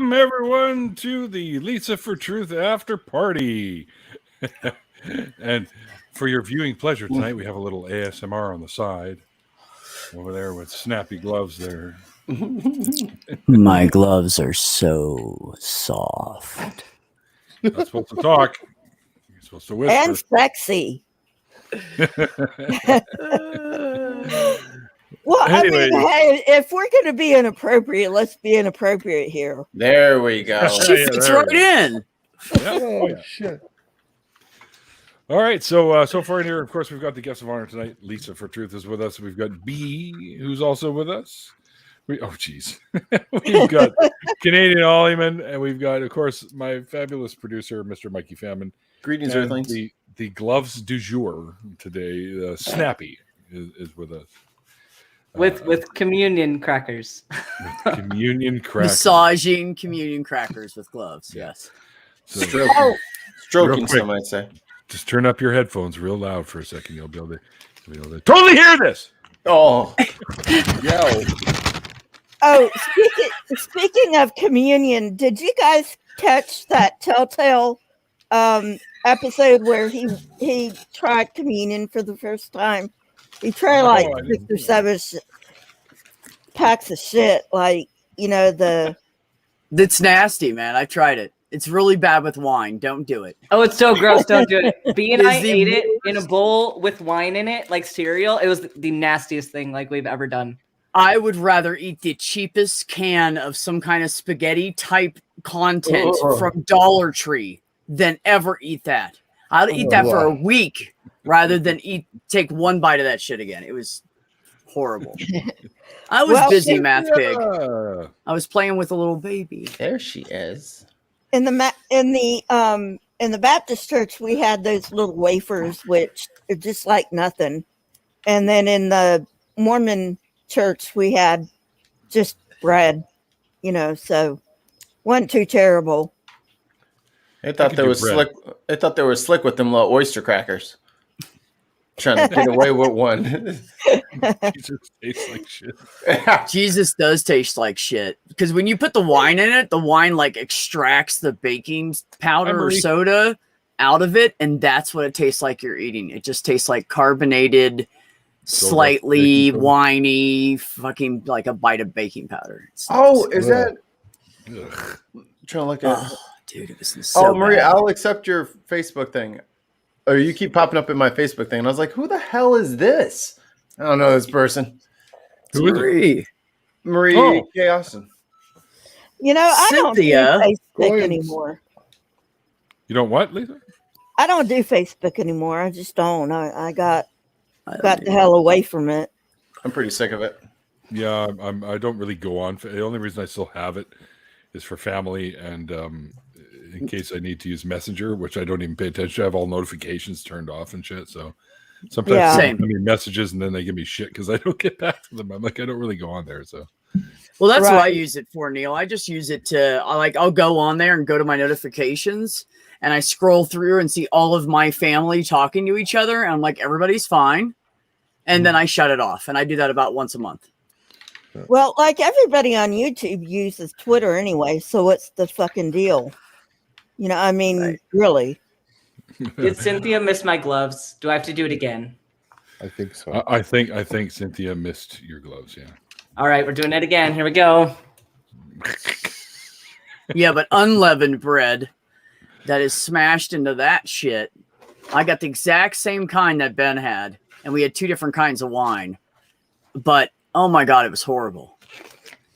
Welcome, everyone, to the Lisa for Truth after party. And for your viewing pleasure tonight, we have a little ASMR on the side over there with snappy gloves there. My gloves are so soft. Not supposed to talk. You're supposed to whisper. And sexy. Well, Anyway. I mean, hey, if we're going to be inappropriate, let's be inappropriate here. There we go. She fits there right we go. in. Oh, shit. All right, so far in here, of course, we've got the guest of honor tonight. Lisa for Truth is with us. We've got B, who's also with us. We've got Canadian Ollyman, and we've got, of course, my fabulous producer, Mr. Mikey Famine. Greetings, And Earthlings. the gloves du jour today, Snappy, is with us. With communion crackers. Communion crackers. Massaging communion crackers with gloves. Yes. So, Stroking, Stroking Real quick. some might say. just turn up your headphones real loud for a second. You'll be able to totally hear this. Oh, Yo. Oh, speaking of communion, did you guys catch that Telltale episode where he tried communion for the first time? He tried like I 6 didn't or see 7 packs of shit, like, you know, the That's nasty, man. I tried it. It's really bad with wine. Don't do it. Oh, it's so gross. Don't do it. B and It I is the ate it in a bowl with wine in it, like cereal. It was the nastiest thing like we've ever done. I would rather eat the cheapest can of some kind of spaghetti type content from Dollar Tree than ever eat that. I'll eat that for a week rather than take one bite of that shit again. It was horrible. I was Well, busy, Math Pig. Yeah. I was playing with a little baby. there she is. in the Baptist church we had those little wafers, which are just like nothing, and then in the Mormon church we had just bread, you know, so wasn't too terrible. They thought could they do were bread. slick. They thought they were slick with them little oyster crackers. Trying to get away with one. Jesus tastes like shit. Jesus does taste like shit because when you put the wine in it, the wine like extracts the baking powder or Emily. soda out of it, and that's what it tastes like you're eating. It just tastes like carbonated, Soda, slightly baking soda. winey, fucking like a bite of baking powder. It's Oh, is that? Ugh. Trying to look at. oh, dude, it was so Oh, Maria, bad. I'll accept your Facebook thing. Or you keep popping up in my Facebook thing, and I was like, "Who the hell is this?" I don't know this person. Who is it? Marie. Marie Oh. K. Austin. You know, I Cynthia. don't do Go Facebook ahead. anymore. You don't what, Lisa? I don't do Facebook anymore. I just don't. I got I don't the even- hell away from it. I'm pretty sick of it. Yeah, I don't really go on. The only reason I still have it is for family and in case I need to use Messenger, which I don't even pay attention to. I have all notifications turned off and shit. So sometimes Yeah. they Same. send me messages and then they give me shit because I don't get back to them. I'm like, I don't really go on there. So Well, that's what I Right. use it for, Neil. I just use it to I'll go on there and go to my notifications and I scroll through and see all of my family talking to each other. And I'm like, everybody's fine. And then I shut it off. And I do that about once a month. Well, like everybody on YouTube uses Twitter anyway, so what's the fucking deal? You know, I mean, Right. really. Did Cynthia miss my gloves? Do I have to do it again? I think so. I think Cynthia missed your gloves. Yeah. All right, we're doing it again. Here we go. Yeah, but unleavened bread that is smashed into that shit. I got the exact same kind that Ben had. And we had 2 different kinds of wine. But oh my God, it was horrible.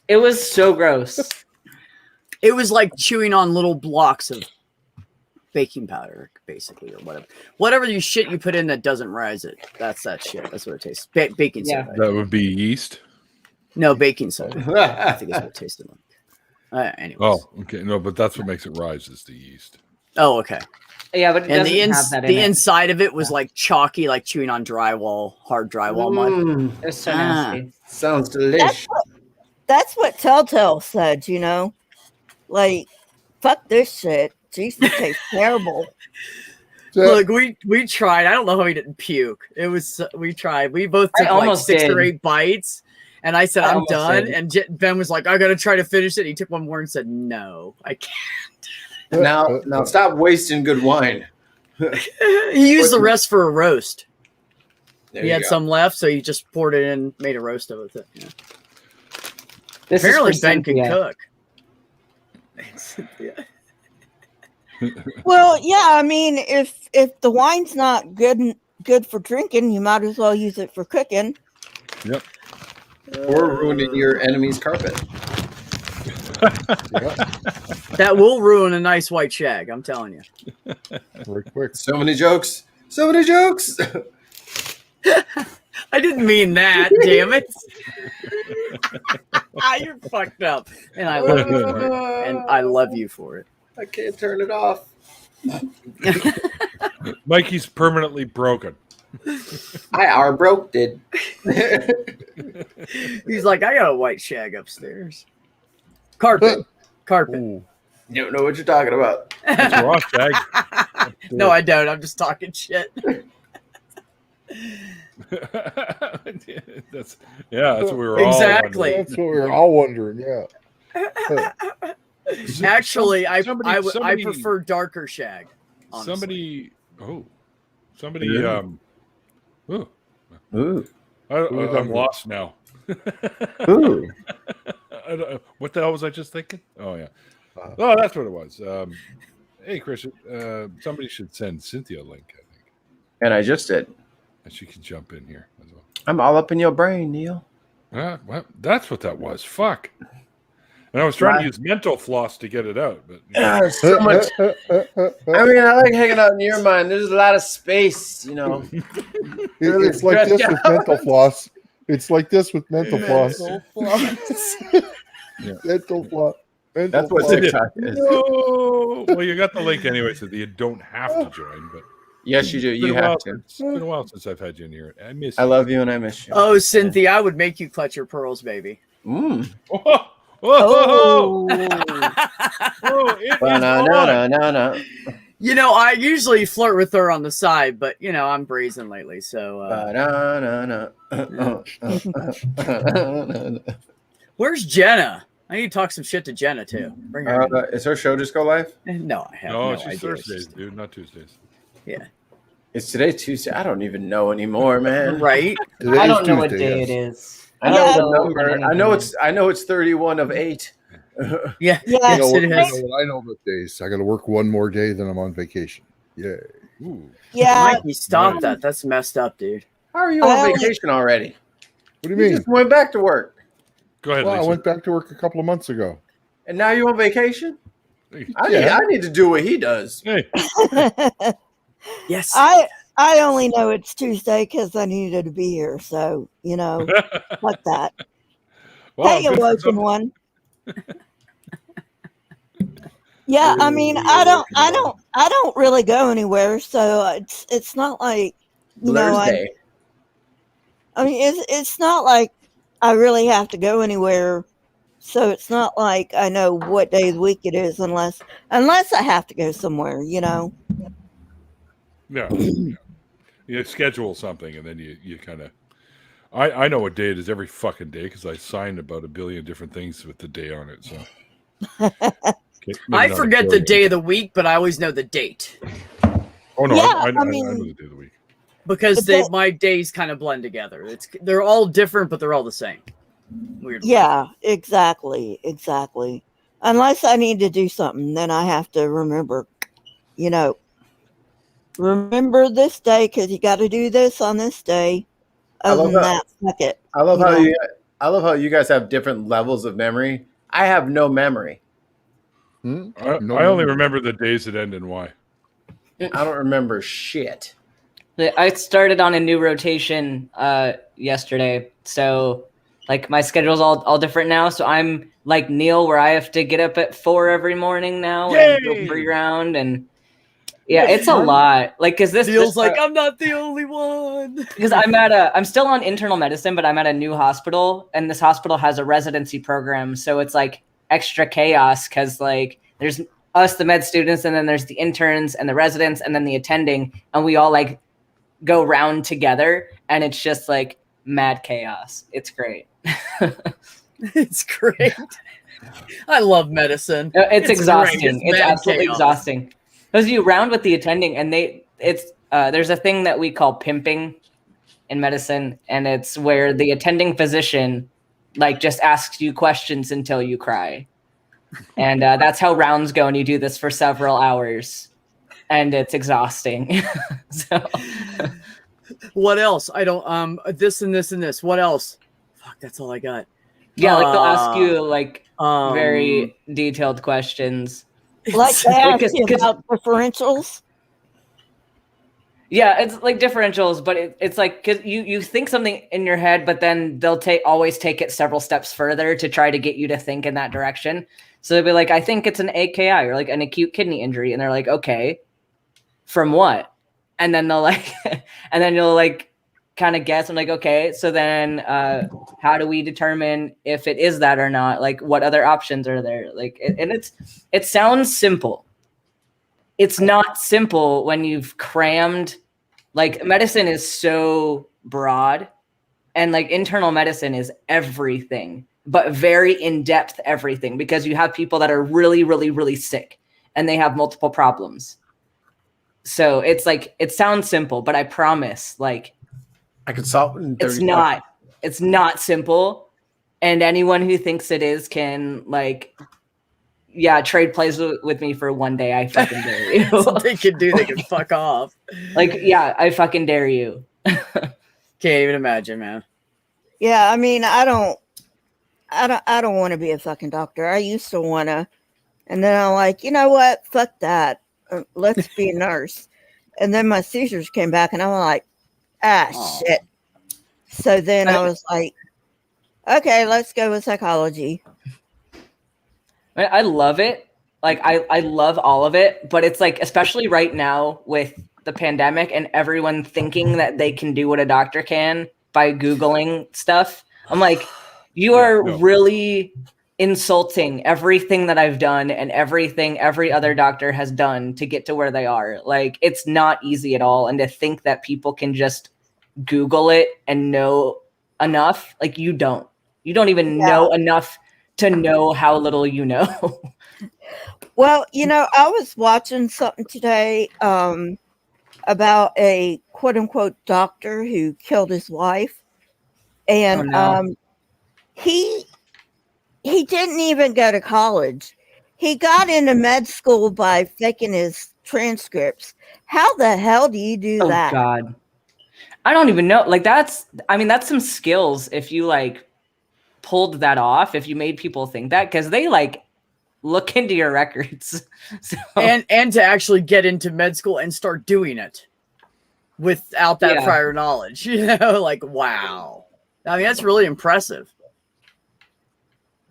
It was so gross. It was like chewing on little blocks of baking powder, basically, or whatever. Whatever you shit you put in that doesn't rise it. That's that shit. That's what it tastes. Baking Yeah. soda. That would be yeast. No, baking soda. I think that's what it tasted like. Anyways. Oh, okay. No, but that's what makes it rise is the yeast. Oh, okay. Yeah, but it And doesn't have that in the it. inside of it was like chalky, like chewing on drywall, hard drywall mud. It was so Ah. nasty. Sounds delicious. That's what Telltale said, you know? Like, fuck this shit. Jesus, it tastes terrible. Look, we tried. I don't know how we didn't puke. It was we tried. We both I took like almost 6 or did. 8 bites, And I said, I I'm almost done. did. And Ben was like, I got to try to finish it. He took one more and said, no, I can't. Now stop wasting good wine. He used the rest for a roast. There He you had go. some left, so he just poured it in, made a roast of it. Yeah. This Apparently, is for Ben can Cynthia. cook. Well, yeah, I mean, if the wine's not good for drinking, you might as well use it for cooking. Yep. Or ruining your enemy's carpet. That will ruin a nice white shag, I'm telling you. Very quick. So many jokes. So many jokes. I didn't mean that, damn it. You're fucked up. And I love you for it. And I love you for it. I can't turn it off. Mikey's permanently broken. I are broke, did. He's like, I got a white shag upstairs. Carpet. Ooh. You don't know what you're talking about. It's raw shag. No, I don't. I'm just talking shit. That's what we were Exactly. all That's what we were all wondering. Yeah. wondering. Actually, I somebody- prefer darker shag. Honestly. Somebody Yeah. Ooh. I'm lost now. Ooh. What the hell was I just thinking? Oh yeah. Oh, that's what it was. Hey, Christian, somebody should send Cynthia a link, I think, And I just did. and she can jump in here as well. I'm all up in your brain, Neil. Well, that's what that was. Fuck. And I was trying to use mental floss to get it out, but So much. I mean, I like hanging out in your mind. There's a lot of space, you know. Really It's like this stretch with out. mental floss. It's like this with mental floss. Yeah. Mental floss. That's what floss. TikTok is. no. Well, you got the link anyway, so that you don't have to join. But Yes, you do. it's been You a while have to. It's been a while since I've had you in here. I miss. I love you and I miss you. Oh, Cynthia, I would make you clutch your pearls, baby. Mm. Oh, Oh. it is on. No. You know, I usually flirt with her on the side, but you know, I'm brazen lately, so where's Jenna? I need to talk some shit to Jenna too. Bring her Is her show just go live? in. No, I have No, no she's idea. Thursdays, dude, not Tuesdays. Yeah. Is today Tuesday? I don't even know anymore, man. Right? Today I is don't know what Tuesday, day yes. it is. I know Yeah. the number. I know it's 31 of 8. Yeah. Yeah. You Yes, know it what, is. I know what days. I got to work one more day, then I'm on vacation. Yay. Ooh. Yeah. Mikey, stop Nice. that. That's messed up, dude. How are you I on only- vacation already? What do you You mean? just went back to work, Go ahead, Well, I Lisa. went back to work a couple of months ago. and now you're on vacation. Hey, Yeah. I need to do what he does. hey, Yes. I only know it's Tuesday because I needed to be here. So, you know, like that. well, Hey, you good for woken some- one. Yeah, I mean, I don't really go anywhere, so it's not like, you know, Thursday. I mean, it's not like I really have to go anywhere. So it's not like I know what day of the week it is unless I have to go somewhere, you know. Yeah. You schedule something, and then you kind of. I know what day it is every fucking day because I signed about 1 billion different things with the day on it. So Okay, maybe I not forget 1 the billion. day of the week, but I always know the date Oh no, Yeah, I know I mean- the day of the week. because But my days kind of blend together. They're all different, but they're all the same. Weird. Yeah, exactly. Unless I need to do something, then I have to remember, you know, remember this day because you got to do this on this day. Other love than that. that, fuck it. I love You how know? I love how you guys have different levels of memory. I have no memory. Hmm? I No only memory. remember the days that end in Y. I don't remember shit. I started on a new rotation yesterday, so like my schedule's all different now. So I'm like Neil, where I have to get up at 4 every morning now and go Yay! free round, and yeah, it's a lot. Like, cause this Feels like I'm not the only one. because I'm still on internal medicine, but I'm at a new hospital, and this hospital has a residency program, so it's like extra chaos because like there's us, the med students, and then there's the interns and the residents, and then the attending, and we all like go round together, and it's just like mad chaos. It's great. It's great. I love medicine. It's exhausting. great. It's mad absolutely chaos. exhausting. Because you round with the attending, and there's a thing that we call pimping in medicine, and it's where the attending physician like just asks you questions until you cry, and that's how rounds go. And you do this for several hours, and it's exhausting. So, What else? I don't this and this and this. What else? Fuck, that's all I got. yeah, like they'll ask you like Um, very detailed questions. Like they ask Because- you about differentials. Yeah, it's like differentials, but it's like because you think something in your head, but then they'll always take it several steps further to try to get you to think in that direction. So they'll be like, I think it's an AKI or like an acute kidney injury, and they're like, okay, from what? And then they'll like, and then you'll like kind of guess. I'm like, okay, so then how do we determine if it is that or not? Like, what other options are there? Like, it sounds simple. It's not simple when you've crammed, like medicine is so broad, and like internal medicine is everything, but very in-depth everything, because you have people that are really, really, really sick and they have multiple problems. So it's like, it sounds simple, but I promise, like, I could solve it in 30 it's not simple. And anyone who thinks it is can like, yeah, trade plays with me for one day. I fucking dare you. they can fuck off. Like, yeah, I fucking dare you. Can't even imagine, man. Yeah, I mean, I don't want to be a fucking doctor. I used to want to, and then I'm like, you know what? Fuck that. Let's be a nurse. And then my seizures came back, and I'm like, shit. So then I was like, okay, let's go with psychology. I love it. Like, I love all of it, but it's like, especially right now with the pandemic and everyone thinking that they can do what a doctor can by Googling stuff. I'm like, you are really insulting everything that I've done and everything every other doctor has done to get to where they are. Like, it's not easy at all. And to think that people can just Google it and know enough, like, you don't even know enough to know how little you know. Well, you know, I was watching something today about a quote unquote doctor who killed his wife. And he didn't even go to college. He got into med school by faking his transcripts. How the hell do you do that? Oh God. I don't even know. Like, that's some skills if you like pulled that off, if you made people think that, because they like look into your records. So, And to actually get into med school and start doing it without that prior knowledge. You know, like, wow. I mean, that's really impressive.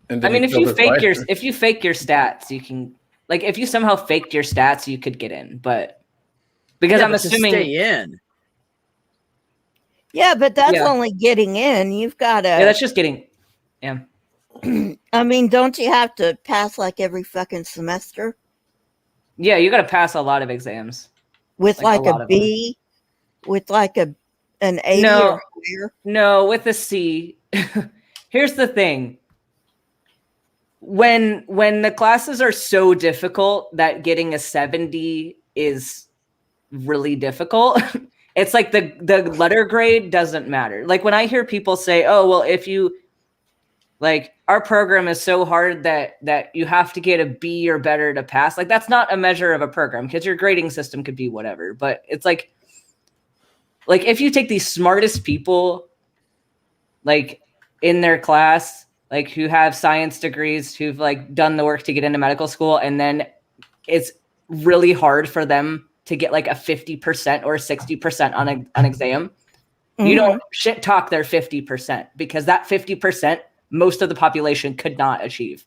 And I mean, if you fake your stats, you can, like, if you somehow faked your stats, you could get in, but because I'm assuming to stay in. Yeah, but that's only getting in. You've got to. Yeah, that's just getting. Yeah. I mean, don't you have to pass like every fucking semester? Yeah, you got to pass a lot of exams. With like a B? With like an A? No, no, with a C. Here's the thing. When the classes are so difficult that getting a 70 is really difficult, it's like the letter grade doesn't matter. Like, when I hear people say, oh, well, if you, like, our program is so hard that you have to get a B or better to pass. Like, that's not a measure of a program, because your grading system could be whatever. But it's like if you take the smartest people, like, in their class, like, who have science degrees, who've like done the work to get into medical school, and then it's really hard for them to get like a 50% or 60% on an exam. Mm-hmm. You don't shit talk their 50%, because that 50%, most of the population could not achieve.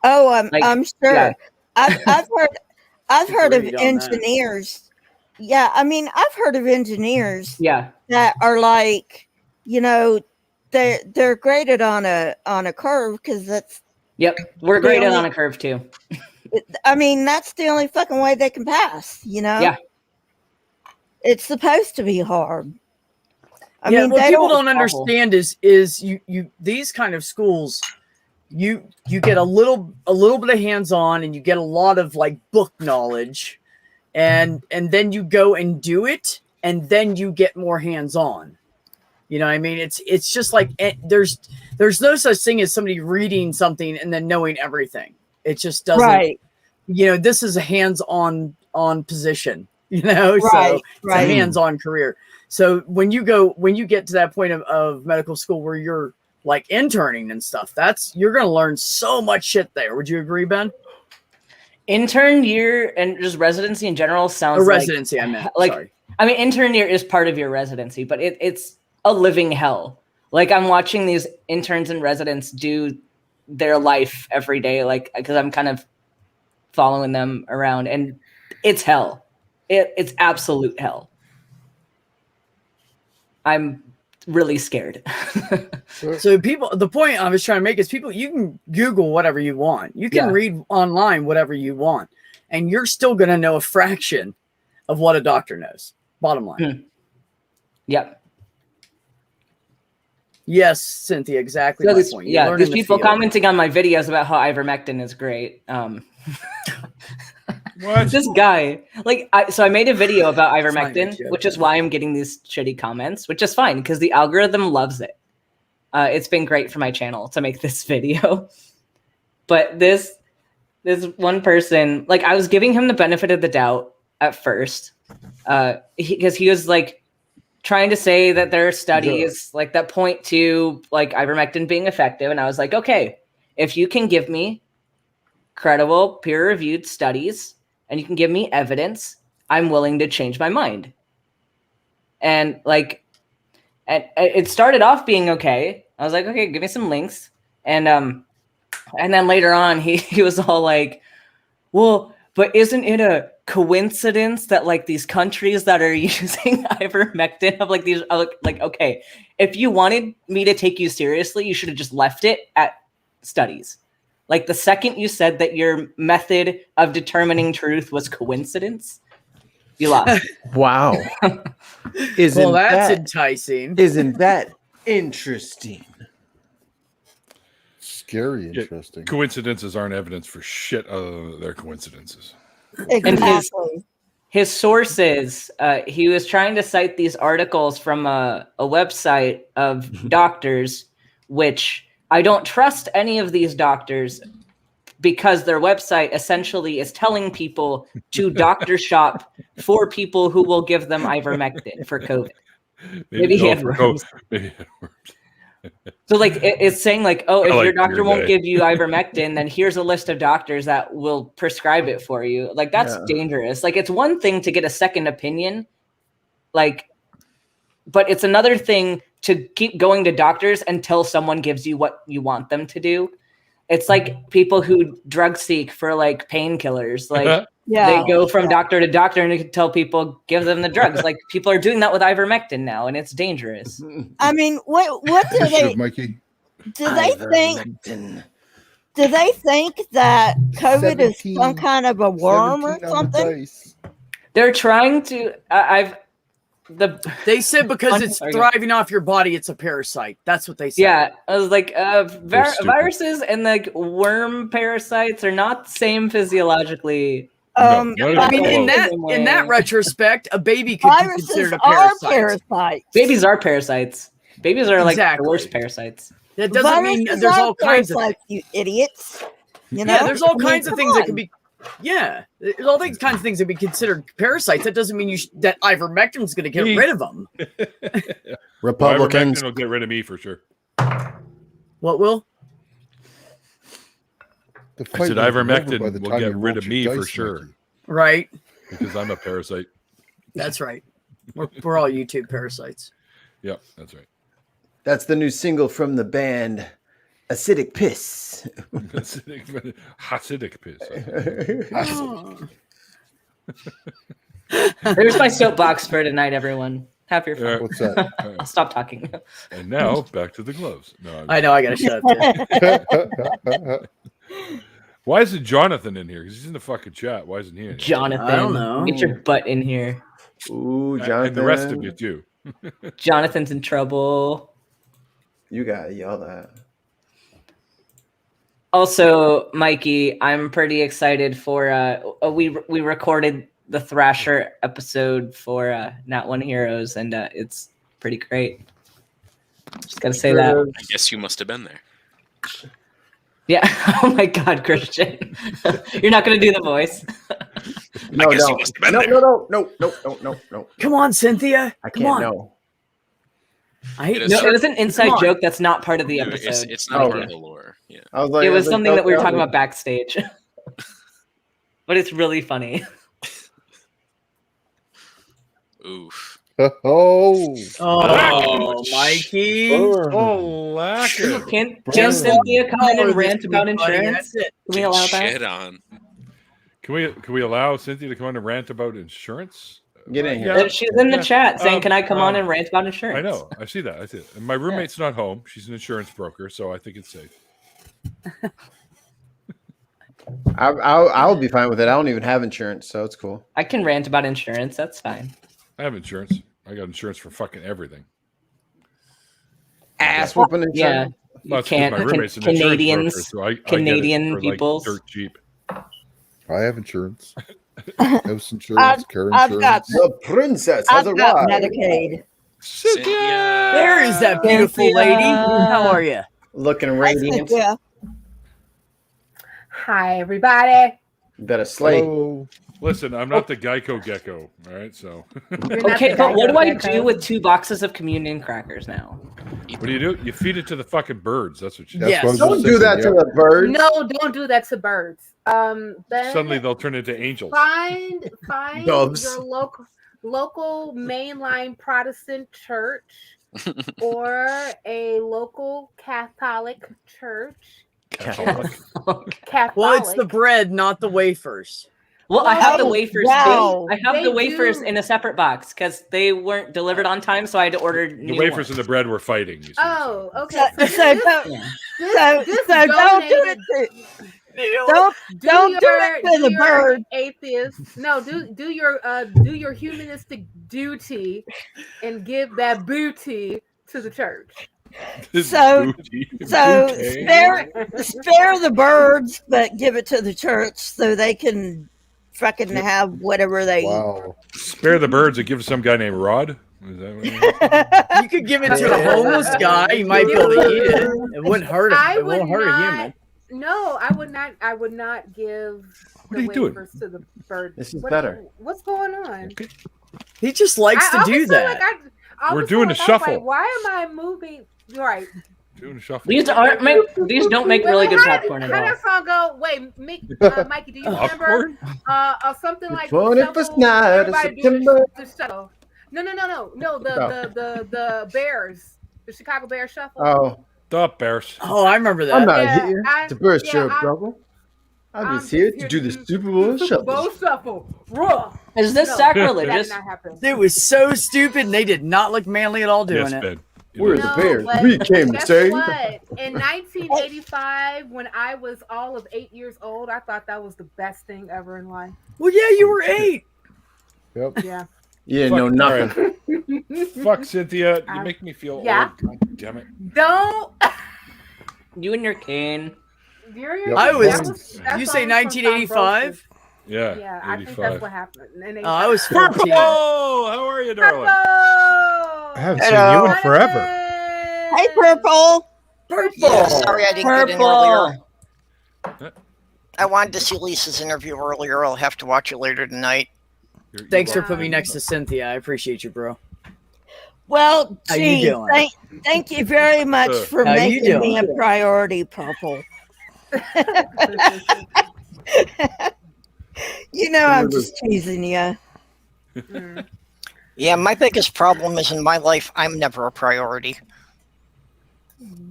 Oh, I'm sure. Yeah. I've heard of engineers. That. Yeah, I mean, I've heard of engineers. Yeah. That are like, you know, they're graded on a curve, because that's. Yep, we're graded on a curve too. I mean, that's the only fucking way they can pass. You know. Yeah. It's supposed to be hard. I yeah, mean, what they people don't. don't understand is you these kind of schools, you get a little bit of hands-on, and you get a lot of like book knowledge, and then you go and do it, and then you get more hands-on. You know what I mean? It's just like there's no such thing as somebody reading something and then knowing everything. It just doesn't. Right. You know, this is a hands-on position. You know, so Right. it's a hands-on career. So when you get to that point of medical school where you're like interning and stuff, you're going to learn so much shit there. Would you agree, Ben? Intern year and just residency in general sounds residency. I meant sorry. I mean, intern year is part of your residency, but it's a living hell. Like I'm watching these interns and residents do their life every day, like because I'm kind of following them around, and it's hell. It's absolute hell. I'm really scared. So the point I was trying to make is you can Google whatever you want. You can read online whatever you want, and you're still going to know a fraction of what a doctor knows. Bottom line. Yep. Yes, Cynthia, exactly. So my point. These people commenting on my videos about how ivermectin is great. What? This guy, so I made a video about ivermectin, which is why I'm getting these shitty comments, which is fine because the algorithm loves it. It's been great for my channel to make this video. But this one person, like I was giving him the benefit of the doubt at first, because he was like trying to say that there are studies like that point to like ivermectin being effective, and I was like, okay, if you can give me credible peer-reviewed studies and you can give me evidence, I'm willing to change my mind. And like, it started off being okay. I was like, okay, give me some links. And then later on, he was all like, well, but isn't it a coincidence that like these countries that are using ivermectin have like these, like, okay, if you wanted me to take you seriously, you should have just left it at studies. Like the second you said that your method of determining truth was coincidence, you lost. Wow. Well, that's enticing. Isn't that interesting? Scary interesting. Coincidences aren't evidence for shit other than they're coincidences. Exactly. His sources, he was trying to cite these articles from a website of doctors, which I don't trust any of these doctors because their website essentially is telling people to doctor shop for people who will give them ivermectin for COVID. Maybe he had worms. So like it's saying like, oh, if your doctor won't give you ivermectin, then here's a list of doctors that will prescribe it for you. Like that's dangerous. Like it's one thing to get a second opinion, like, but it's another thing to keep going to doctors until someone gives you what you want them to do. It's like people who drug seek for like painkillers. Like they go from doctor to doctor and they tell people, give them the drugs. Like people are doing that with ivermectin now, and it's dangerous. I mean, what do they, Mikey? do they think? Do they think that COVID is some kind of a worm or something? They're trying to, they said because it's thriving off your body, it's a parasite. That's what they said. Yeah, I was like, viruses and like worm parasites are not the same physiologically. I mean, in that retrospect, a baby could be considered a parasite. Babies are parasites. Babies are like the worst parasites. That doesn't mean there's all kinds of you idiots. You know, yeah, there's all kinds of things that can be. Yeah, there's all these kinds of things that be considered parasites. That doesn't mean that ivermectin is going to get rid of them. Republicans will get rid of me for sure. What will? I said ivermectin will get rid of me for sure. Mikey. Right. Because I'm a parasite. That's right. We're all YouTube parasites. Yep, that's right. That's the new single from the band Acidic Piss. Hasidic piss. There's my soapbox for tonight, everyone. Have your fun. What's that? I'll stop talking. And now back to the gloves. No, I know I gotta shut up. Why isn't Jonathan in here? Because he's in the fucking chat. Why isn't he in here? Jonathan, I don't know. Get your butt in here. Ooh, Jonathan. And the rest of you too. Jonathan's in trouble. You gotta yell that. Also, Mikey, I'm pretty excited for we recorded the Thrasher episode for Not One Heroes, and it's pretty great. Just gotta say that. I guess you must have been there. Yeah. Oh my God, Christian, you're not gonna do the voice. No, I guess no. you must have been No, there. no. Come on, Cynthia. I Come can't on. know. I hate It is No, so- it was an inside Come on. joke that's not part of the No, episode. it's not Oh, part yeah. of the lore. Yeah. I was like, It was something that we were okay. talking about backstage. But it's really funny. Oof. Oh, Oh, Mikey. burn. Oh, lacquer. Can Burn. Cynthia come in and Oh, rant this about week, buddy, insurance? that's it. Can we allow that? Shit on. Can we allow Cynthia to come on and rant about insurance? Get in here. Yeah. She's in the Yeah. chat saying, "Can I come on and rant about insurance?" I know. I see that. I see it. And my roommate's not home. She's an insurance broker, so I think it's safe. I'll be fine with it. I don't even have insurance, so it's cool. I can rant about insurance. That's fine. I have insurance. I got insurance for fucking everything. Ass whooping Yeah, insurance. you Well, it's 'cause can't. my roommate's an insurance Canadians, broker, so I get it Canadian for, like, peoples. dirt cheap. I have insurance. House insurance, car I've insurance. got The princess has I've got arrived. Medicaid. Cynthia. There is that beautiful Cynthia. lady. How are you? Looking radiant. Yeah. Hi, everybody. Better slay. Hello. Listen, I'm not the Geico Gecko. All right, so You're not Okay, the but what do I Geico do with 2 boxes of communion crackers now? what do? You feed it to the fucking birds. That's what you do. That's Yes. what I was Don't just do that thinking, to the birds. No, don't do that to birds. Then Suddenly they'll turn into angels. find Doves. your local mainline Protestant church or a local Catholic church. Catholic. Catholic. Well, it's the bread, not the wafers. Well, I have the Oh, wafers. wow. I have They the wafers do. in a separate box because they weren't delivered on time, so I had to order The new wafers ones. and the bread were fighting. You see. Oh, okay. So, so don't, Yeah. so don't do it to don't do it to the bird. Atheist. No, do your humanistic duty and give that booty to the church. So- Booty. So Bouquet. spare the birds, but give it to the church so they can fucking have whatever they. Wow. Spare the birds and give it to some guy named Rod. Is that what it You could give it to a homeless guy. You might be able to eat it. It wouldn't hurt him. I It won't would hurt a not- human. No, I would not. I would not give What the are you doing? wafers to the bird. This is better. What's going on? He just likes I to do always feel that. like I We're always doing feel a like I was shuffle. Like, why am I moving? Right. Doing a shuffle. These don't make really good popcorn at How all. that song go? Wait, Mikey, do you remember Popcorn? something like 21st shuffle, night of everybody do September. the shuttle? No. The Bears, the Chicago Bears shuffle. Oh, The Bears. Oh, I remember I'm that. not Yeah, here I- to burst yeah, your I- bubble. I'm I'm just here to do the Super Bowl Super Bowl shuffle. shuffle. Ruh. Is this No, sacrilegious? That did not happen. It was so stupid, and they did not look manly at all doing Yes, it. Ben. We're the No, Bears. but We came to guess save. what? In 1985, when I was all of 8 years old, I thought that was the best thing ever in life. Well, yeah, you were 8. Yep. Yeah. You didn't Fuck, know all nothing. right. Fuck, Cynthia. You I- make me feel Yeah. old. God damn it. Don't. You and your cane. Yep. I was- that's You say always from Tom 1985? Yeah. Yeah, I think 85. that's what happened. And I was Purple! 14. How are you, darling? I haven't seen Hello. you in forever. Hey, purple. Purple. Yeah, sorry I didn't get in earlier. Purple. I wanted to see Lisa's interview earlier. I'll have to watch it later tonight. You're Thanks for welcome. putting me next to Cynthia. I appreciate you, bro. Well, How you gee, doing? thank you very much for How you making me doing? a priority, purple. You know I'm just teasing you. Yeah, my biggest problem is in my life, I'm never a priority.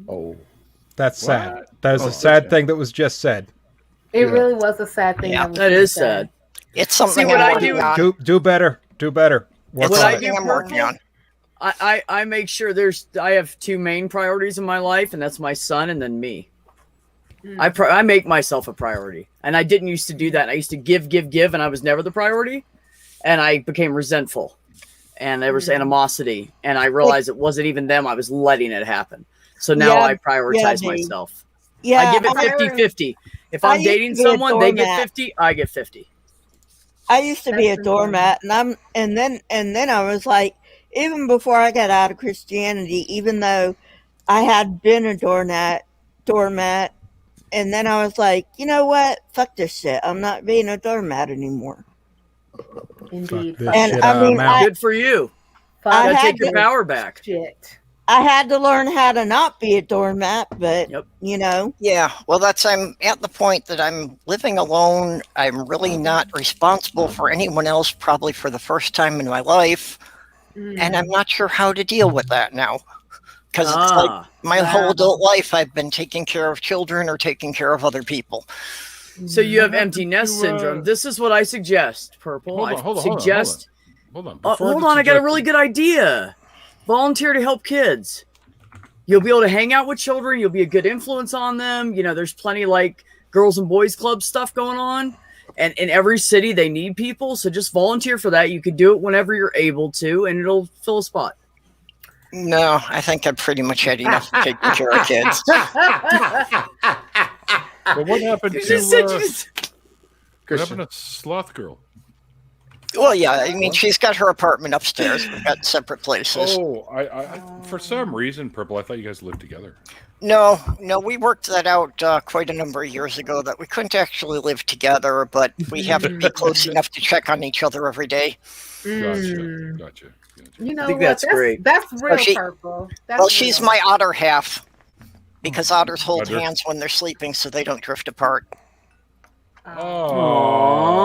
Oh. That's What? sad. That is Oh, a sad okay. thing that was just said. It Yeah. really was a sad thing. Yeah. was That is said. sad. It's something what I'm I working do- on. Do better. Do better. Work It's What on I it. do- something I'm working Purple? on. I make sure I have 2 main priorities in my life, and that's my son and then me. I make myself a priority, and I didn't used to do that. I used to give, and I was never the priority, and I became resentful. and there was animosity, and I realized it wasn't even them. I was letting it happen. So now I prioritize myself. Yeah, I give it 50-50. If I'm dating someone, they get 50, I get 50. I used to be a doormat, and then I was like, even before I got out of Christianity, even though I had been a doormat, and then I was like, you know what? Fuck this shit. I'm not being a doormat anymore. Indeed. And I mean, good for you. I gotta had take your to- power back. Shit. I had to learn how to not be a doormat, but you know. Yeah, well, I'm at the point that I'm living alone. I'm really not responsible for anyone else, probably for the first time in my life. And I'm not sure how to deal with that now. Because it's like my whole adult life, I've been taking care of children or taking care of other people. So you have empty nest syndrome. This is what I suggest, Purple. Hold on. Hold on. I got a really good idea. Volunteer to help kids. You'll be able to hang out with children. You'll be a good influence on them. You know, there's plenty like girls and boys club stuff going on. And in every city, they need people. So just volunteer for that. You could do it whenever you're able to, and it'll fill a spot. No, I think I've pretty much had enough to take care of kids. But what happened to Sloth Girl? Well, yeah, I mean, she's got her apartment upstairs. We've got separate places. Oh, I for some reason, Purple, I thought you guys lived together. No, we worked that out quite a number of years ago that we couldn't actually live together, but we have to be close enough to check on each other every day. Gotcha. You know, I think that's great. That's real Well, Purple. She's my otter half because otters hold hands when they're sleeping so they don't drift apart. Aww.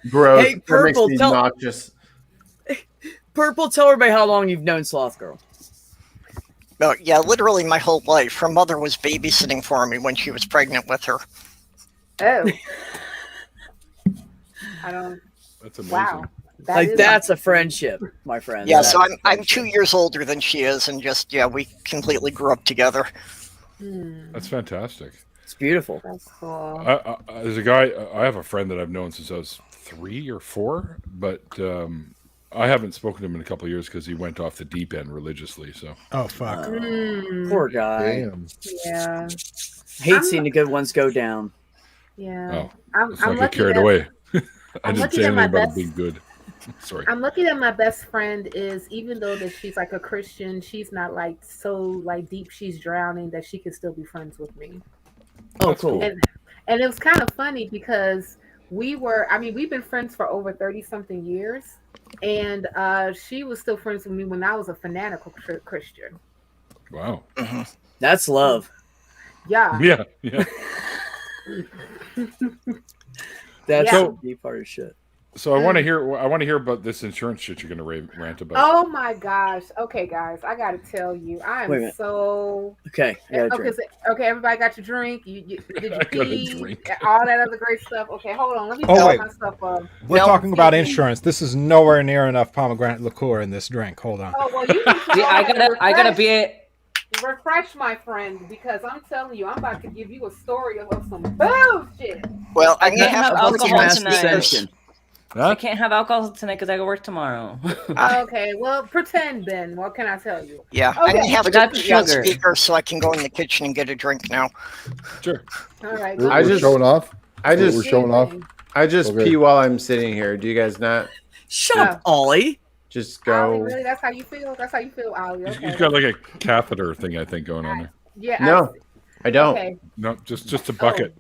Gross. Hey, That Purple, makes me nauseous. Purple, tell everybody how long you've known Sloth Girl. No, yeah, literally my whole life. Her mother was babysitting for me when she was pregnant with her. Oh. I don't. That's amazing. Wow. That's a friendship, my friend. Yeah, so I'm 2 years older than she is, and we completely grew up together. That's fantastic. It's beautiful. That's cool. There's a guy. I have a friend that I've known since I was 3 or 4, but I haven't spoken to him in a couple of years because he went off the deep end religiously. So. Oh fuck. Poor guy. Damn. Yeah. Hate seeing the good ones go down. Yeah. Oh, let's not get carried away. I didn't say anything about it being good. Sorry. I'm lucky that my best friend is, even though that she's like a Christian, she's not like so like deep she's drowning, that she can still be friends with me. Oh, cool. And it was kind of funny because we've been friends for over 30 something years, and she was still friends with me when I was a fanatical Christian. Wow. That's love. Yeah. Yeah. That's a deep part of shit. So I want to hear about this insurance shit you're going to rant about. Oh my gosh. Okay, guys, I got to tell you, I am so okay. Okay, everybody got your drink. Did you pee? Drink. All that other great stuff. Okay, hold on. Let me Oh, wait. my stuff up. We're talking about insurance. This is nowhere near enough pomegranate liqueur in this drink. Hold on. Oh well, you can I gotta be refresh my friend, because I'm telling you, I'm about to give you a story of some bullshit. Well, I'm gonna gonna have have to alcohol look tonight. Huh? I can't have alcohol tonight because I go work tomorrow. Okay, well, pretend then. What can I tell you? Yeah, Okay. I'm gonna have to got put you on sugar. speaker so I can go in the kitchen and get a drink now. Sure. All right. We're showing off. We're showing off. I just Okay. pee while I'm sitting here. Do you guys not Shut up, Ollie. just Ollie, go? really? That's how you feel? That's how you feel, Ollie? Okay. He's got like a catheter thing, I think, going on there. Yeah. No, I don't. Okay. No, just a bucket.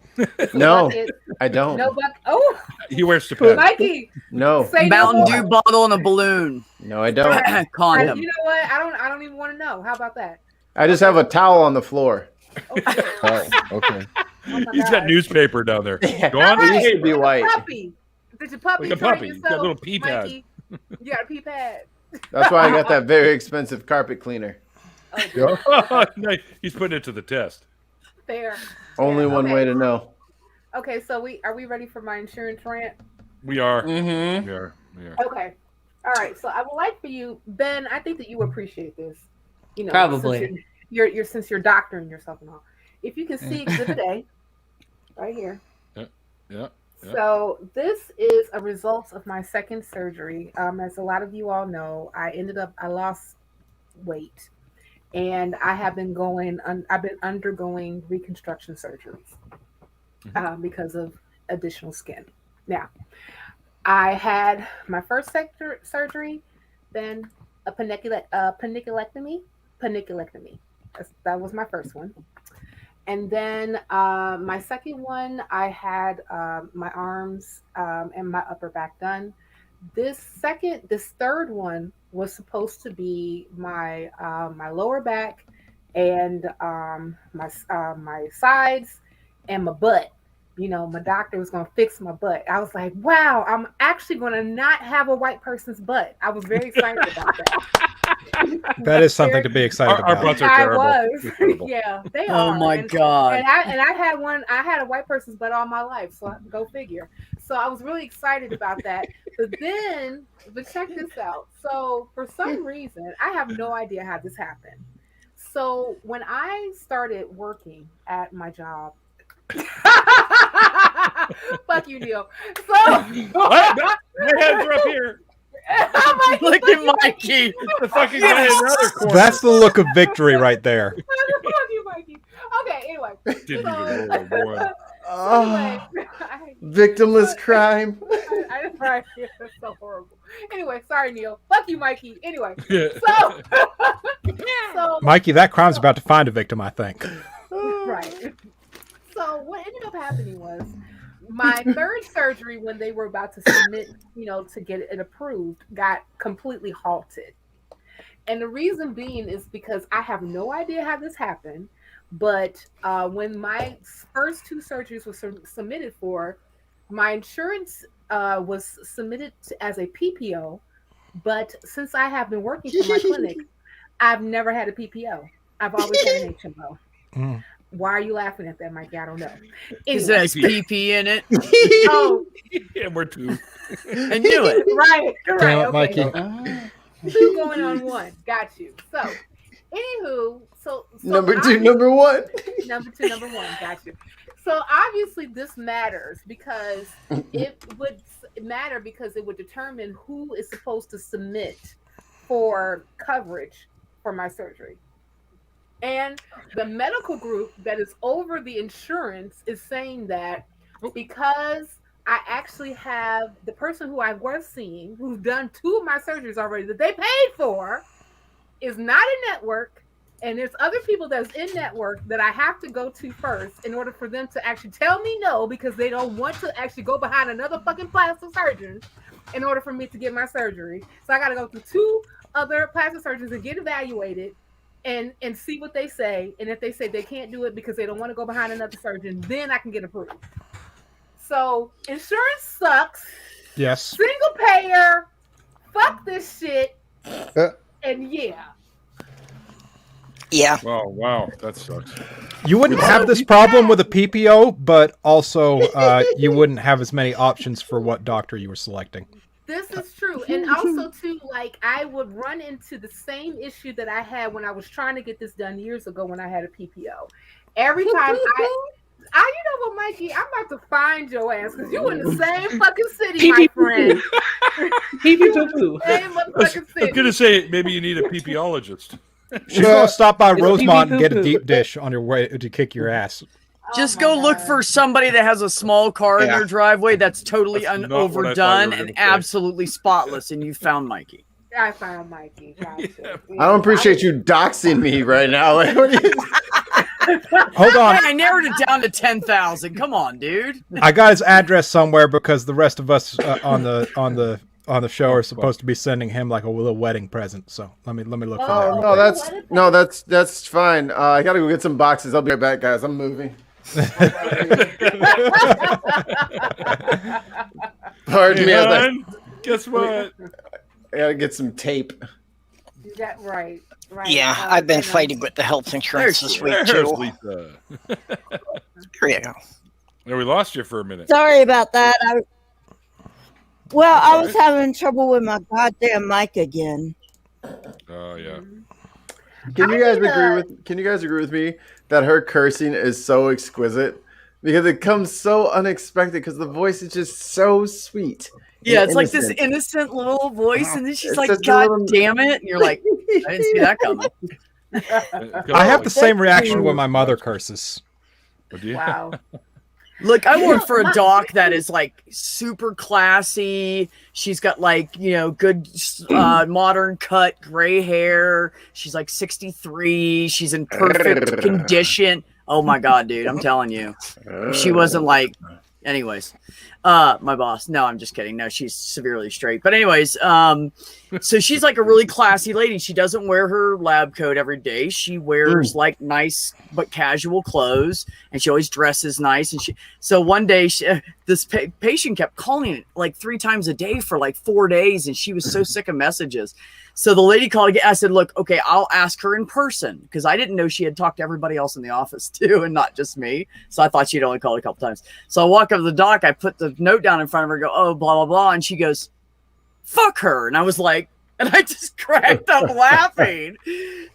No, Bucket. I don't. No bucket. Oh, He wears Japan. Mikey. No, Say Mountain no Dew more. bottle and a balloon. no, I don't. Condom. You know what? I don't even want to know. How about that? I just have a towel on the floor. Okay. Oh, okay. Oh my He's got God. newspaper down there. Go All on. right. It used to be white. Puppy. Did your puppy Like a train puppy. He's yourself, got a little pee pad. Mikey? You got a pee pad. That's why I got that very expensive carpet cleaner. Nice. He's putting it to the test. Fair. Only one Okay. way to know. Okay, so are we ready for my insurance rant? We are. Mm-hmm. We are. Okay. All right. So I would like for you, Ben. I think that you appreciate this. You know, Probably. Since you're doctoring yourself and all. If you can see Exhibit A, right here. Yeah. So this is a result of my second surgery. As a lot of you all know, I lost weight, and I've been undergoing reconstruction surgeries because of additional skin. Now, I had my first surgery, then a paniculectomy. That was my first one. And then my second one, I had my arms and my upper back done. This third one was supposed to be my lower back and my sides and my butt. You know, my doctor was going to fix my butt. I was like, wow, I'm actually going to not have a white person's butt. I was very excited about that. That is something to be excited Our about. butts are I terrible. was. They're terrible. Yeah, they are. Oh my God. And I had a white person's butt all my life, so go figure. So I was really excited about that. But check this out. So for some reason, I have no idea how this happened. So when I started working at my job, fuck you, Neil. So My hands are up here. Look at Mikey. The fucking guy in the other corner. That's the look of victory right there. Fuck you, Mikey. Okay, anyway. Didn't even roll one. Oh, victimless crime. Right, that's so horrible. Anyway, sorry, Neil. Fuck you, Mikey. Anyway, Yeah. so Mikey, that crime's about to find a victim, I think. right. So what ended up happening was my third surgery, when they were about to submit, to get it approved, got completely halted. And the reason being is because I have no idea how this happened, but when my first two surgeries were submitted for, my insurance was submitted as a PPO, but since I have been working for my clinic, I've never had a PPO. I've always had an HMO. Mm. Why are you laughing at that, Mikey? I don't know. Is Anyway. there PP in it? Oh, Yeah, we're two. I knew it. right. Damn it, Okay. Mikey. Two going on one. Got you. So, anywho, so Number two, number one. number two, number one. Got you. So obviously this matters because it would determine who is supposed to submit for coverage for my surgery. And the medical group that is over the insurance is saying that because I actually have the person who I was seeing, who's done two of my surgeries already that they paid for, is not in network, and there's other people that's in network that I have to go to first in order for them to actually tell me no, because they don't want to actually go behind another fucking plastic surgeon in order for me to get my surgery. So I got to go through two other plastic surgeons and get evaluated and see what they say. And if they say they can't do it because they don't want to go behind another surgeon, then I can get approved. So insurance sucks. Yes. Single payer. Fuck this shit. And yeah. Yeah. Oh, wow. That sucks. You wouldn't have this problem with a PPO, but also you wouldn't have as many options for what doctor you were selecting. This is true. And also, too, like, I would run into the same issue that I had when I was trying to get this done years ago when I had a PPO. Every time you know what, Mikey? I'm about to find your ass because you in the same fucking city, my friend. Same motherfucking I was going to say, maybe you need a PPologist. She's going to stop by It's Rosemont and get a pee-pee-poo-poo. deep dish on your way to kick your ass. Just my go look God. for somebody that has a small car in Yeah. their driveway that's totally That's not what I thought you overdone were and gonna say. absolutely spotless, and you found Mikey. I found Mikey. Gotcha. I don't appreciate you doxing me right now. Like, what are you- Hold on. Hey, I narrowed it down to 10,000. Come on, dude. I got his address somewhere because the rest of us on the show are supposed to be sending him like a little wedding present. So let me look for Oh, that. that's fine. I gotta go get some boxes. I'll be right back, guys. I'm moving. Pardon me. Hon, guess what? I gotta get some tape. Is that right? Right. Yeah, I've been fighting with the health insurance this week There's too. Lisa. Here you go. Yeah, we lost you for a minute. Sorry about that. I was having trouble with my goddamn mic again. Oh, yeah. Can you guys agree with me that her cursing is so exquisite because it comes so unexpected because the voice is just so sweet. Yeah, and it's like this innocent. innocent little voice, and then she's It's like, such a "God little- damn it!" And you're like, "I didn't see that coming." I have the same reaction when my mother curses. Wow. Look, I work for a doc that is like super classy. She's got like, good modern cut gray hair. She's like 63. She's in perfect condition. Oh my God, dude. I'm telling you. If she wasn't like, anyways, my boss. No, I'm just kidding. No, she's severely straight. But anyways, so she's like a really classy lady. She doesn't wear her lab coat every day. She wears like nice but casual clothes, and she always dresses nice. And so one day, this patient kept calling like 3 times a day for like 4 days, and she was so sick of messages. So the lady called again. I said, "Look, okay, I'll ask her in person," because I didn't know she had talked to everybody else in the office too, and not just me. So I thought she'd only called a couple times. So I walk up to the doc. I put the note down in front of her. Go, "Oh, blah blah blah," and she goes, "Fuck her," and I was like. And I just cracked up laughing.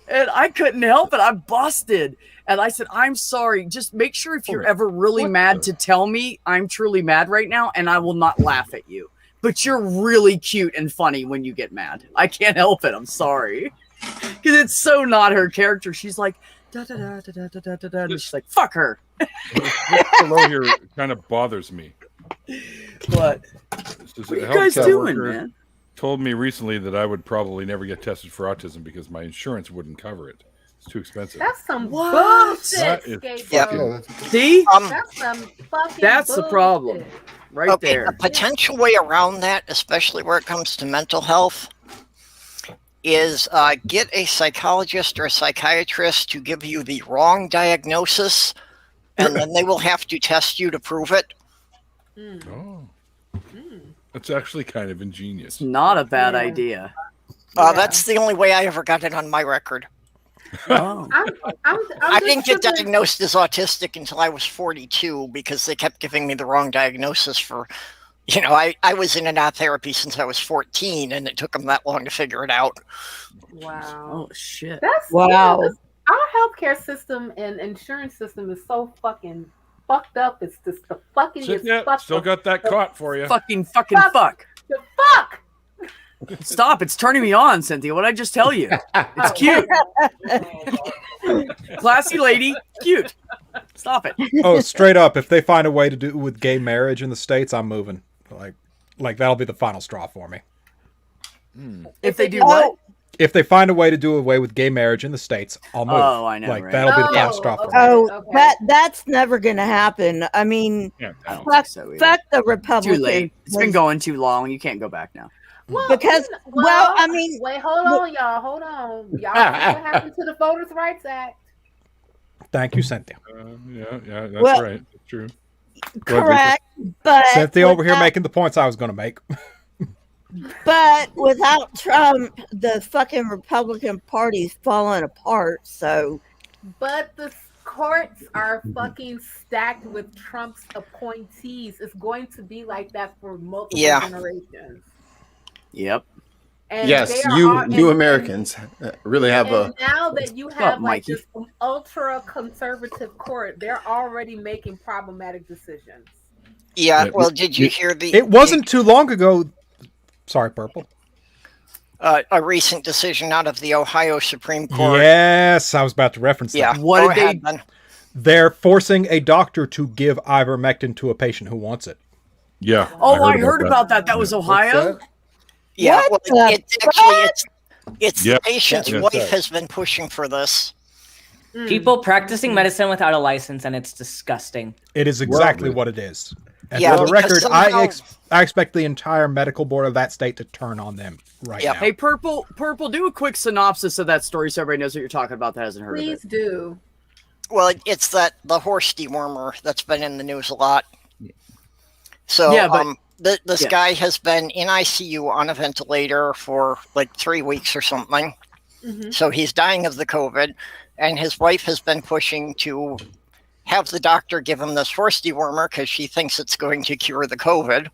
And I couldn't help it. I busted. And I said, "I'm sorry. Just make sure if you're ever really mad to tell me I'm truly mad right now, and I will not laugh at you. But you're really cute and funny when you get mad. I can't help it. I'm sorry." Because it's so not her character. She's like, da da da da da da da da. And she's like, "Fuck her." This below here kind of bothers me. What? What are you guys doing, man? Told me recently that I would probably never get tested for autism because my insurance wouldn't cover it. It's too expensive. That's some What? bullshit, That is Skateboard. See? That's some fucking That's the bullshit. problem. Right Okay, there. a potential way around that, especially where it comes to mental health, is get a psychologist or a psychiatrist to give you the wrong diagnosis, and then they will have to test you to prove it. Oh. That's actually kind of ingenious. Not a bad idea. That's the only way I ever got it on my record. Oh. I didn't get diagnosed as autistic until I was 42 because they kept giving me the wrong diagnosis for, I was in and out therapy since I was 14, and it took them that long to figure it out. Wow. Oh, shit. That's Wow. Our healthcare system and insurance system is so fucking fucked up. It's just the fucking. Still got that caught for you. Fuck. The fuck. Stop. It's turning me on, Cynthia. What did I just tell you? It's cute. Classy lady. Cute. Stop it. Oh, straight up, if they find a way to do it with gay marriage in the States, I'm moving. Like that'll be the final straw for me. If they do what? If they find a way to do away with gay marriage in the States, I'll move. Oh, I know, Like right? that'll be the final straw for me. Oh, that's never going to happen. I mean, I don't fuck, think so either. fuck the Too Republicans. late. It's been going too long. You can't go back now. Well, Because, well, I mean, wait, hold on, y'all. Hold on. Y'all see what happened to the Voters' Rights Act? Thank you, Cynthia. Yeah, that's Well, right. That's true. correct. But Cynthia over here without- making the points I was going to make. But without Trump, the fucking Republican Party's falling apart. So, But the courts are fucking stacked with Trump's appointees. It's going to be like that for multiple generations. Yep. And Yes, they are you Americans really have and now that you have like Mikey? this ultra conservative court, they're already making problematic decisions. Yeah, well, did you hear the... It wasn't too long ago. Sorry, Purple. A recent decision out of the Ohio Supreme Court. Yes, I was about to reference that. Yeah, What go did ahead, they- then. They're forcing a doctor to give ivermectin to a patient who wants it. Yeah. Oh, I heard about that. That was Ohio? Yeah, What well, the it's actually it's Yep. the patient's Yeah. wife has been pushing for this. People practicing medicine without a license, and it's disgusting. It is exactly what it is. And Yeah, for the because record, somehow- I expect the entire medical board of that state to turn on them right Yep. now. Hey, Purple, do a quick synopsis of that story so everybody knows what you're talking about that hasn't heard Please of it. do. Well, it's the horse dewormer that's been in the news a lot. So, Yeah, but- this yeah. guy has been in ICU on a ventilator for like 3 weeks or something. Mhm. So he's dying of the COVID, and his wife has been pushing to have the doctor give him this horse dewormer because she thinks it's going to cure the COVID.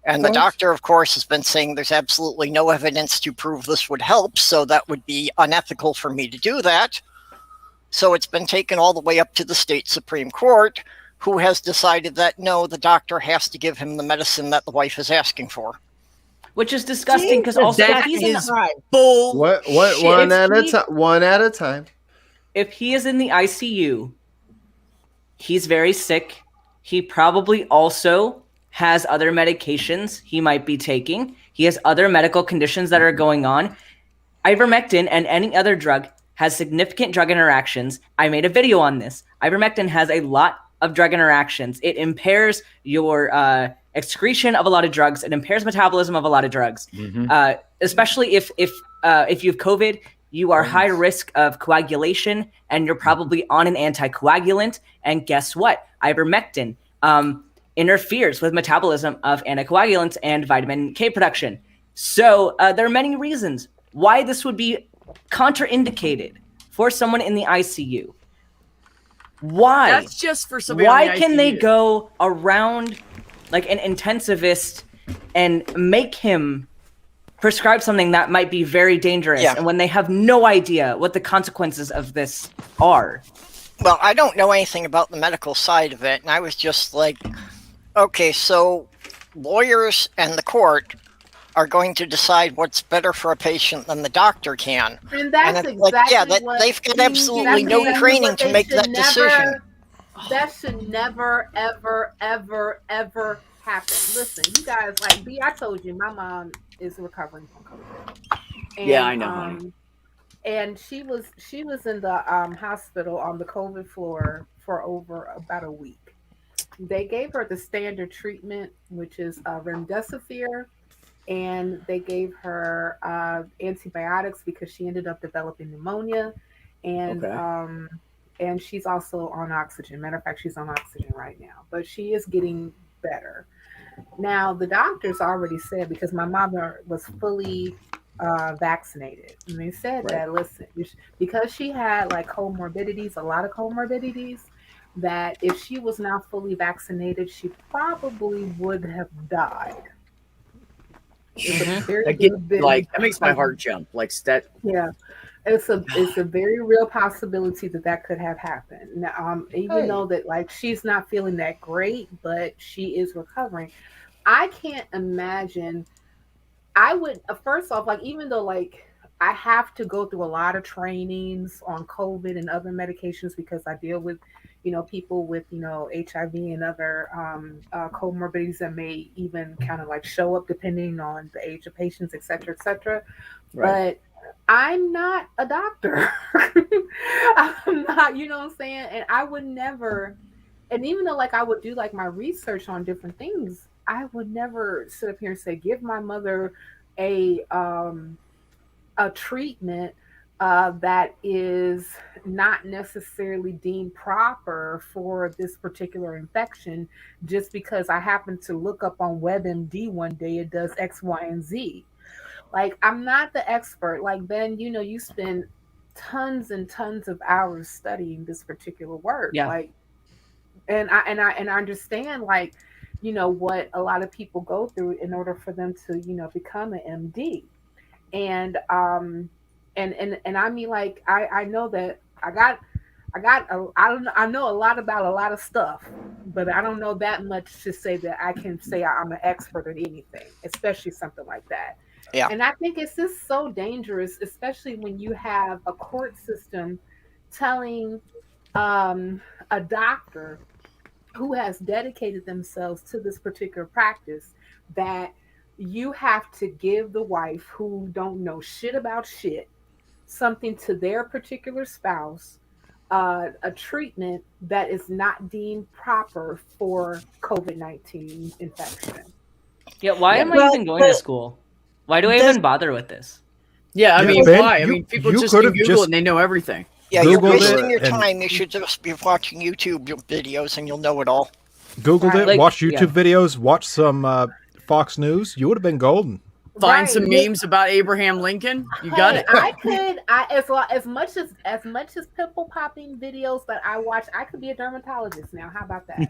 And the doctor, of course, has been saying there's absolutely no evidence to prove this would help, so that would be unethical for me to do that. So it's been taken all the way up to the state Supreme Court, who has decided that no, the doctor has to give him the medicine that the wife is asking for. Which is disgusting because also that if he's in is bull. What? Shit, One if at a he- time. One at a time. if he is in the ICU, he's very sick. He probably also has other medications he might be taking. He has other medical conditions that are going on. Ivermectin and any other drug has significant drug interactions. I made a video on this. Ivermectin has a lot of drug interactions. It impairs your excretion of a lot of drugs. It impairs metabolism of a lot of drugs. Especially if you have COVID, you are high risk of coagulation, and you're probably on an anticoagulant. And guess what? Ivermectin interferes with metabolism of anticoagulants and vitamin K production. So there are many reasons why this would be contraindicated for someone in the ICU. Why? That's just for somebody. Why on the can they ICU. go around like an intensivist and make him prescribe something that might be very dangerous, Yeah. and when they have no idea what the consequences of this are? Well, I don't know anything about the medical side of it, and I was just like, okay, so lawyers and the court are going to decide what's better for a patient than the doctor can. And that's And it's exactly like, yeah, that, what they've got absolutely that's no exactly training what to they make should that decision. That should never, ever, ever, ever happen. Listen, you guys, like B, I told you, my mom is recovering from COVID. And, Yeah, I know, honey. And she was in the hospital on the COVID floor for over about a week. They gave her the standard treatment, which is remdesivir, and they gave her antibiotics because she ended up developing pneumonia, and Okay. And she's also on oxygen. Matter of fact, she's on oxygen right now, but she is getting better. Now, the doctors already said, because my mother was fully vaccinated, and they said that, listen, because she had like comorbidities, a lot of comorbidities, that if she was not fully vaccinated, she probably would have died. It's a very That get- good bit- like that makes my heart jump. Like that. Yeah, it's a very real possibility that could have happened. Now, even though that like she's not feeling that great, but she is recovering. I can't imagine. I would first off, like, even though like I have to go through a lot of trainings on COVID and other medications because I deal with, people with, HIV and other comorbidities that may even kind of like show up depending on the age of patients, et cetera, et cetera. Right. But I'm not a doctor. I'm not, you know what I'm saying? And I would never, and even though like I would do like my research on different things, I would never sit up here and say, give my mother a treatment that is not necessarily deemed proper for this particular infection, just because I happen to look up on WebMD one day, it does X, Y, and Z. Like, I'm not the expert. Like, Ben, you spend tons and tons of hours studying this particular work. Yeah. Like, and I understand, like, what a lot of people go through in order for them to, become an MD. And I mean, like, I know that I know a lot about a lot of stuff, but I don't know that much to say that I can say I'm an expert at anything, especially something like that. Yeah. And I think it's just so dangerous, especially when you have a court system telling a doctor who has dedicated themselves to this particular practice that you have to give the wife, who don't know shit about shit, something to their particular spouse, a treatment that is not deemed proper for COVID-19 infection. Yeah, why am I Well, even going to but- school? Why do I even bother with this? Yeah, I Yeah, mean, Ben, why? I you- mean, people you just could can have Google just- it and they know everything. Yeah, you're Googled wasting it your and- time. You should just be watching YouTube videos and you'll know it all. Googled it, Like, watched yeah. YouTube videos, watched some Fox News. You would have been golden. Find Right. some memes about Abraham Lincoln. You got it. As much as pimple popping videos that I watch, I could be a dermatologist now. How about that?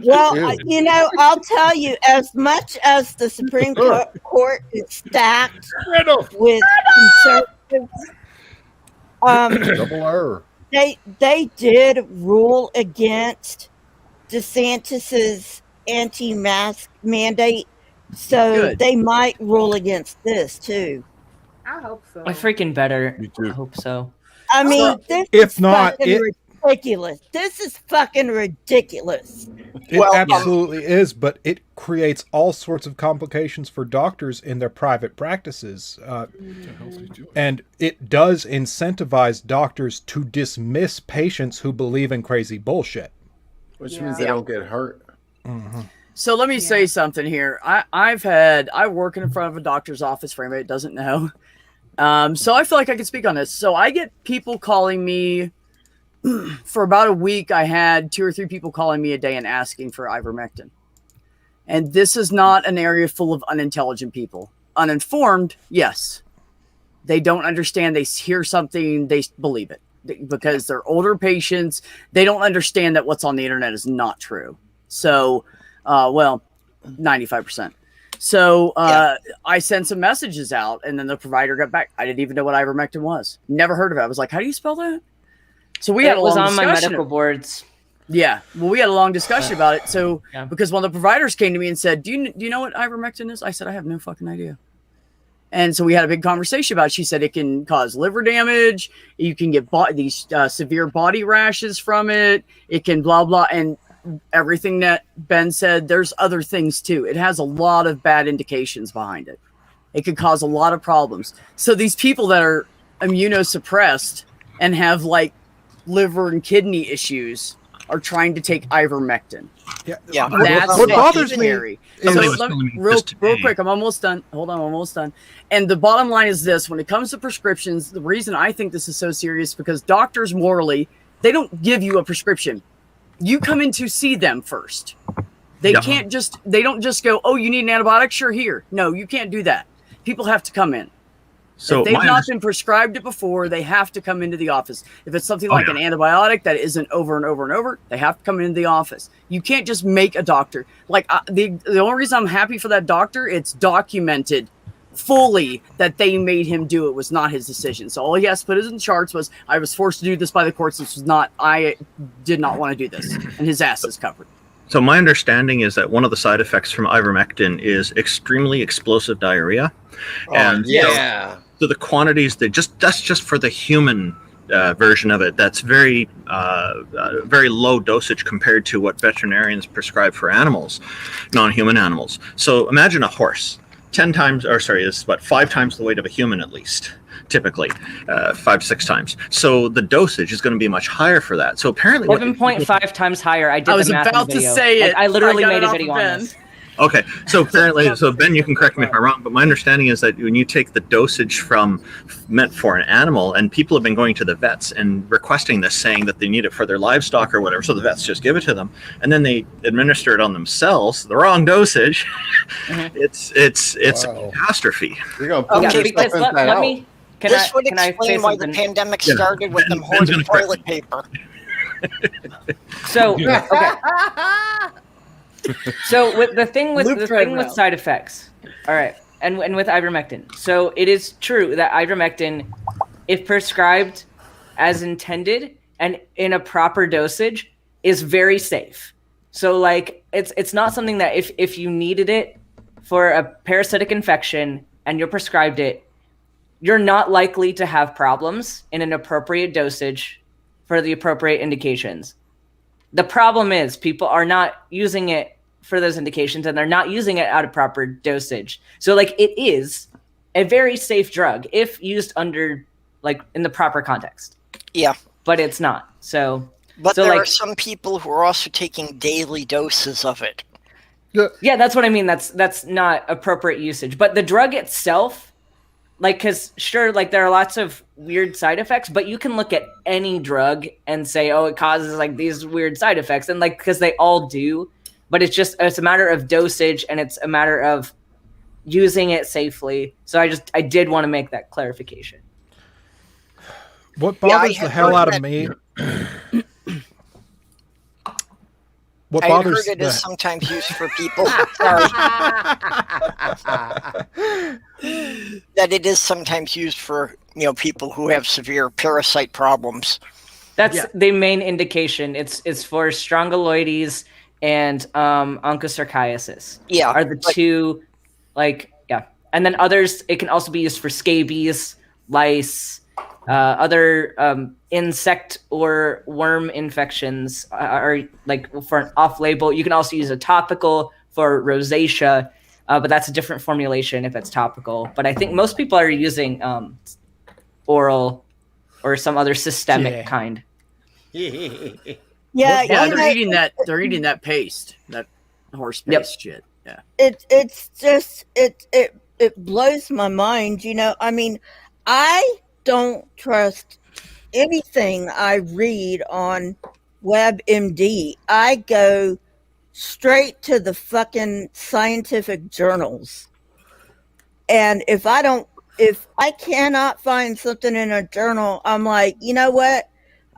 Well, Ew. I'll tell you, as much as the Supreme Court is stacked Randolph. with conservatives, Double error. they did rule against DeSantis's anti-mask mandate, so Good. they might rule against this too. I hope so. I freaking better. Me too. I hope so. I mean, So, this if is not, fucking ridiculous. This is fucking ridiculous. It Well, absolutely is, but it creates all sorts of complications for doctors in their private practices. And it does incentivize doctors to dismiss patients who believe in crazy bullshit. Which means they don't get hurt. So let me say something here. I work in front of a doctor's office for anybody that doesn't know. So I feel like I can speak on this. So I get people calling me for about a week. I had 2 or 3 people calling me a day and asking for ivermectin. And this is not an area full of unintelligent people. Uninformed, yes. They don't understand. They hear something, they believe it. Because they're older patients, they don't understand that what's on the internet is not true. So, 95%. So I sent some messages out, and then the provider got back. I didn't even know what ivermectin was. Never heard of it. I was like, "How do you spell that?" So we had a long on my discussion. medical boards. Yeah, well, we had a long discussion about it. So because one of the providers came to me and said, "Do you know what ivermectin is?" I said, "I have no fucking idea." And so we had a big conversation about it. She said it can cause liver damage. You can get these severe body rashes from it. It can blah, blah. And everything that Ben said, there's other things too. It has a lot of bad indications behind it. It could cause a lot of problems. So these people that are immunosuppressed and have like liver and kidney issues are trying to take ivermectin. Yeah. That's what bothers me So is let me, real quick, I'm almost done. Hold on, I'm almost done. And the bottom line is this: when it comes to prescriptions, the reason I think this is so serious because doctors morally, they don't give you a prescription. You come in to see them first. They can't just, they don't just go, "Oh, you need an antibiotic? Sure, here." No, you can't do that. People have to come in. So if they've not been prescribed it before, they have to come into the office. If it's something like an antibiotic that isn't over and over and over, they have to come into the office. You can't just make a doctor. Like the only reason I'm happy for that doctor, it's documented fully that they made him do it, was not his decision. So all he has to put in the charts was, "I was forced to do this by the courts. This was not, I did not want to do this." And his ass is covered. So my understanding is that one of the side effects from ivermectin is extremely explosive diarrhea. So the quantities that's just for the human version of it. That's very low dosage compared to what veterinarians prescribe for animals, non-human animals. So imagine a horse, 5 times the weight of a human at least, typically 5 to 6 times. So the dosage is going to be much higher for that. So apparently 7.5 times higher. I was about to say it. I literally got made it a off video of on Ben. this. Okay, so apparently, Ben, you can correct me if I'm wrong, but my understanding is that when you take the dosage meant for an animal, and people have been going to the vets and requesting this, saying that they need it for their livestock or whatever, so the vets just give it to them, and then they administer it on themselves, the wrong dosage. It's a catastrophe. You're going to Okay, because let me. This would can I say explain why the something? pandemic started with them hoarding toilet paper. So okay. So with the thing with side effects, all right, and with ivermectin. So it is true that ivermectin, if prescribed as intended and in a proper dosage, is very safe. So like it's not something that if you needed it for a parasitic infection and you're prescribed it, you're not likely to have problems in an appropriate dosage for the appropriate indications. The problem is people are not using it for those indications, and they're not using it at a proper dosage. So like it is a very safe drug if used under like in the proper context. Yeah. But it's not. So But so there like, are some people who are also taking daily doses of it. yeah, that's what I mean. That's not appropriate usage. But the drug itself, like, because sure, like there are lots of weird side effects, but you can look at any drug and say, oh, it causes like these weird side effects, and like because they all do. But it's a matter of dosage, and it's a matter of using it safely. So I did want to make that clarification. What bothers the hell out of me? What I bothers heard it is sometimes used for people. Sorry. That it is sometimes used for people who have severe parasite problems. That's the main indication. It's for strongyloides and onchocerciasis. Yeah, are the two, and then others. It can also be used for scabies, lice, other insect or worm infections. Are like for an off-label. You can also use a topical for rosacea, but that's a different formulation if it's topical. But I think most people are using oral or some other systemic kind. Yeah, they're eating that. They're eating that paste, that horse paste shit. Yeah, it's just it blows my mind. I mean, I don't trust anything I read on WebMD. I go straight to the fucking scientific journals, and if I cannot find something in a journal, I'm like, you know what?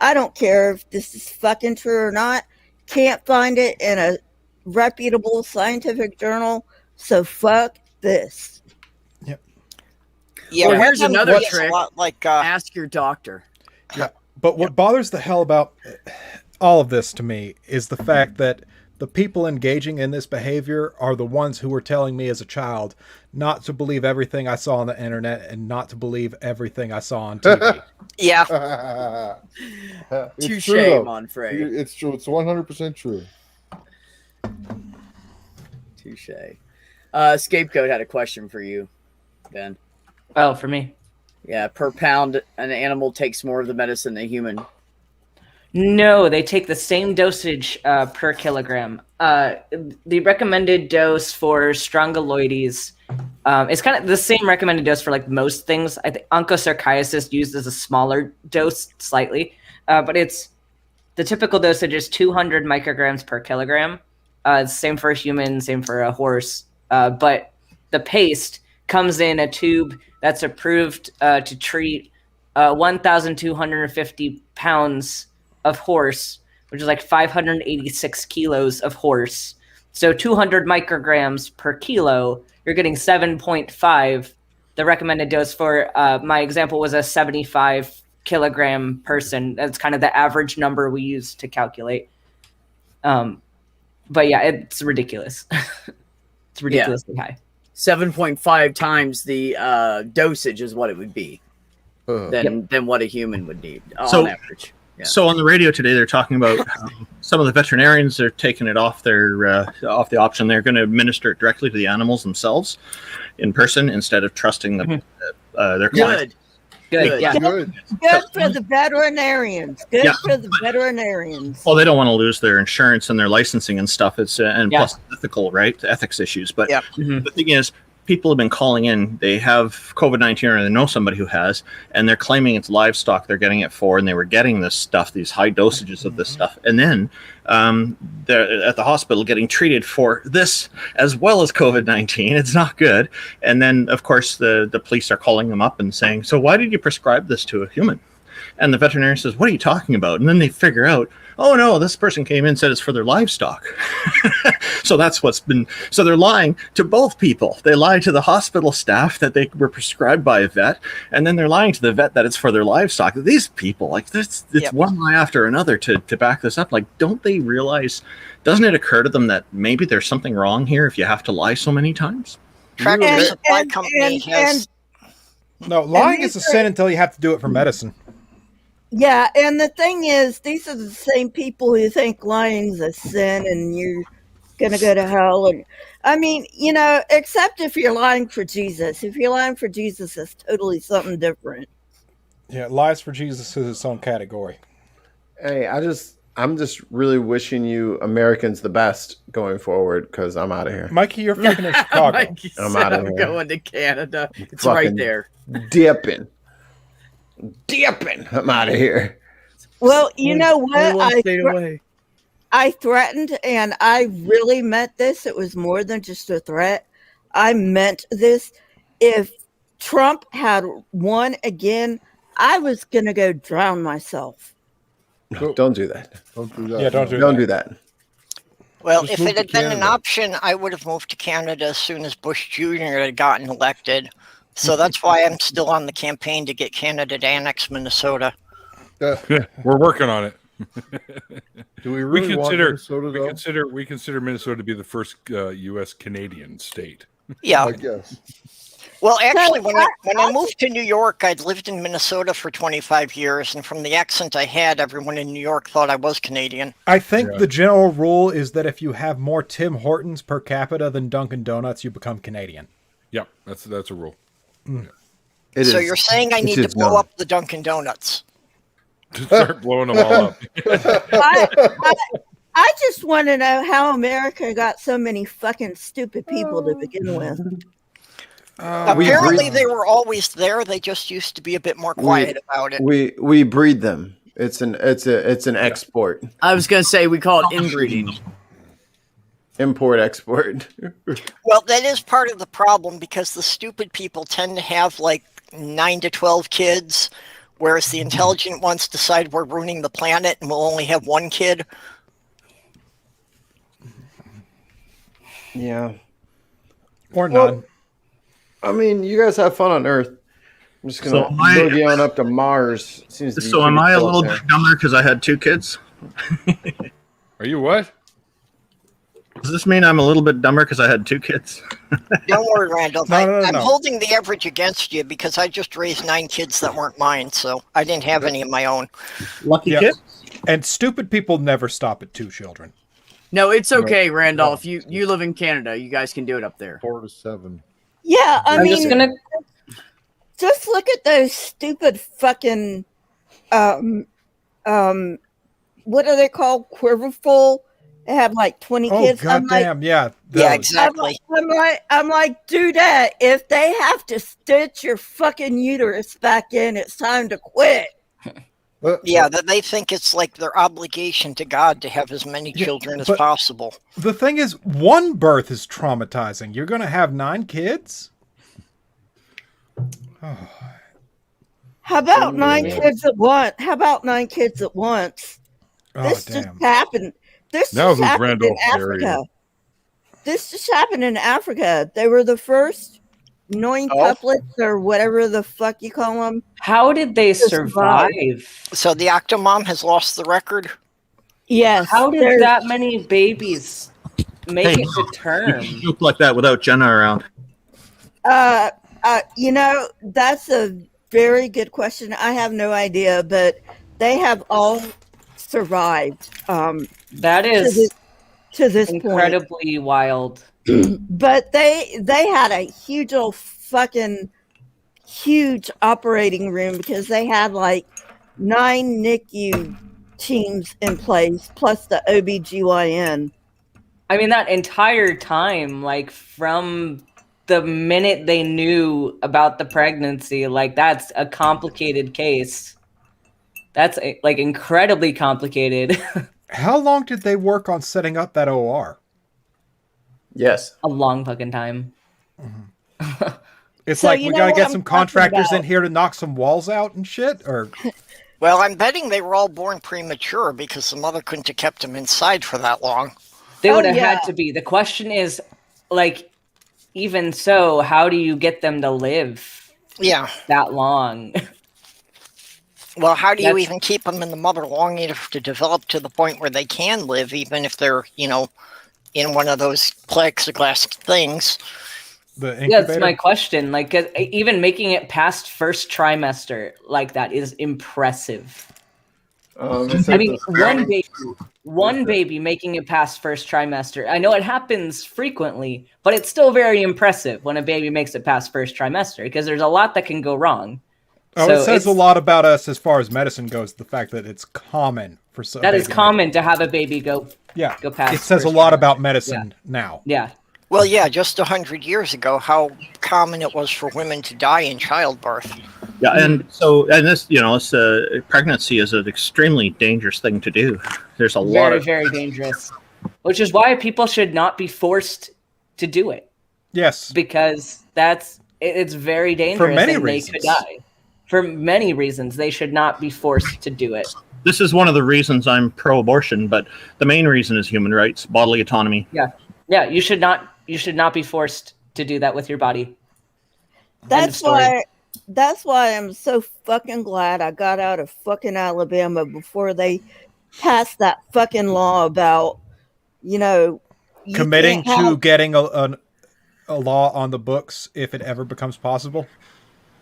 I don't care if this is fucking true or not. Can't find it in a reputable scientific journal, so fuck this. Yep. Yeah. Well, here's another trick. Ask your doctor. Yeah. But what bothers the hell about all of this to me is the fact that the people engaging in this behavior are the ones who were telling me as a child not to believe everything I saw on the internet and not to believe everything I saw on TV. Yeah. Touche, Monfrey. It's true. It's 100% true. Touche. Scapegoat had a question for you, Ben. Oh, for me? Yeah, per pound, an animal takes more of the medicine than a human. No, they take the same dosage per kilogram. The recommended dose for strongyloides is kind of the same recommended dose for like most things. I think onchocerciasis uses a smaller dose slightly, but it's the typical dosage is 200 micrograms per kilogram. Same for a human, same for a horse. But the paste comes in a tube that's approved to treat 1,250 pounds of horse, which is like 586 kilos of horse. So 200 micrograms per kilo, you're getting 7.5. The recommended dose for my example was a 75 kilogram person. That's kind of the average number we use to calculate. But yeah, it's ridiculous. It's ridiculously high. 7.5 times the dosage is what it would be than what a human would need on average. Yeah. So on the radio today, they're talking about some of the veterinarians are taking it off off the option. They're going to administer it directly to the animals themselves in person instead of trusting their clients. Good. Yeah. Good for the veterinarians. Good for the veterinarians. Well, they don't want to lose their insurance and their licensing and stuff. It's plus ethical, right? Ethics issues. But the thing is, people have been calling in. They have COVID-19 or they know somebody who has, and they're claiming it's livestock they're getting it for, and they were getting this stuff, these high dosages of this stuff. And then they're at the hospital getting treated for this as well as COVID-19. It's not good. And then, of course, the police are calling them up and saying, so why did you prescribe this to a human? And the veterinarian says, what are you talking about? And then they figure out, oh no, this person came in and said it's for their livestock. So that's what's been, so they're lying to both people. They lied to the hospital staff that they were prescribed by a vet, and then they're lying to the vet that it's for their livestock. These people, like this, it's one lie after another to back this up. Like, don't they realize, doesn't it occur to them that maybe there's something wrong here if you have to lie so many times? Tractor Supply Company has... No, lying is a sin until you have to do it for medicine. Yeah, and the thing is, these are the same people who think lying's a sin and you're going to go to hell. And I mean, except if you're lying for Jesus. If you're lying for Jesus, it's totally something different. Yeah, lies for Jesus is its own category. Hey, I'm just really wishing you Americans the best going forward because I'm out of here. Mikey, you're freaking in Chicago. Mikey I'm out of here. Going to Canada. It's Fucking right there. Dipping. I'm out of here. Well, you know what? I threatened, and I really meant this. It was more than just a threat. I meant this. If Trump had won again, I was going to go drown myself. No, don't do that. Don't do that. Yeah, don't do that. Well, Just if move it had to been an Canada. option, I would have moved to Canada as soon as Bush Jr. had gotten elected. So that's why I'm still on the campaign to get Canada to annex Minnesota. We're working on it. Do we really want Minnesota, though? We consider Minnesota to be the first U.S. Canadian state. Yeah. I guess. Well, actually, when I moved to New York, I'd lived in Minnesota for 25 years, and from the accent I had, everyone in New York thought I was Canadian. I think the general rule is that if you have more Tim Hortons per capita than Dunkin' Donuts, you become Canadian. Yep, that's a rule. Mm. So you're saying I need to blow up the Dunkin' Donuts? Start blowing them all up. I just want to know how America got so many fucking stupid people to begin with. Apparently, they were always there. They just used to be a bit more quiet about it. We breed them. It's an export. I was gonna say we call it inbreeding. Import export. Well, that is part of the problem because the stupid people tend to have like 9 to 12 kids, whereas the intelligent ones decide we're ruining the planet and we'll only have one kid. Yeah. Or none. I mean, you guys have fun on Earth. I'm just going to boogie on up to Mars. So am I a little bit dumber because I had 2 kids? Are you what? Does this mean I'm a little bit dumber because I had 2 kids? Don't worry, Randolph. No. I'm holding the average against you because I just raised 9 kids that weren't mine, so I didn't have any of my own. Lucky kid. And stupid people never stop at 2 children. No, it's okay, Randolph. You live in Canada. You guys can do it up there. 4 to 7. Yeah, I mean, just gonna. just look at those stupid fucking, what are they called? Quiverful. They have like 20 kids. Goddamn, yeah. Yeah, exactly. I'm like, do that. If they have to stitch your fucking uterus back in, it's time to quit. Yeah, that they think it's like their obligation to God to have as many children as possible. The thing is, one birth is traumatizing. You're going to have 9 kids? Oh. How about 9 kids at once? How about 9 kids at once? This just happened. This Now just who's happened in Randolph Africa. Barry? This just happened in Africa. They were the first couplets or whatever the fuck you call them. How did they survive? So the Octomom has lost the record? Yes. How did that many babies make it to term? You look like that without Jenna around. You know, that's a very good question. I have no idea, but they have all survived. That is to this incredibly wild. But they had a huge old fucking huge operating room because they had like 9 NICU teams in place plus the OBGYN. I mean, that entire time, like from the minute they knew about the pregnancy, like that's a complicated case. That's like incredibly complicated. How long did they work on setting up that OR? Yes. A long fucking time. Mm-hmm. It's like, we got to get some contractors in here to knock some walls out and shit? Or Well, I'm betting they were all born premature because the mother couldn't have kept them inside for that long. They would have had to be. The question is, like, even so, how do you get them to live that long? Well, how do you even keep them in the mother long enough to develop to the point where they can live, even if they're, in one of those plexiglass things? That's my question. Like, even making it past first trimester like that is impressive. I mean, one baby making it past first trimester. I know it happens frequently, but it's still very impressive when a baby makes it past first trimester because there's a lot that can go wrong. Oh, so it says a lot about us as far as medicine goes. The fact that it's common for some. That is common to have a baby go past. It says a lot about medicine now. Yeah. Well, yeah, just 100 years ago, how common it was for women to die in childbirth. Yeah, and this, pregnancy is an extremely dangerous thing to do. There's a lot of very dangerous, which is why people should not be forced to do it. Yes, because it's very dangerous for many and reasons. They could die. For many reasons, they should not be forced to do it. This is one of the reasons I'm pro-abortion, but the main reason is human rights, bodily autonomy. Yeah, you should not be forced to do that with your body. That's why I'm so fucking glad I got out of fucking Alabama before they pass that fucking law about, you know, you Committing can't to have- getting a law on the books if it ever becomes possible.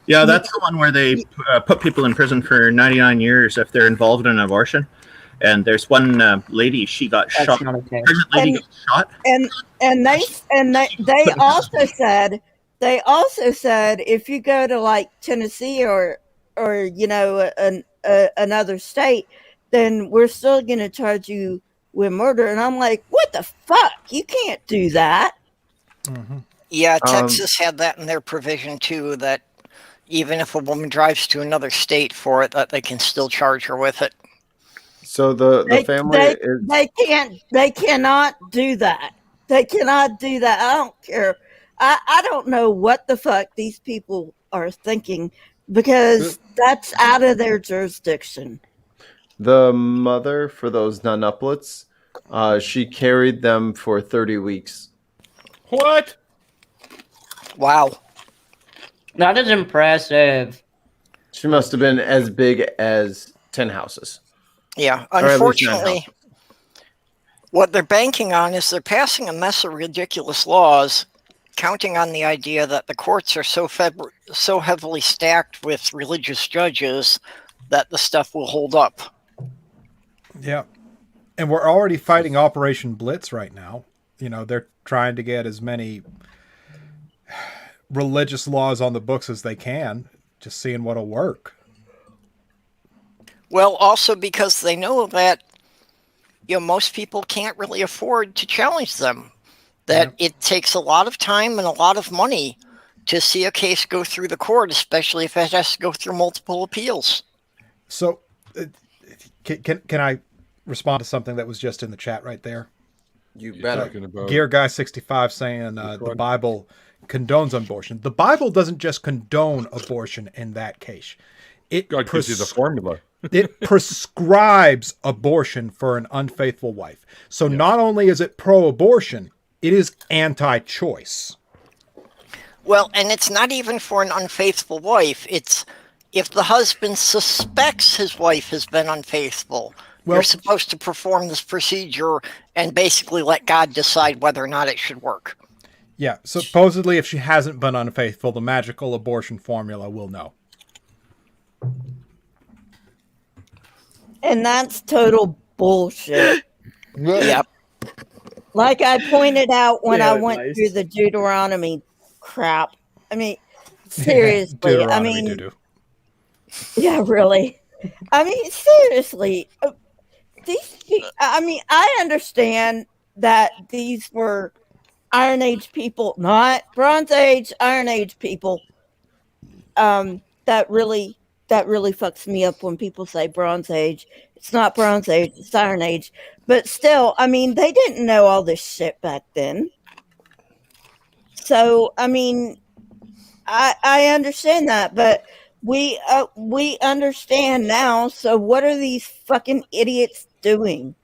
Yeah, that's the one where they put people in prison for 99 years if they're involved in an abortion. And there's one lady, she got That's shot. not okay. Pregnant lady got shot. and they also said if you go to like Tennessee or you know another state, then we're still going to charge you with murder. And I'm like, what the fuck? You can't do that. Mm-hmm. Yeah, Texas had that in their provision too, that even if a woman drives to another state for it, that they can still charge her with it. So the family they cannot do that. They cannot do that. I don't care. I don't know what the fuck these people are thinking, because that's out of their jurisdiction. The mother for those nonuplets, she carried them for 30 weeks. What? Wow. That is impressive. She must have been as big as 10 houses. Yeah, Or at least 9 unfortunately, houses. what they're banking on is they're passing a mess of ridiculous laws, counting on the idea that the courts are so heavily stacked with religious judges that the stuff will hold up. Yeah. And we're already fighting Operation Blitz right now. You know, they're trying to get as many religious laws on the books as they can, just seeing what'll work. Well, also because they know that, you know, most people can't really afford to challenge them. That it takes a lot of time and a lot of money to see a case go through the court, especially if it has to go through multiple appeals. So, can I respond to something that was just in the chat right there? You better. Gear Guy 65 saying the Bible condones abortion. The Bible doesn't just condone abortion in that case. It God gives you the formula. It prescribes abortion for an unfaithful wife. So not only is it pro-abortion, it is anti-choice. Well, and it's not even for an unfaithful wife. It's if the husband suspects his wife has been unfaithful, you're supposed to perform this procedure and basically let God decide whether or not it should work. Yeah, supposedly if she hasn't been unfaithful, the magical abortion formula will know. And that's total bullshit. Yep. Like I pointed out when Yeah, I went nice. through the Deuteronomy crap. I mean, seriously. I mean, doo-doo. yeah, really. I mean, seriously. I mean, I understand that these were Iron Age people, not Bronze Age, Iron Age people. That really fucks me up when people say Bronze Age. It's not Bronze Age, it's Iron Age. But still, I mean, they didn't know all this shit back then. So, I mean, I understand that, but we understand now. So what are these fucking idiots doing?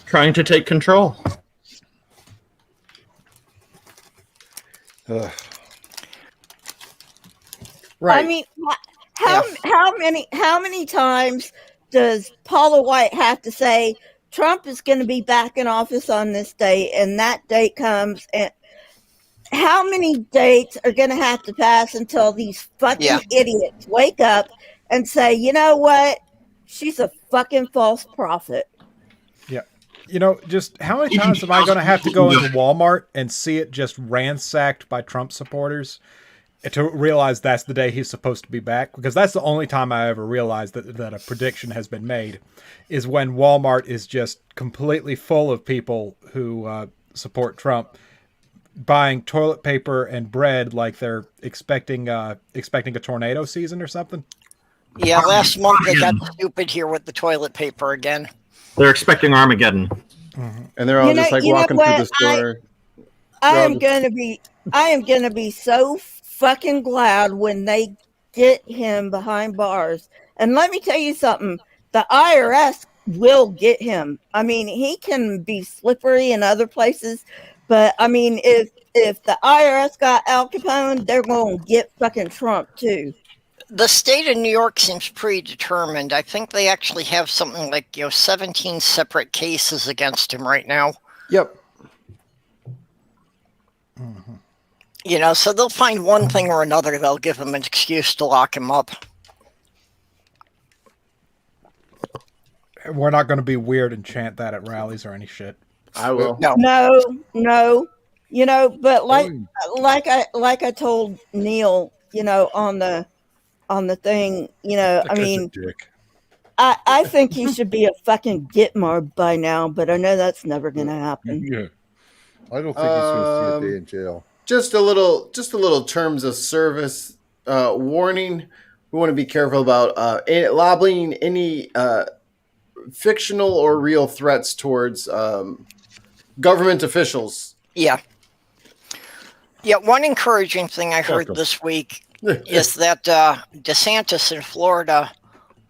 Trying to take control. Right. I mean, how many times does Paula White have to say Trump is going to be back in office on this date, and that date comes, and how many dates are going to have to pass until these fucking idiots wake up and say, you know what, she's a fucking false prophet? Yeah. You know, just how many times am I going to have to go into Walmart and see it just ransacked by Trump supporters to realize that's the day he's supposed to be back? Because that's the only time I ever realized that a prediction has been made, is when Walmart is just completely full of people who support Trump, buying toilet paper and bread like they're expecting a tornado season or something. Yeah, last month they got stupid here with the toilet paper again. They're expecting Armageddon. Mm-hmm. And they're all just like walking through the store. I am gonna be so fucking glad when they get him behind bars. And let me tell you something, the IRS will get him. I mean, he can be slippery in other places, but I mean, if the IRS got Al Capone, they're going to get fucking Trump too. The state of New York seems predetermined. I think they actually have something like 17 separate cases against him right now. Yep. So they'll find one thing or another. They'll give him an excuse to lock him up. We're not going to be weird and chant that at rallies or any shit. I will. No. But like I told Neil, on the thing, I mean, I think he should be a fucking Gitmo by now, but I know that's never going to happen. Yeah. I don't think he's going to see a day in jail. Just a little terms of service warning. We want to be careful about lobbying any fictional or real threats towards government officials. Yeah. One encouraging thing I heard this week is that DeSantis in Florida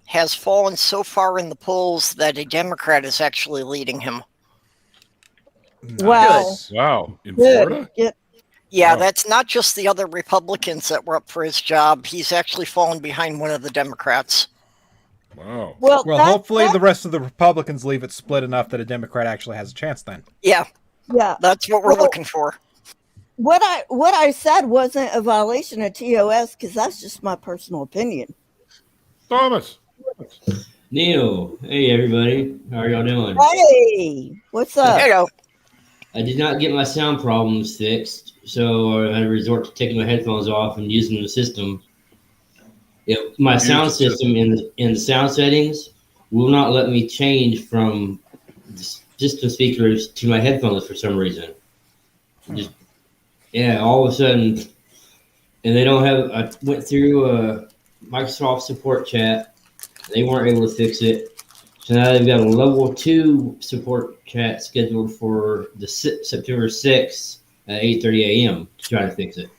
has fallen so far in the polls that a Democrat is actually leading him. Wow. Wow. In Florida? Yeah, Wow. that's not just the other Republicans that were up for his job. He's actually fallen behind one of the Democrats. Wow. Well, hopefully the rest of the Republicans leave it split enough that a Democrat actually has a chance then. Yeah. Yeah. That's what we're looking for. What I said wasn't a violation of TOS because that's just my personal opinion. Thomas. Neil. Hey, everybody. How are y'all doing? Hey, what's up? Hello. I did not get my sound problems fixed, so I had to resort to taking my headphones off and using the system. My sound system in the sound settings will not let me change from distant speakers to my headphones for some reason. All of a sudden, and they don't have. I went through a Microsoft support chat. They weren't able to fix it. So now they've got a level 2 support chat scheduled for the September 6th at 8:30 a.m. to try to fix it.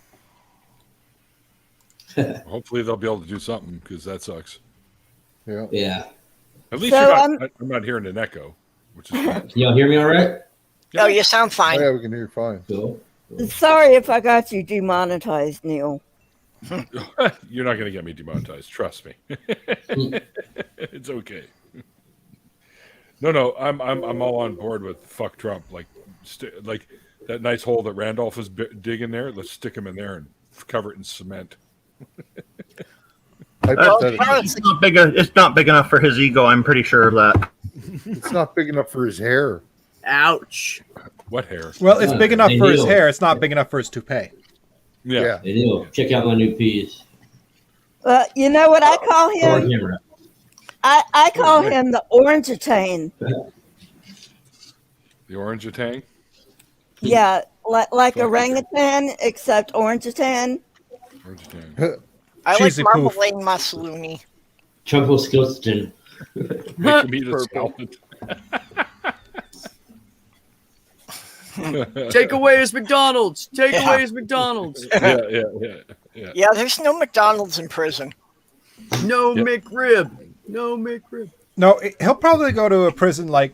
Hopefully they'll be able to do something because that sucks. Yeah. Yeah. At least I'm not hearing an echo, which is fine. Y'all hear me all right? Oh, you sound fine. Yeah, we can hear you fine. Cool. Sorry if I got you demonetized, Neil. You're not going to get me demonetized. Trust me. It's okay. No, I'm all on board with fuck Trump. Like that nice hole that Randolph is digging there. Let's stick him in there and cover it in cement. It's not big enough for his ego. I'm pretty sure of that. It's not big enough for his hair. Ouch. What hair? Well, it's big enough for his hair. It's not big enough for his toupee. Yeah. Hey, Neil, check out my new piece. You know what I call him? I call him the orangutan. The orangutan? Yeah, like orangutan, except orangutan. I like Cheesy poof. Marmalade Mussolini. Trumpel Skeleton. Make him eat a skeleton. Take away his McDonald's. Take away his McDonald's. Yeah, there's no McDonald's in prison. No McRib. No McRib. No, he'll probably go to a prison like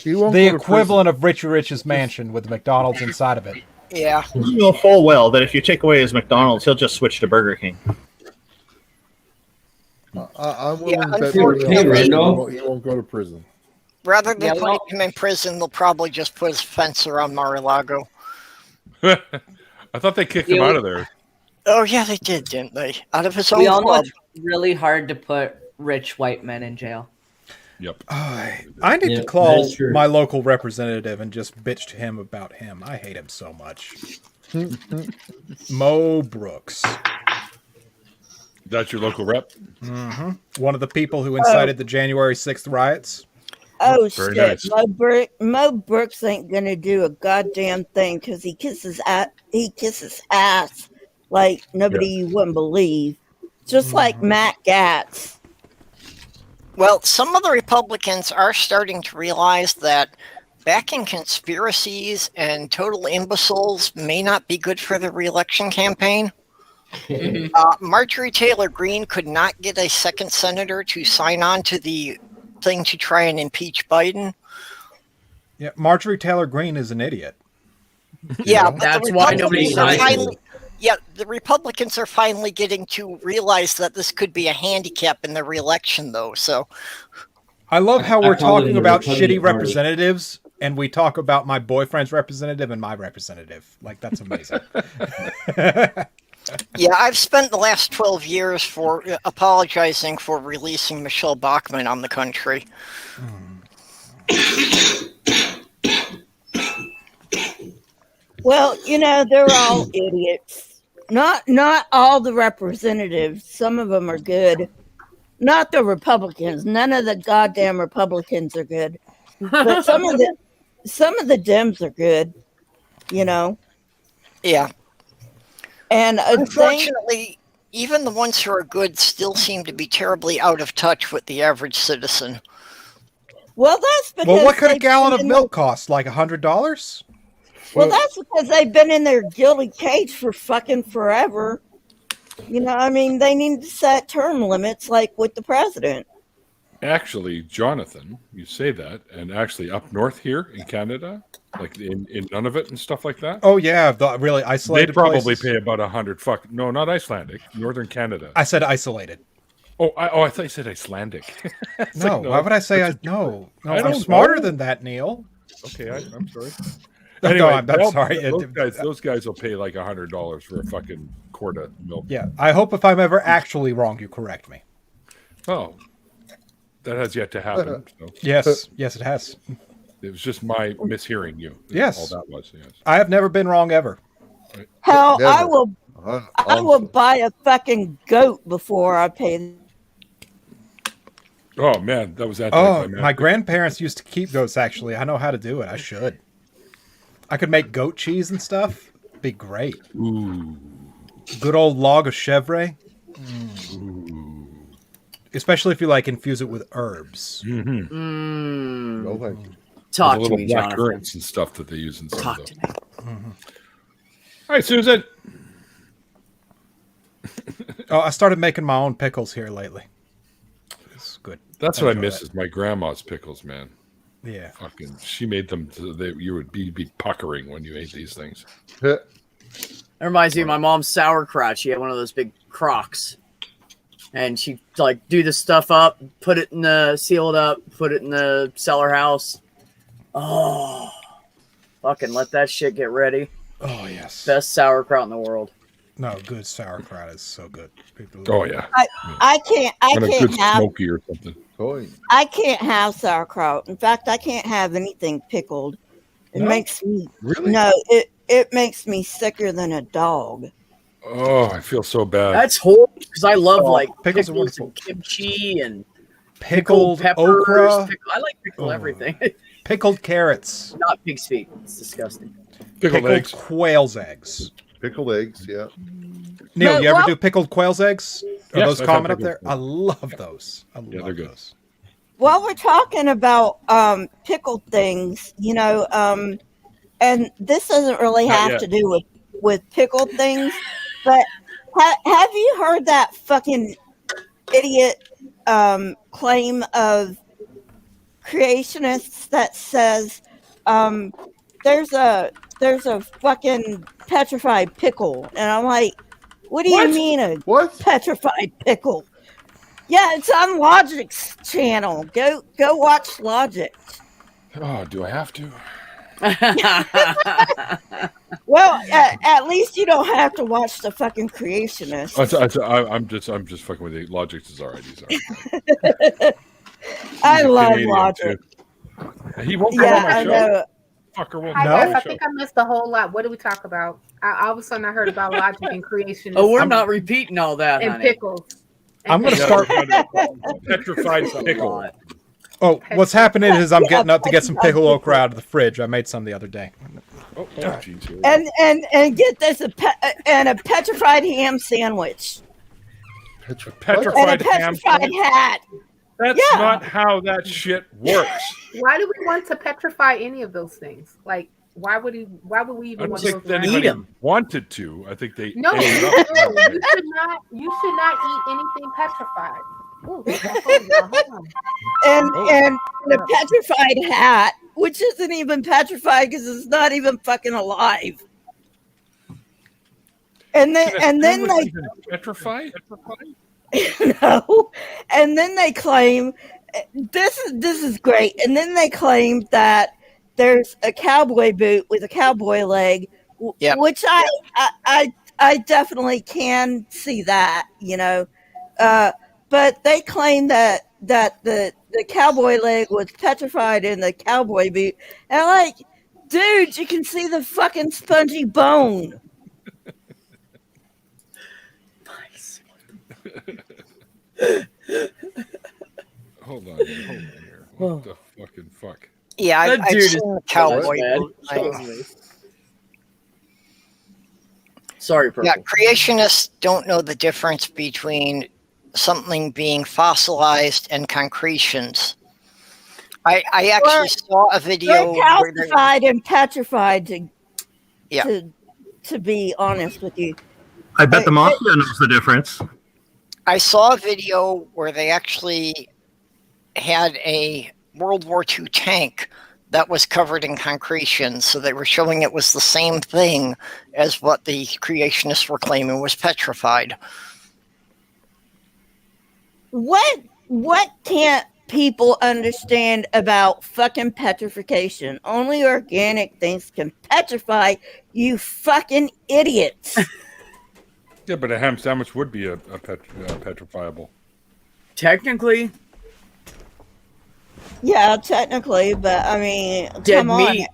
the equivalent of Richie Rich's mansion with the McDonald's inside of it. Yeah. You know full well that if you take away his McDonald's, he'll just switch to Burger King. I'm willing to bet unfortunately, he won't go to prison. Rather than putting him in prison, they'll probably just put his fence around Mar-a-Lago. I thought they kicked him out of there. Oh, yeah, they did, didn't they? Out of his own We all know club. it's really hard to put rich white men in jail. Yep. I need to call my local representative and just bitch to him about him. I hate him so much. Mo Brooks. That's your local rep? Mm-hmm. One of the people who incited the January 6th riots. Oh, Very shit. nice. Mo Brooks ain't going to do a goddamn thing because he kisses ass like nobody you wouldn't believe. Just like Matt Gaetz. Well, some of the Republicans are starting to realize that backing conspiracies and total imbeciles may not be good for the re-election campaign. Marjorie Taylor Greene could not get a second senator to sign on to the thing to try and impeach Biden. Yeah, Marjorie Taylor Greene is an idiot. Yeah, but That's the why Republicans nobody's are nice. Yeah, the Republicans are finally getting to realize that this could be a handicap in the re-election, though. So I love how I we're call them talking the about Republican shitty Party. representatives, and we talk about my boyfriend's representative and my representative. Like, that's amazing. yeah, I've spent the last 12 years for apologizing for releasing Michelle Bachmann on the country. Well, you know, they're all idiots. Not all the representatives. Some of them are good. Not the Republicans. None of the goddamn Republicans are good. But some of the Dems are good. You know. Yeah. And unfortunately, even the ones who are good still seem to be terribly out of touch with the average citizen. Well, that's because. Well, what could a gallon of milk cost? Like $100? Well, that's because they've been in their gilded cage for fucking forever. You know, I mean, they need to set term limits like with the president. Actually, Jonathan, you say that, and actually up north here in Canada, like in Nunavut and stuff like that. Oh yeah, the really isolated. They probably places. pay about $100. No, not Icelandic. Northern Canada. I said isolated. I thought you said Icelandic. No, like, why would I say no? No, I'm smarter than that, Neil. Okay, I'm sorry. Anyway, I'm sorry. Those guys will pay like $100 for a fucking quart of milk. Yeah, I hope if I'm ever actually wrong, you correct me. Oh, that has yet to happen. So. Yes, it has. It was just my mishearing you. Yes, all that was. Yes, I have never been wrong ever. Hell, Never. I will buy a fucking goat before I pay. Oh man, that was that. Oh, my grandparents used to keep goats. Actually, I know how to do it. I should. I could make goat cheese and stuff. Be great. Ooh. Good old log of chèvre. Especially if you like infuse it with herbs. Mm-hmm. No, thank you. Talk to me, black Jonathan. currants and stuff that they use in some Talk of to those. me. All right, Susan. Oh, I started making my own pickles here lately. It's good. That's what I miss is my grandma's pickles, man. Yeah. Fucking, she made them so that you would be puckering when you ate these things. That reminds me of my mom's sauerkraut. She had one of those big crocks. And she'd like do the stuff up, put it in the, seal it up, put it in the cellar house. Oh, fucking let that shit get ready. Oh, yes. Best sauerkraut in the world. No, good sauerkraut is so good. Oh, yeah. I can't good have smoky or something. I can't have sauerkraut. In fact, I can't have anything pickled. It makes me it makes me sicker than a dog. Oh, I feel so bad. That's horrible because I love like pickles pickles and kimchi and pickled peppers. okra. I like pickle everything. Pickled carrots. Not pig's feet. It's disgusting. Pickled eggs. Quail's eggs. Pickled eggs, yeah. Neil, But you ever what- do pickled quail's eggs? Are Yes, those I've had common up pickled there? I love those. I love they're good. those. While we're talking about pickled things, you know, and this doesn't really Not have yet. to do with pickled things, but have you heard that fucking idiot claim of creationists that says there's a fucking petrified pickle, and I'm like, what do you mean a petrified pickle? Yeah, it's on Logic's channel. Go watch Logic. Oh, do I have to? Well, at least you don't have to watch the fucking creationist. I'm just fucking with you. Logic is alright. He's alright. I He's a love Canadian, Logic. too. He won't come on my I show. know. Fucker won't Hi come on guys, my I show. think I missed a whole lot. What did we talk about? All of a sudden I heard about logic and creation. Oh, we're not repeating all that, and honey. pickles. I'm going to start. Petrified pickle. Oh, what's happening is I'm getting up to get some pickled okra out of the fridge. I made some the other day. Oh, jeez. Here we go. And get this a petrified ham sandwich and a Petrified ham. petrified hat. That's Yeah. not how that shit works. Why do we want to petrify any of those things? Like, why would we I even don't want think those around? anybody wanted to. I think they No, ended you up that way. should not eat anything petrified. Ooh, hold on. And the petrified hat, which isn't even petrified because it's not even fucking alive. and then they petrified. no, and then they claim this is great, and then they claim that there's a cowboy boot with a cowboy leg, which I definitely can see that, but they claim that the cowboy leg was petrified in the cowboy boot, and I'm like, dude, you can see the fucking spongy bone. Hold on here. What the fucking fuck? Yeah, I've seen the cowboy boot. Sorry, Purple. Yeah, creationists don't know the difference between something being fossilized and concretions. I actually saw a video. They're calcified and petrified, to be honest with you. I bet the mafia knows the difference. I saw a video where they actually had a World War II tank that was covered in concretion, so they were showing it was the same thing as what the creationists were claiming was petrified. What can't people understand about fucking petrification? Only organic things can petrify, you fucking idiots. Yeah, but a ham sandwich would be a petrifiable. Technically. Yeah, technically, but I mean, Dead come meat.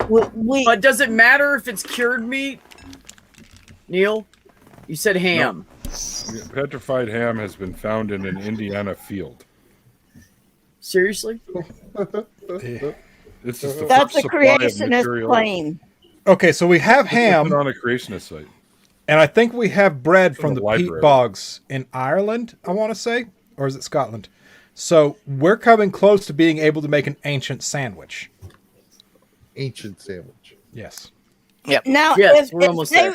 On. But does it matter if it's cured meat? Neil, you said ham. No. Petrified ham has been found in an Indiana field. Seriously? It's just the That's first a supply of creationist material. claim. Okay, so we have ham on a creationist site. And I think we have bread from the the library. peat bogs in Ireland, I want to say. Or is it Scotland? So we're coming close to being able to make an ancient sandwich. Ancient sandwich. Yes. Yep. Now, Yes, if, we're almost there.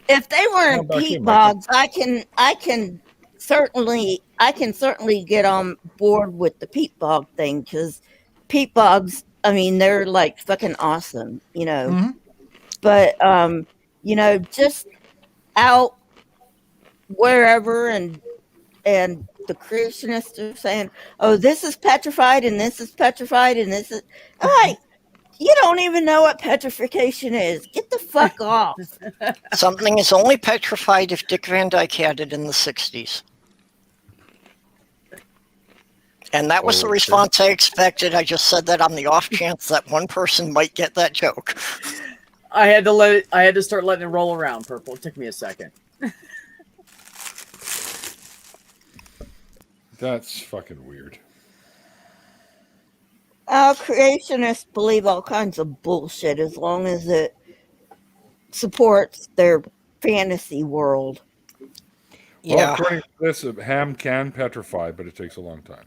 if they were in Come back peat in, Michael. bogs, I can certainly get on board with the peat bog thing, because peat bogs, I mean, they're like fucking awesome, Mm-hmm. But just out wherever and the creationists are saying, oh, this is petrified and this is petrified and this is like, you don't even know what petrification is. Get the fuck off. Something is only petrified if Dick Van Dyke had it in the 60s. And that was the response I expected. I just said that on the off chance that one person might get that joke. I had to start letting it roll around, Purple. It took me a second. That's fucking weird. Creationists believe all kinds of bullshit as long as it supports their fantasy world. Well, according to this, ham can petrify, but it takes a long time.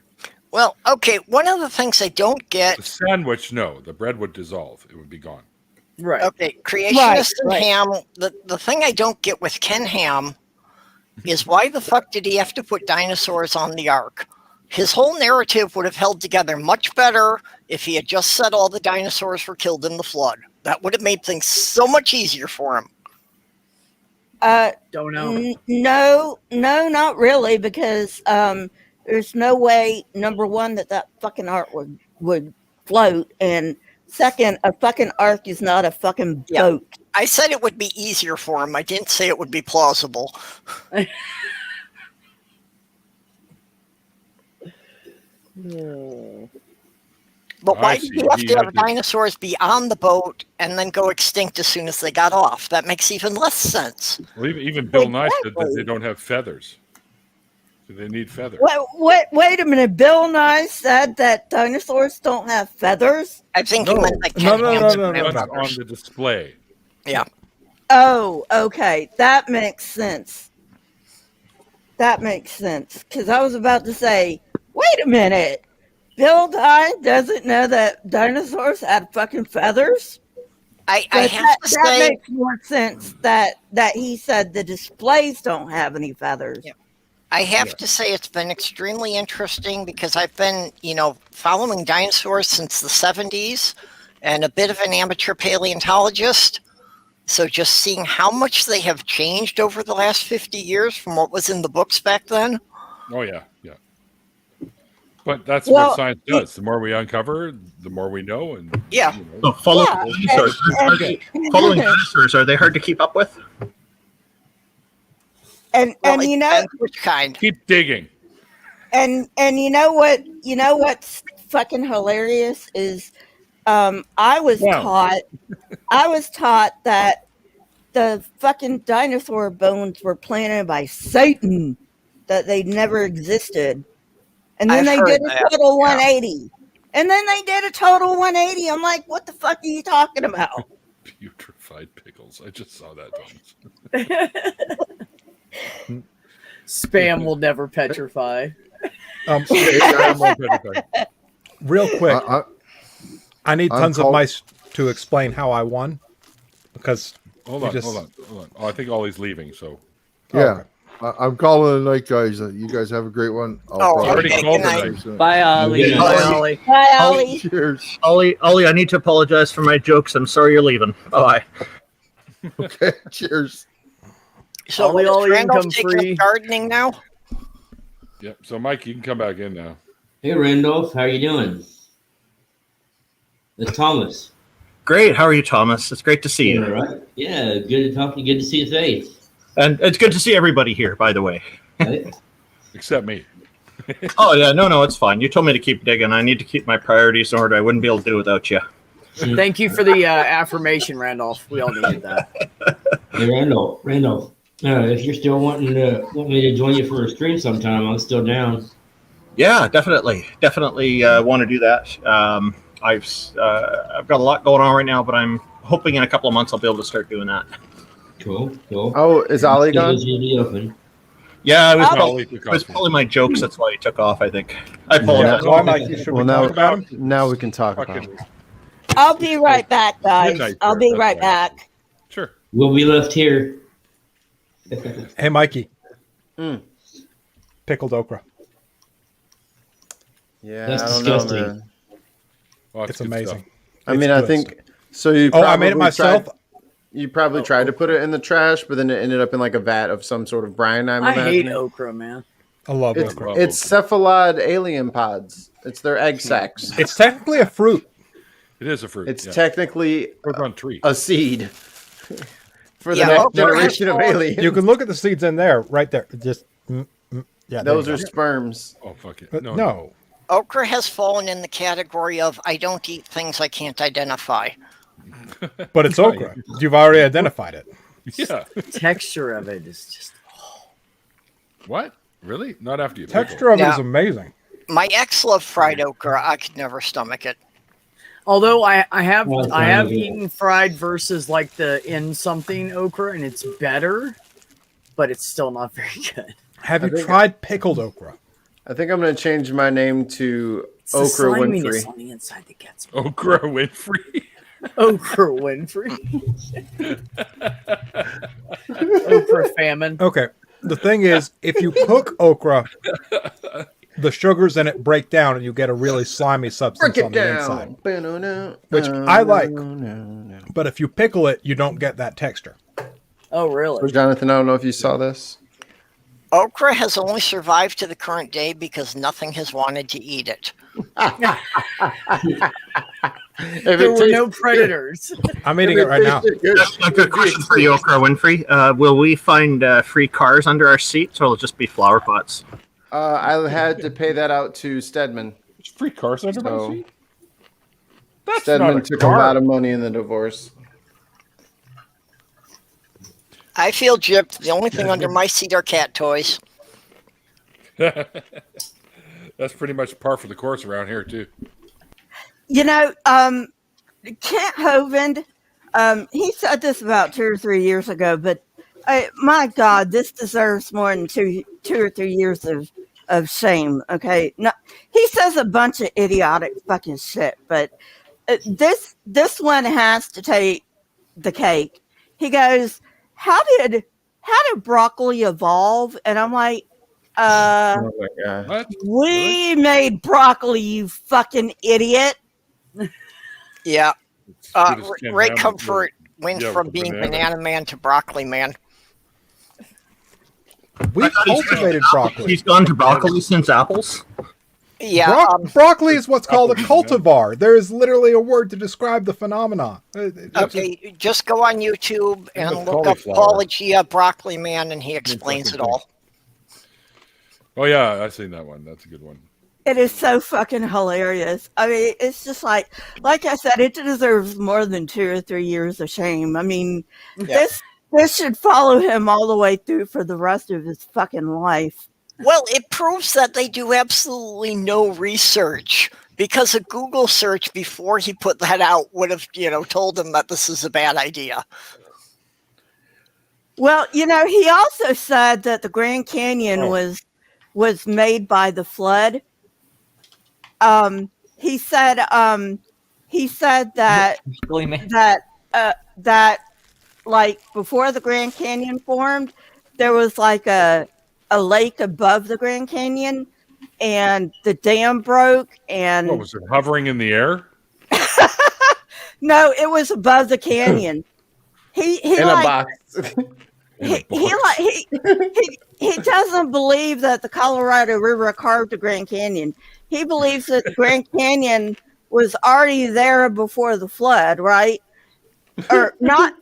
Well, okay, one of the things I don't get... The sandwich, no. The bread would dissolve. It would be gone. Right. Okay, creationist and ham, the thing I don't get with Ken Ham is why the fuck did he have to put dinosaurs on the ark? His whole narrative would have held together much better if he had just said all the dinosaurs were killed in the flood. That would have made things so much easier for him. Don't know. No, not really, because there's no way, number one, that fucking ark would float, and second, a fucking ark is not a fucking boat. I said it would be easier for him. I didn't say it would be plausible. But why did you have to have dinosaurs be on the boat and then go extinct as soon as they got off? That makes even less sense. Well, even Bill Nye said that they don't have feathers. So they need feathers. Wait a minute. Bill Nye said that dinosaurs don't have feathers? I think he meant like no, on the display. Yeah. Oh, okay. That makes sense. Because I was about to say, wait a minute. Bill Nye doesn't know that dinosaurs had fucking feathers? I have to say... That makes more sense that he said the displays don't have any feathers. Yeah. I have to say it's been extremely interesting because I've been, following dinosaurs since the 70s and a bit of an amateur paleontologist. So just seeing how much they have changed over the last 50 years from what was in the books back then. Oh yeah, yeah. But that's Well, what science does. The more we uncover, the more we know. And Yeah. you know, So following Yeah, dinosaurs, following dinosaurs, are they hard to keep up with? and Well, it you know, depends which kind. keep digging. and you know what? You know what's fucking hilarious is, I was Wow. taught that the fucking dinosaur bones were planted by Satan, that they never existed, and then I've they heard did a that, total yeah. 180. And then they did a total 180. I'm like, what the fuck are you talking about? Putrefied pickles. I just saw that, Thomas. Spam will never petrify. Real quick, I need I'm tons of called- mice to explain how I won, because Hold you on, just- hold on. Oh, I think Ollie's leaving, so Yeah. I'm calling it a night, guys. You guys have a great one. Oh, probably- already okay, called good the night. night. Bye, Ollie. Yeah. Bye, Ollie. Bye, Ollie. Cheers. Ollie, I need to apologize for my jokes. I'm sorry you're leaving. Bye. Okay, cheers. So Ollie, is Ollie, Randolph income taking free. up gardening now? Yep. So Mike, you can come back in now. Hey, Randolph, how you doing? It's Thomas. Great. How are you, Thomas? It's great to see All you. right. Yeah, good to talk to you. Good to see your face. And it's good to see everybody here, by the way. Right? Except me. Oh, yeah. No, it's fine. You told me to keep digging. I need to keep my priorities in order. I wouldn't be able to do it without you. Thank you for the affirmation, Randolph. We all needed that. Hey, Randolph. If you're still want me to join you for a stream sometime, I'm still down. Yeah, definitely want to do that. I've got a lot going on right now, but I'm hoping in a couple of months I'll be able to start doing that. Cool. Oh, is Ollie gone? Schedule's usually open. Yeah, it was, Ollie probably, took it was off. probably my jokes. That's why he took off, I think. I apologize. why, Mike? Should we talk about him? Now we can talk about Fucking- it. I'll be right back, guys. Midnight I'll there, be that's right why. back. Sure. We'll be left here. Hey, Mikey, Mm. pickled okra. Yeah, That's I don't disgusting. know, man. Well, It's good amazing. stuff. I mean, It's I good think stuff. so. You Oh, I made it probably myself. You probably tried to put it in the trash, but then it ended up in like a vat of some sort of brine. I'm I hate imagining. okra, man. I love It's, okra. it's cephalad alien pods. It's their egg sacs. It's technically a fruit. It is a fruit. It's yeah. technically Grows on trees. a seed for the Yeah, next okra generation of has- aliens. You can look at the seeds in there, right there. Just yeah, there Those you are go. sperms. Oh fuck it. But No. no. Okra has fallen in the category of I don't eat things I can't identify. But it's okra. You've already identified it. Yeah. Texture of it is just. What? Really? Not after you. pickle. Texture of it Yeah. is amazing. My ex loved fried okra. I could never stomach it. Although I have Well, I have fine. eaten fried versus like the in something okra, and it's better, but it's still not very good. Have you think- tried pickled okra? I think I'm going to change my name to It's the Okra sliminess Winfrey. on the inside that gets me. Okra Winfrey. Okra Winfrey. Okra famine. Okay. The thing is, if you cook okra, the sugars in it break down and you get a really slimy substance Break on it the inside. down. Which I like. No. But if you pickle it, you don't get that texture. Oh, So, really? Jonathan, I don't know if you saw this. Okra has only survived to the current day because nothing has wanted to eat it. If There it were tastes- no predators. I'm eating it right now. A good question for you, Okra Winfrey. Will we find free cars under our seats, or will it just be flower pots? I had to pay that out to Stedman. It's free cars under my So- seat. That's not Stedman a took car. a lot of money in the divorce. I feel gypped. The only thing under my seat are cat toys. That's pretty much par for the course around here too. You know, Kent Hovind, he said this about 2 or 3 years ago, but my God, this deserves more than two or 3 years of shame. Okay, no, he says a bunch of idiotic fucking shit, but this one has to take the cake. He goes, "How did broccoli evolve?" And I'm like, Oh my God. What? we made broccoli, you fucking idiot. Yeah. It's good as Ken Ray Hamlin. Comfort went Yeah, from being banana. Banana Man to Broccoli Man. We cultivated broccoli. He's gone to broccoli since apples. Yeah, Broccoli is what's called a cultivar. There is literally a word to describe the phenomenon. okay, just go on YouTube and of look up cauliflower. Paulogia Broccoli Man, and he explains it all. Oh yeah, I've seen that one. That's a good one. It is so fucking hilarious. I mean, it's just like I said, it deserves more than 2 or 3 years of shame. I mean, this should follow him all the way through for the rest of his fucking life. Well, it proves that they do absolutely no research, because a Google search before he put that out would have, told him that this is a bad idea. Well, he also said that the Grand Canyon was made by the flood. He said that like before the Grand Canyon formed, there was like a lake above the Grand Canyon, and the dam broke. And What was it, hovering in the air? No, it was above the canyon. He In a box. He doesn't believe that the Colorado River carved the Grand Canyon. He believes that the Grand Canyon was already there before the flood, right? Or not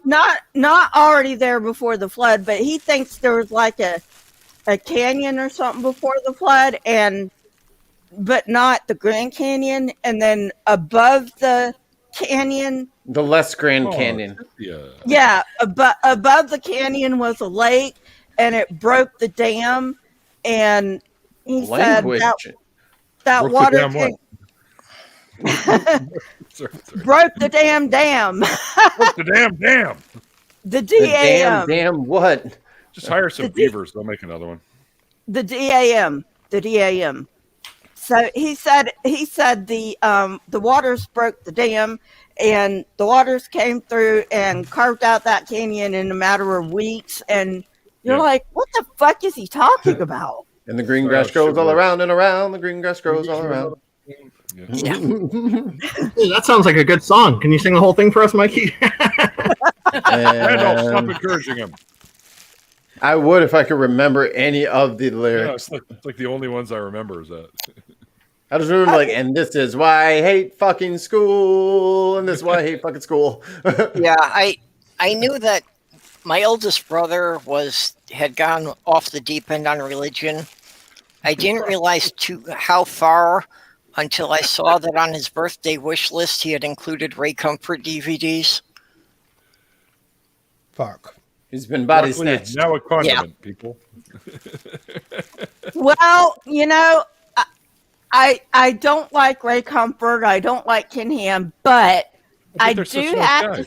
already there before the flood, but he thinks there was like a canyon or something before the flood, but not the Grand Canyon. And then above the canyon, The less Grand Canyon. yeah, above the canyon was a lake, and it broke the dam. And he Language. said that Broke the water damn what? Sorry. broke the damn dam. Broke the damn dam. The The DAM. damn what? Just hire some beavers. They'll make another one. The DAM. So he said the waters broke the dam, and the waters came through and carved out that canyon in a matter of weeks. And you're like, what the fuck is he talking about? And the green grass grows all around and around. The green grass grows all around. Hey, that sounds like a good song. Can you sing the whole thing for us, Mikey? Randolph, stop encouraging him. I would if I could remember any of the Yeah, lyrics. it's like the only ones I remember is that. I just remember and this is why I hate fucking school, and this is why I hate fucking school. Yeah, I knew that my oldest brother had gone off the deep end on religion. I didn't realize how far until I saw that on his birthday wish list he had included Ray Comfort DVDs. Fuck. He's been body Broccoli is snatched. now a condiment, people. Well, I don't like Ray Comfort. I don't like Ken Ham, but I they're such do nice have guys.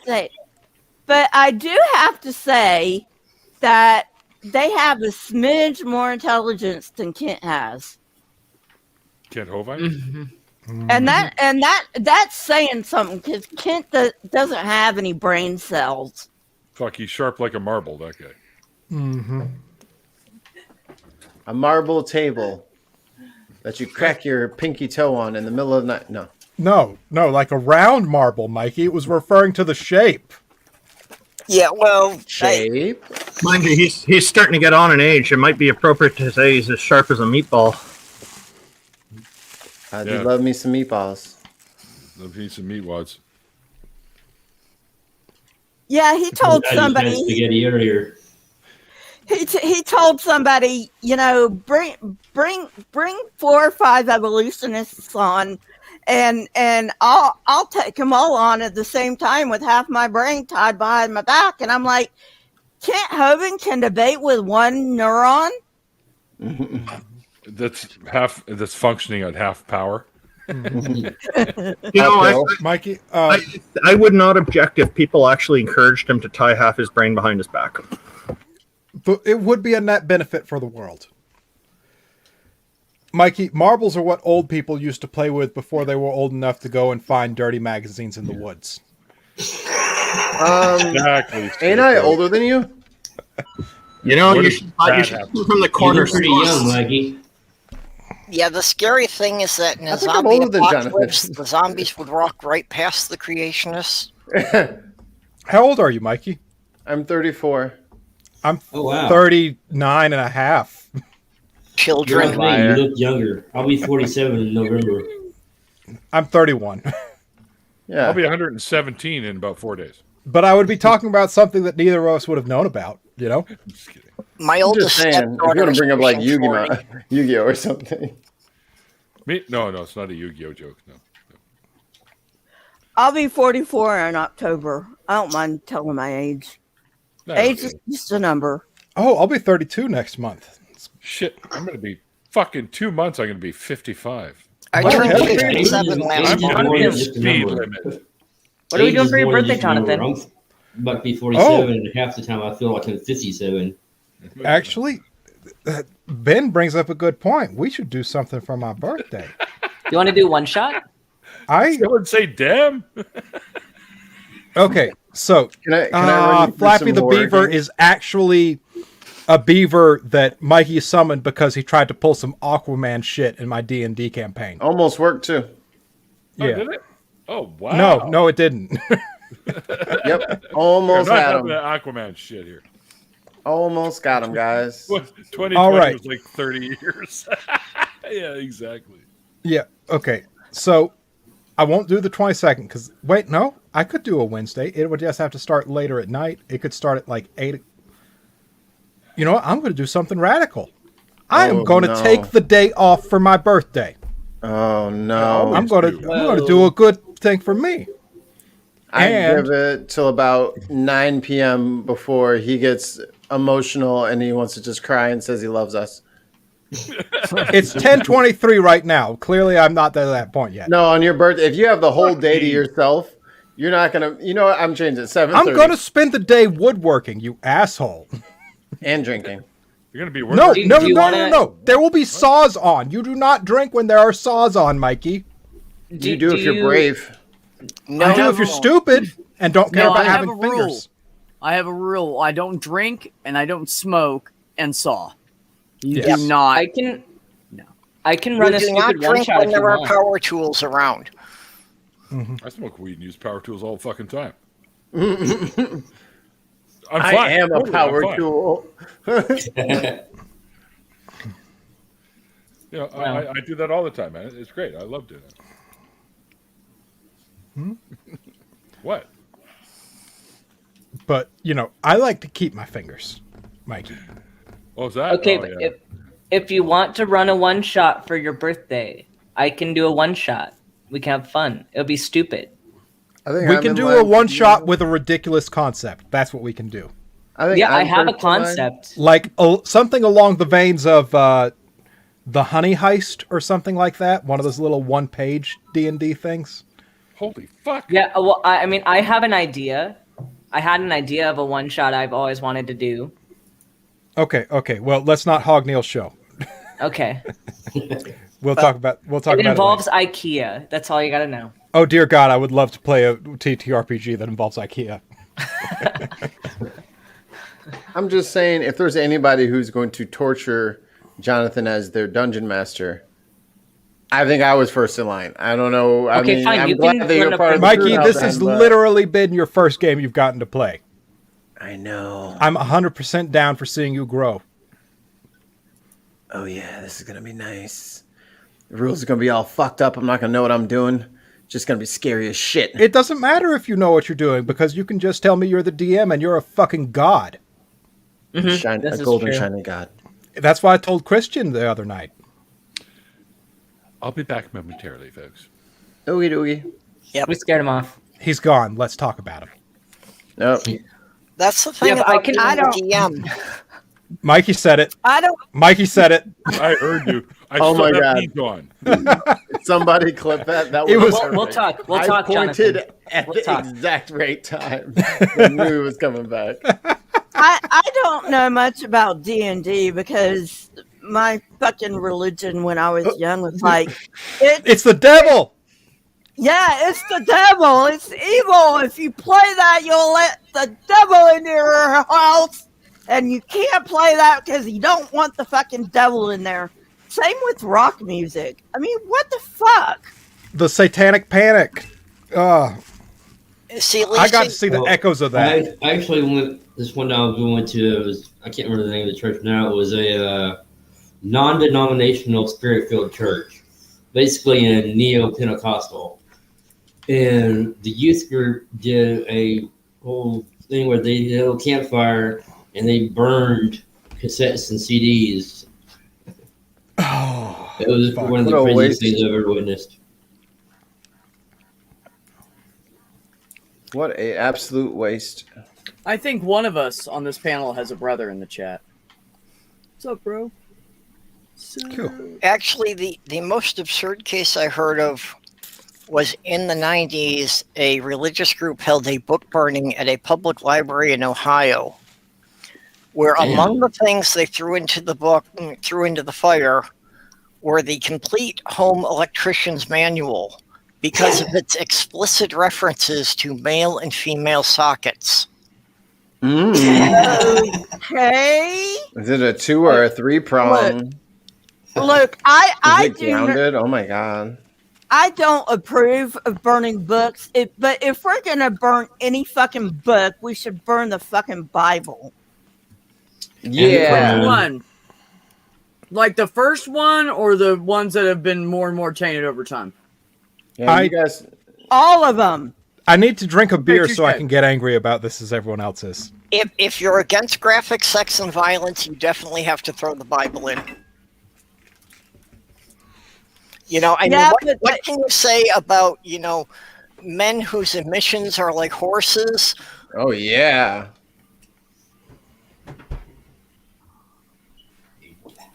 to say, that they have a smidge more intelligence than Kent has. Kent Hovine? And that's saying something, because Kent doesn't have any brain cells. Fuck, he's sharp like a marble, that guy. Mm-hmm. A marble table that you crack your pinky toe on in the middle of the night. No. No, like a round marble, Mikey. It was referring to the shape. Yeah, well, Shape. Mind you, he's starting to get on in age. It might be appropriate to say he's as sharp as a meatball. I do love me some meatballs. Love me some meat wads. Yeah, he told I just had somebody. spaghetti earlier. He told somebody, bring 4 or 5 evolutionists on, and I'll take them all on at the same time with half my brain tied behind my back. And I'm like, Kent Hovind can debate with one neuron? That's functioning at half power. Mikey, I would not object if people actually encouraged him to tie half his brain behind his back. but it would be a net benefit for the world. Mikey, marbles are what old people used to play with before they were old enough to go and find dirty magazines in the woods. Exactly. Ain't I older than you? You should see from the corner. You're pretty young, Mikey. yeah, the scary thing is that in a think I'm zombie older than Jonathan. apocalypse, the zombies would walk right past the creationists. How old are you, Mikey? I'm 34. I'm Oh, wow. 39 and a half. Children. You look younger. I'll be 47 in November. I'm 31. Yeah. I'll be 117 in about 4 days. But I would be talking about something that neither of us would have known about, you know? I'm just kidding. My I'm oldest just saying, if you stepdaughter want is to bring up like pushing 40. Yu-Gi-Oh or something. Me? No, it's not a Yu-Gi-Oh joke. No. I'll be 44 in October. I don't mind telling my age. No, Age is just a number. Oh, I'll be 32 next month. Shit, I'm going to be fucking 2 months. I'm going to be 55. I What turned the hell? 57 last I'm month. going to be a Just a speed number. limit. What are we Age doing is for your more than birthday, just a number. Jonathan? I'm about to be 47, and half the time I feel like I'm 57. Actually, Ben brings up a good point. We should do something for my birthday. You want to do one shot? Someone say damn. Okay, so Can I run you through Flappy some the lore Beaver here? is actually a beaver that Mikey summoned because he tried to pull some Aquaman shit in my D&D campaign. Almost worked too. Oh, Yeah. did it? Oh, wow. No, it didn't. Yep. I'm Almost not had having him. that Aquaman shit here. Almost got him, guys. 2020 All right. was like 30 years. Yeah, exactly. Yeah, okay. So I won't do the 22nd because, wait, no, I could do a Wednesday. It would just have to start later at night. It could start at like 8. You know what? I'm going to do something radical. I am going to take the day off for my birthday. Oh, no. I'm going to do a good thing for me. I And- give it till about 9 p.m. before he gets emotional and he wants to just cry and says he loves us. It's 10:23 right now. Clearly, I'm not at that point yet. No, on your birthday, if you have the whole day to yourself, you're not going to, you know what? I'm changing it. 7:30. I'm going to spend the day woodworking, you asshole. And drinking. You're going to be No, working. no. There will be saws on. You do not drink when there are saws on, Mikey. You do if you're brave. You do if you're stupid and don't care about having fingers. I have a rule. I don't drink and I don't smoke and saw. You Yes. do not. I can run a You do not stupid one drink shot when if you there are want. power tools around. I smoke weed and use power tools all the fucking time. I am a power tool. You know, I do that all the time, man. It's great. I love doing it. What? But, you know, I like to keep my fingers, Mikey. What was that? Okay, Oh, but yeah. if you want to run a one shot for your birthday, I can do a one shot. We can have fun. It'll be stupid. I think We I'm can in do line a for one you. shot with a ridiculous concept. That's what we can do. Yeah, I I'm have a first in line. concept. Like something along the veins of the Honey Heist or something like that. One of those little one-page D&D things. Holy fuck. Yeah, well, I mean, I have an idea. I had an idea of a one shot I've always wanted to do. Okay. Well, let's not hog Neil's show. Okay. We'll talk about It it involves later. IKEA. That's all you got to know. Oh dear God, I would love to play a TTRPG that involves IKEA. I'm just saying, if there's anybody who's going to torture Jonathan as their dungeon master, I think I was first in line. I don't know. I Okay, mean, fine, I'm you glad can that you're run a part of the Mikey, crew now this then, has but- literally been your first game you've gotten to play. I know. I'm 100% down for seeing you grow. Oh yeah, this is gonna be nice. The rules are gonna be all fucked up. I'm not gonna know what I'm doing. Just gonna be scary as shit. It doesn't matter if you know what you're doing because you can just tell me you're the DM and you're a fucking god. A This golden is true. shiny god. That's what I told Christian the other night. I'll be back momentarily, folks. Oogie doogie. We scared him off. He's gone. Let's talk about him. Nope. That's the thing Yeah, but I about can- being I the don't- DM. Mikey said it. I don't. Mikey said it. I heard you. I Oh still my have God. heat on. Somebody clip that. That It was. was- perfect. We'll talk. We'll I talk, pointed Jonathan. at We'll the talk. exact right time. I knew he was coming back. I don't know much about D&D because my fucking religion when I was young was like, It's the devil. yeah, it's the devil. It's evil. If you play that, you'll let the devil in your house. And you can't play that because you don't want the fucking devil in there. Same with rock music. I mean, what the fuck? The satanic panic. See, I got to see the echoes of that. I actually went this one time. I was going to. I can't remember the name of the church now. It was a non-denominational spirit-filled church, basically a neo-Pentecostal. And the youth group did a whole thing where they did a little campfire and they burned cassettes and CDs. Oh, it was one of the craziest things I've ever witnessed. What a absolute waste. I think one of us on this panel has a brother in the chat. What's up, bro? Cool. Actually, the most absurd case I heard of was in the 90s. A religious group held a book burning at a public library in Ohio, where among the things they threw into the fire were the complete home electrician's manual because of its explicit references to male and female sockets. Okay. Is it a 2 or a 3 prong? Look, Is I it grounded? Oh my god. I don't approve of burning books, but if we're gonna burn any fucking book, we should burn the fucking Bible. Yeah. Which one? Like the first one, or the ones that have been more and more tainted over time? Yeah, you guys. All of them. I need to drink a beer you so I said. can get angry about this as everyone else is. If you're against graphic sex and violence, you definitely have to throw the Bible in. You know, I mean, what can you say about, men whose emissions are like horses? Oh yeah.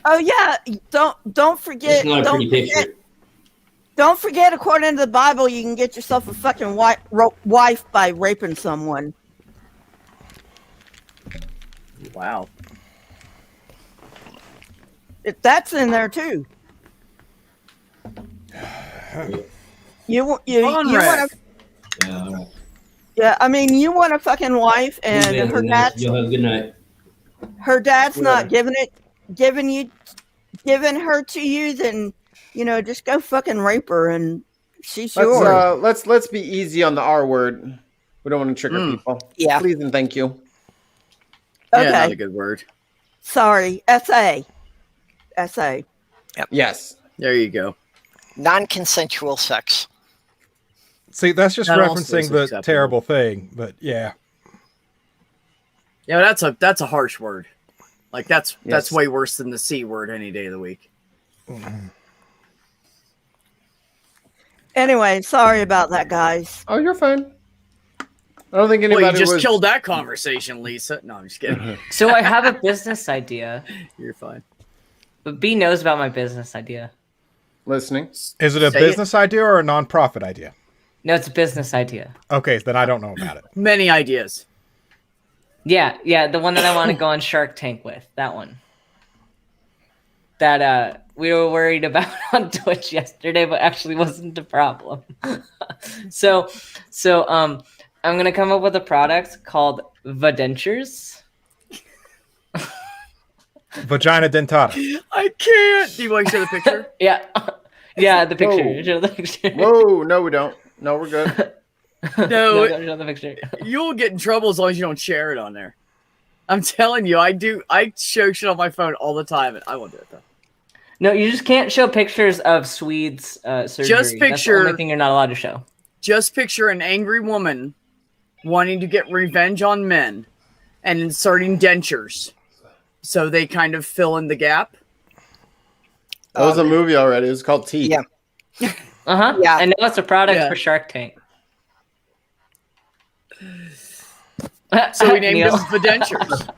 Oh yeah, don't forget. It's not a pretty picture. Don't forget, according to the Bible, you can get yourself a fucking wife by raping someone. Wow. That's in there too. You want to? Yeah, I mean, you want a fucking wife, and her dad's. You'll have a good night. Her dad's not giving her to you, then just go fucking rape her, and she's yours. Let's be easy on the R word. We don't want to trigger people. Yeah. Please and thank you. Okay. Yeah, not a good word. Sorry, SA. Yep. Yes. There you go. Non-consensual sex. See, that's just That also is referencing the acceptable. terrible thing, but yeah. Yeah, that's a harsh word. Like that's way worse than the C word any day of the week. Anyway, sorry about that, guys. Oh, you're fine. I don't think anybody Well, you just was... killed that conversation, Lisa. No, I'm just kidding. So I have a business idea. You're fine. But B knows about my business idea. Listening. Is it a business idea or a non-profit idea? No, it's a business idea. Okay, then I don't know about it. Many ideas. Yeah, the one that I want to go on Shark Tank with. That one. That we were worried about on Twitch yesterday, but actually wasn't a problem. So I'm gonna come up with a product called Vadentures. Vagina dentata. I can't. Do you want to show the picture? Yeah, the picture. Whoa. Show the picture. Whoa, no, we don't. No, we're good. No, show the picture. You'll get in trouble as long as you don't share it on there. I'm telling you, I show shit on my phone all the time, and I won't do it though. No, you just can't show pictures of Swede's surgery. Just That's picture- the only thing you're not allowed to show. Just picture an angry woman wanting to get revenge on men and inserting dentures so they kind of fill in the gap. That was a movie already. It was called Teeth. Yeah. Uh-huh. Yeah. And now it's a product Yeah. for Shark Tank. So we named Neil. them the dentures.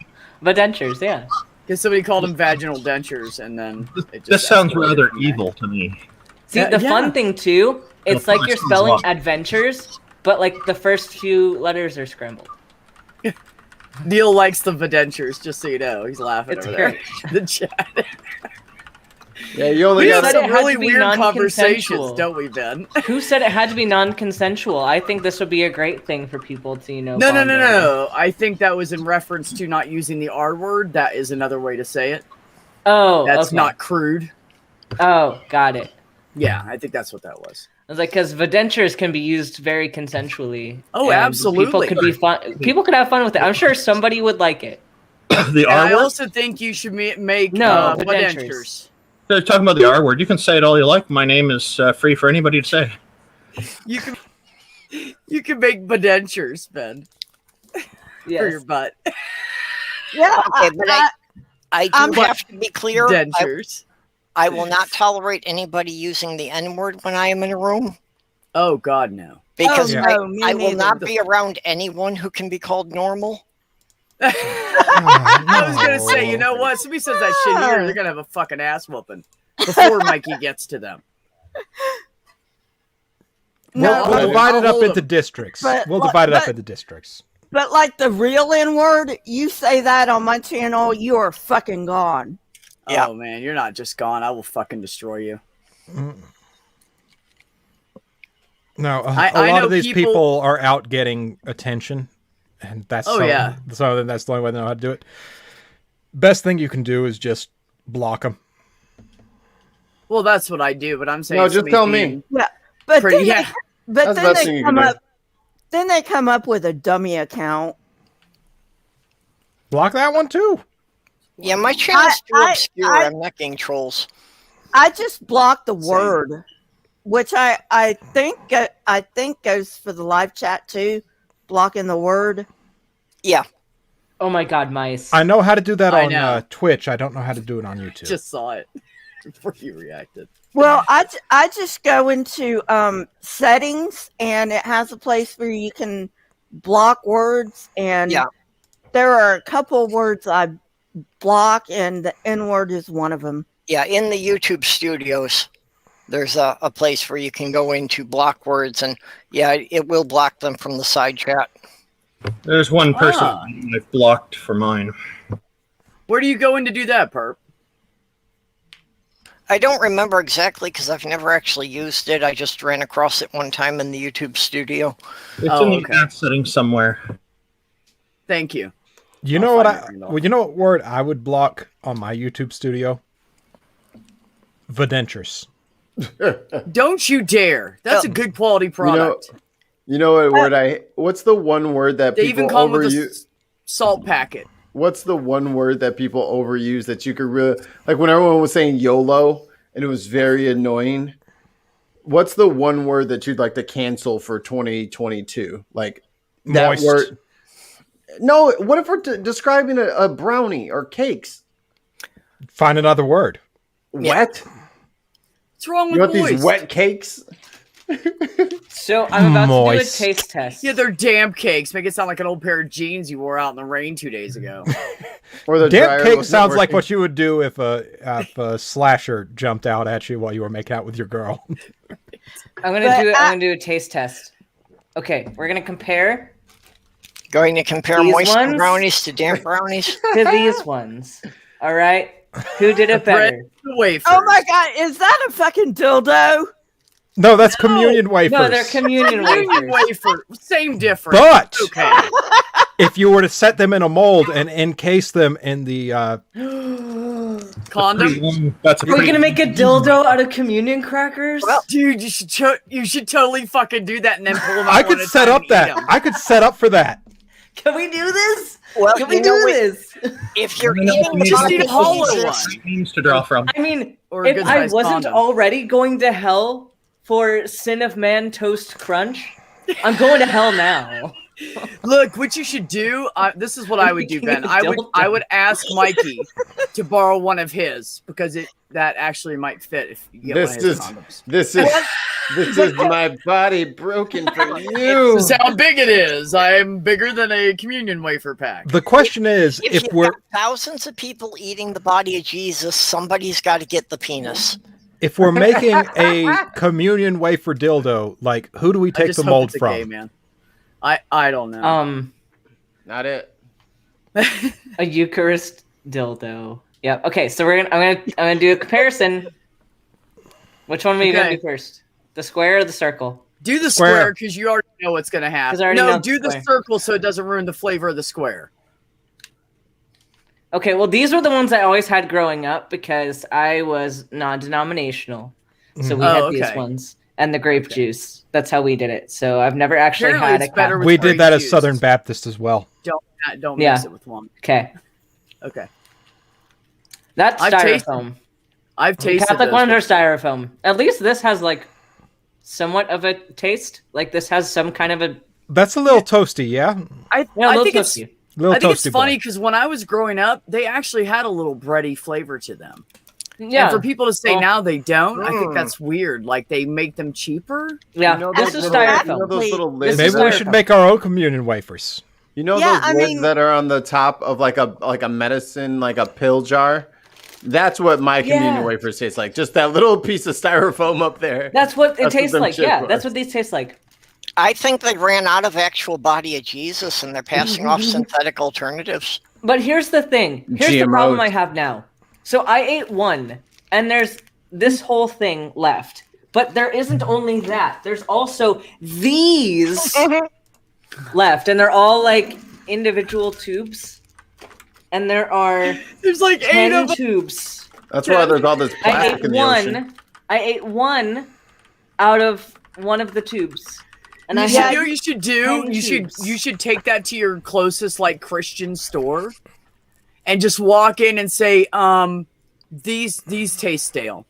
Vadentures, yeah. Because somebody called them vaginal dentures, and then it just This sounds escalated rather from there. evil to me. See, Yeah, the yeah. fun thing, too, it's The like first you're one's spelling lost. adventures, but, like, the first few letters are scrambled. Neil likes the vadentures, just so you know. He's laughing It's over great. there. The chat. Yeah, you only We got have said it some had really to be weird non-consensual. conversations, don't we, Ben? Who said it had to be non-consensual? I think this would be a great thing for people to, No. bond over. I think that was in reference to not using the R word. That is another way to say it. Oh, That's okay. not crude. Oh, got it. Yeah, I think that's what that was. was like, because Vedentures can be used very consensually. Oh, and absolutely. People could be fun. People could have fun with it. I'm sure somebody would like it. The And R I word? also think you should make No, Vedentures. They're talking about the R word. You can say it all you like. My name is free for anybody to say. You can make Vedentures, Ben. Yes. For your butt. Yeah, Okay, but I do have to be clear. Dentures. I will not tolerate anybody using the N word when I am in a room. Oh God, no. Because no, me I will neither. not be around anyone who can be called normal. I was gonna say, you know what? Somebody says that shit here, they're gonna have a fucking ass whooping before Mikey gets to them. We'll divide it up hold into them. districts. But- We'll divide it up but- into districts. But like the real N word, you say that on my channel, you are fucking gone. Yeah. Oh man, you're not just gone. I will fucking destroy you. No, I a lot know of these people- people are out getting attention, and that's Oh, yeah. So that's the only way they know how to do it. Best thing you can do is just block them. Well, that's what I do, but I'm saying No, just somebody tell me. being Yeah, but pretty- then, yeah. but That's the then best thing they you come can do. up. Then they come up with a dummy account. Block that one too. Yeah, my channel's too I- obscure. I- I'm not getting trolls. I just blocked the Same. word, which I think goes for the live chat too. Blocking the word. Yeah. Oh my God, mice. I know how to do that I on know. Twitch. I don't know how to do it on YouTube. just saw it before you reacted. Well, I just go into settings, and it has a place where you can block words, and Yeah. there are a couple words I block, and the N word is one of them. Yeah, in the YouTube studios, there's a place where you can go into block words, and yeah, it will block them from the side chat. There's one person Ah. I've blocked for mine. Where do you go in to do that, Perp? I don't remember exactly because I've never actually used it. I just ran across it one time in the YouTube studio. It's Oh, in the okay. advanced settings somewhere. Thank you. You I'll know what? find it, Randolph. Well, you know what word I would block on my YouTube studio? Vedentures. Don't you dare. That's a good quality product. You know what word what's the one word that They people even come with a overuse? salt packet. What's the one word that people overuse that you could really like when everyone was saying YOLO and it was very annoying? What's the one word that you'd like to cancel for 2022? Like that Moist. word. No, what if we're describing a brownie or cakes? Find another word. Wet? What's wrong You with want moist? these wet cakes? So I'm about Moist. to do a taste test. Yeah, they're damp cakes. Make it sound like an old pair of jeans you wore out in the rain 2 days ago. Or the Damp dryer cake wasn't sounds like working? what you would do if a slasher jumped out at you while you were making out with your girl. I'm gonna do a taste test. Okay, we're gonna compare Going to compare These moist ones? brownies to damp brownies. to these ones. All right, who did it better? Wafers. Oh my god, is that a fucking dildo? No, that's communion wafers. No, they're communion Communion wafers. wafer. Same difference. But Okay. if you were to set them in a mold and encase them in the Condom? That's a Are we pretty gonna make a dildo out of communion crackers? Dude, you should totally fucking do that and then pull them out I one could at a set time up and eat that. 'em. I could set up for that. Can we do this? Well, Can we you know do what? this? If you're I mean, eating that's Just neat. need a chocolate hollow pieces- one. Names to draw from. I mean, Or a if I good-sized wasn't condom. already going to hell for Sin of Man Toast Crunch, I'm going to hell now. Look, what you should do. This is what I would do, Making Ben. a I dildo. would ask Mikey to borrow one of his because that actually might fit if you get This one of his is condoms. this is my body broken for you. This is how big it is. I'm bigger than a communion wafer pack. The question is, If if you've we're got thousands of people eating the body of Jesus, somebody's got to get the penis. if we're making a communion wafer dildo, like who do we I take just the hope mold it's a from? gay man. I don't know. Not it. A Eucharist dildo. Yep. Okay, so I'm gonna do a comparison. Which one are you gonna Okay. do first? The square or the circle? Do the Square. square because you already know what's going to 'Cause I happen. already know No, the do the square. circle so it doesn't ruin the flavor of the square. Okay, well these were the ones I always had growing up because I was non-denominational. So we Oh, had these okay. ones. and the grape juice. That's how we did it. So I've never actually Apparently had it's a better with We did that grape as Southern juice. Baptist as well. Don't Yeah. mix it with one. Okay. Okay. That's I've tasted- styrofoam. I've tasted Catholic those ones are before. styrofoam. At least this has like somewhat of a taste. Like this has some kind of a That's a little toasty, yeah? I little think it's toasty. Little I think it's toasty funny boy. because when I was growing up, they actually had a little bready flavor to them. Yeah. And for people to say Well, now they don't, I think that's weird. Like they make them cheaper. Yeah. You know This those is little- styrofoam. You know those little This lids. is Maybe we styrofoam. should make our own communion wafers. You know Yeah, those I lids mean- that are on the top of like a medicine, like a pill jar. That's what my communion wafers taste like. Just that little piece of styrofoam up there. That's what it That's what tastes them like. shit Yeah, was. that's what these taste like. I think they ran out of actual body of Jesus and they're passing off synthetic alternatives. But here's the thing. Here's the problem GMOs. I have now. So I ate one, and there's this whole thing left. But there isn't only that. There's also these left, and they're all like individual tubes. And there are There's like 8 10 of them. tubes. That's why there's all this I plastic ate in the ocean. I ate one out of one of the tubes. And I You had know what you should do? 10 tubes. You should take that to your closest like Christian store and just walk in and say, these taste stale.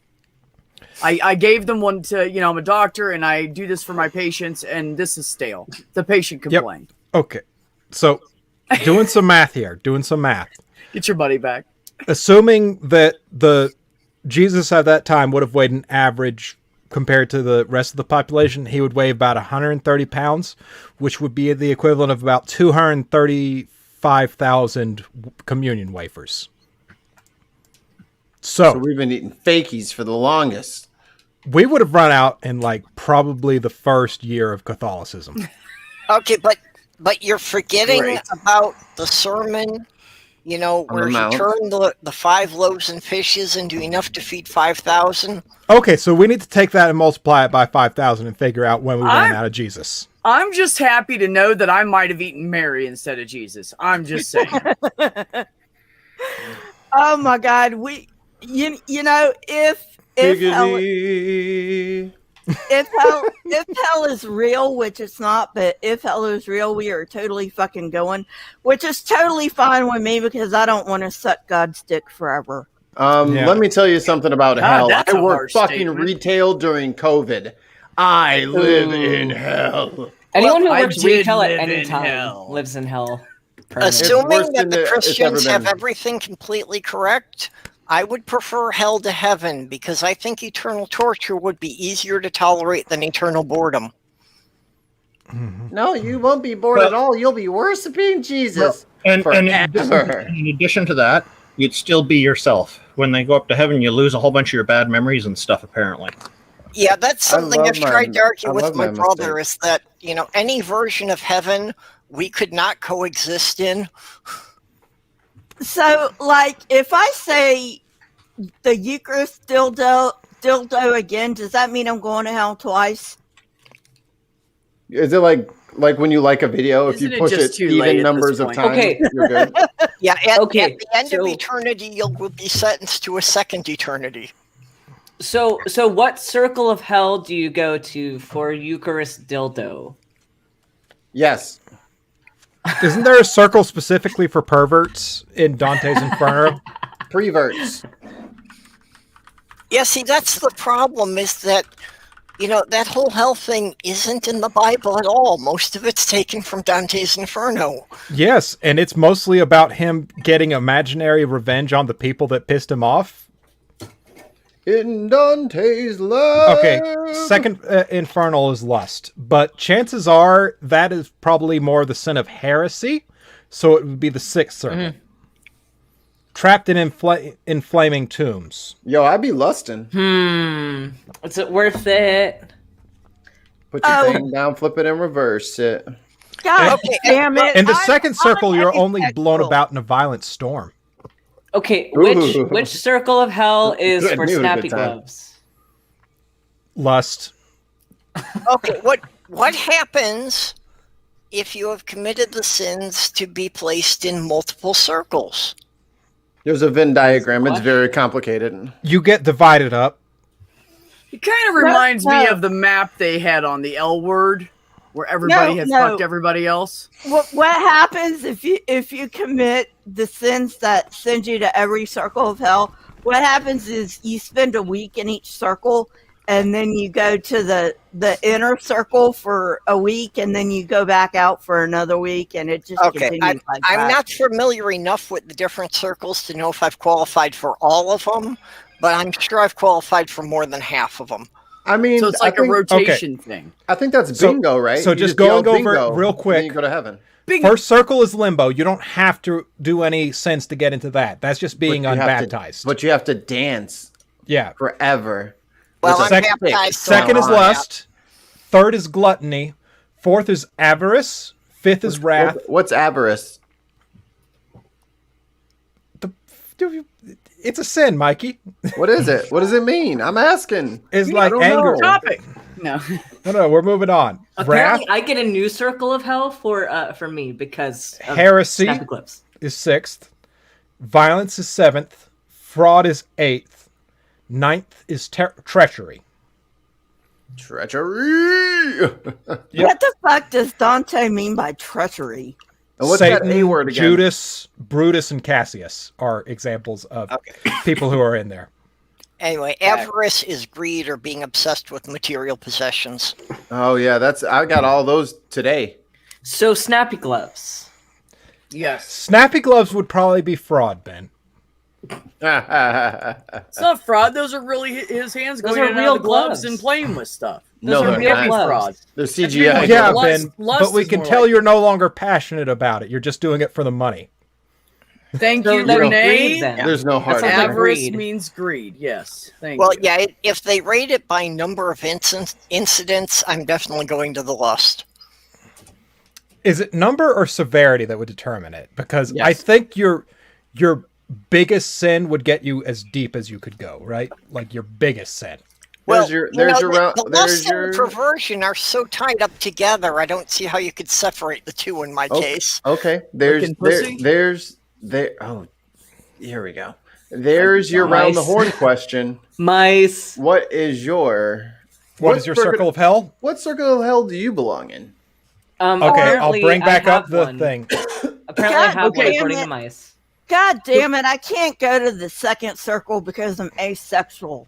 I gave them one to, I'm a doctor and I do this for my patients and this is stale. The patient complained. Okay. So, doing some math here. Get your money back. Assuming that the Jesus at that time would have weighed an average compared to the rest of the population, he would weigh about 130 pounds, which would be the equivalent of about 235,000 communion wafers. So we've been eating fakies for the longest. We would have run out in like probably the first year of Catholicism. Okay, but you're forgetting Right. about the sermon, where he Mount. turned the 5 loaves and fishes into enough to feed 5,000. Okay, so we need to take that and multiply it by 5,000 and figure out when we ran out of Jesus. I'm just happy to know that I might have eaten Mary instead of Jesus. I'm just saying. Oh my God, if hell is real, which it's not, but if hell is real, we are totally fucking going, which is totally fine with me because I don't want to suck God's dick forever. Let me tell you something about God, hell. that's I a worked harsh fucking statement. retail during COVID. I live in hell. Anyone who I works did retail at live any in time hell. lives in hell. permanently. Assuming worse that than the it's Christians ever have been. everything completely correct, I would prefer hell to heaven because I think eternal torture would be easier to tolerate than eternal boredom. No, you won't be bored at all. You'll be worshiping Jesus. And in forever. addition to that, you'd still be yourself. When they go up to heaven, you lose a whole bunch of your bad memories and stuff, apparently. Yeah, that's something love I've tried to argue I with love my my brother is that, any version of heaven we could not coexist in. So, like, if I say the Eucharist dildo again, does that mean I'm going to hell twice? Is it like when you like a video, if Isn't you it push just it too late even at numbers this of point? times, Okay. you're good? Yeah, at Okay, the end of so- eternity, you'll be sentenced to a second eternity. So what circle of hell do you go to for Eucharist dildo? Yes. Isn't there a circle specifically for perverts in Dante's Inferno? Preverts. Yeah, see, that's the problem is that, that whole hell thing isn't in the Bible at all. Most of it's taken from Dante's Inferno. Yes, and it's mostly about him getting imaginary revenge on the people that pissed him off. In Dante's love. Okay, second infernal is lust, but chances are that is probably more the sin of heresy, so it would be the sixth circle. Trapped in flaming tombs. Yo, I'd be lusting. Is it worth it? Put your thing down, flip it, and reverse it. God Okay, damn it. In the I'm- second circle, I'm you're only blown asexual. about in a violent storm. Okay, Ooh. which circle of hell is Good, for knew it was a snappy good time. gloves? Lust. Okay, what happens if you have committed the sins to be placed in multiple circles? There's a Venn diagram. It's What? very complicated. You get divided up. It kind of reminds me of the map they had on the L Word, where everybody had fucked everybody else. What happens if you commit the sins that send you to every circle of hell? What happens is you spend a week in each circle, and then you go to the inner circle for a week, and then you go back out for another week, and it just continues like that. I'm not familiar enough with the different circles to know if I've qualified for all of them, but I'm sure I've qualified for more than half of them. I mean, so it's like a rotation thing. I think that's bingo, right? So just going over it real quick. You go to heaven. First circle is limbo. You don't have to do any sins to get into that. That's just being unbaptized. But you have to dance. Yeah. Forever. Well, I'm baptized. Second is lust. Third is gluttony. Fourth is avarice. Fifth is wrath. What's avarice? It's a sin, Mikey. What is it? What does it mean? I'm asking. It's like anger. Topic. No. No, we're moving on. Apparently, I get a new circle of hell for me because of heresy Snappy is 6th. Violence is 7th. Fraud is 8th. 9th is treachery. Treachery. What the fuck does Dante mean by treachery? And what's Satan, that A word again? Judas, Brutus, and Cassius are examples of people who are in there. Anyway, avarice is greed or being obsessed with material possessions. Oh yeah, I got all those today. So snappy gloves. Yes. Snappy gloves would probably be fraud, Ben. It's not fraud. Those are really his hands Those going are in and real out of the gloves gloves. and playing with stuff. No, Those are they're real not. fraud. They're CGI. Yeah, Lust Ben, but we is can more tell like- you're no longer passionate about it. You're just doing it for the money. Thank So you, then Renee. greed, then. There's no hard. That sounds like Avarice greed. means greed. Yes. Thank Well, you. yeah, if they rate it by number of incidents, I'm definitely going to the lust. Is it number or severity that would determine it? Because Yes. I think your biggest sin would get you as deep as you could go, right? Like your biggest sin. Well, your the round. lust There's your. and perversion are so tied up together. I don't see how you could separate the two in my case. Okay. Looking pussy? Oh, here we go. There's your round the Mice. horn question. Mice. What is your? What is your circle of hell? What circle of hell do you belong in? Okay, I'll Apparently bring I back up have the one. thing. Apparently, I have one okay. according to mice. God damn it! I can't go to the second circle because I'm asexual.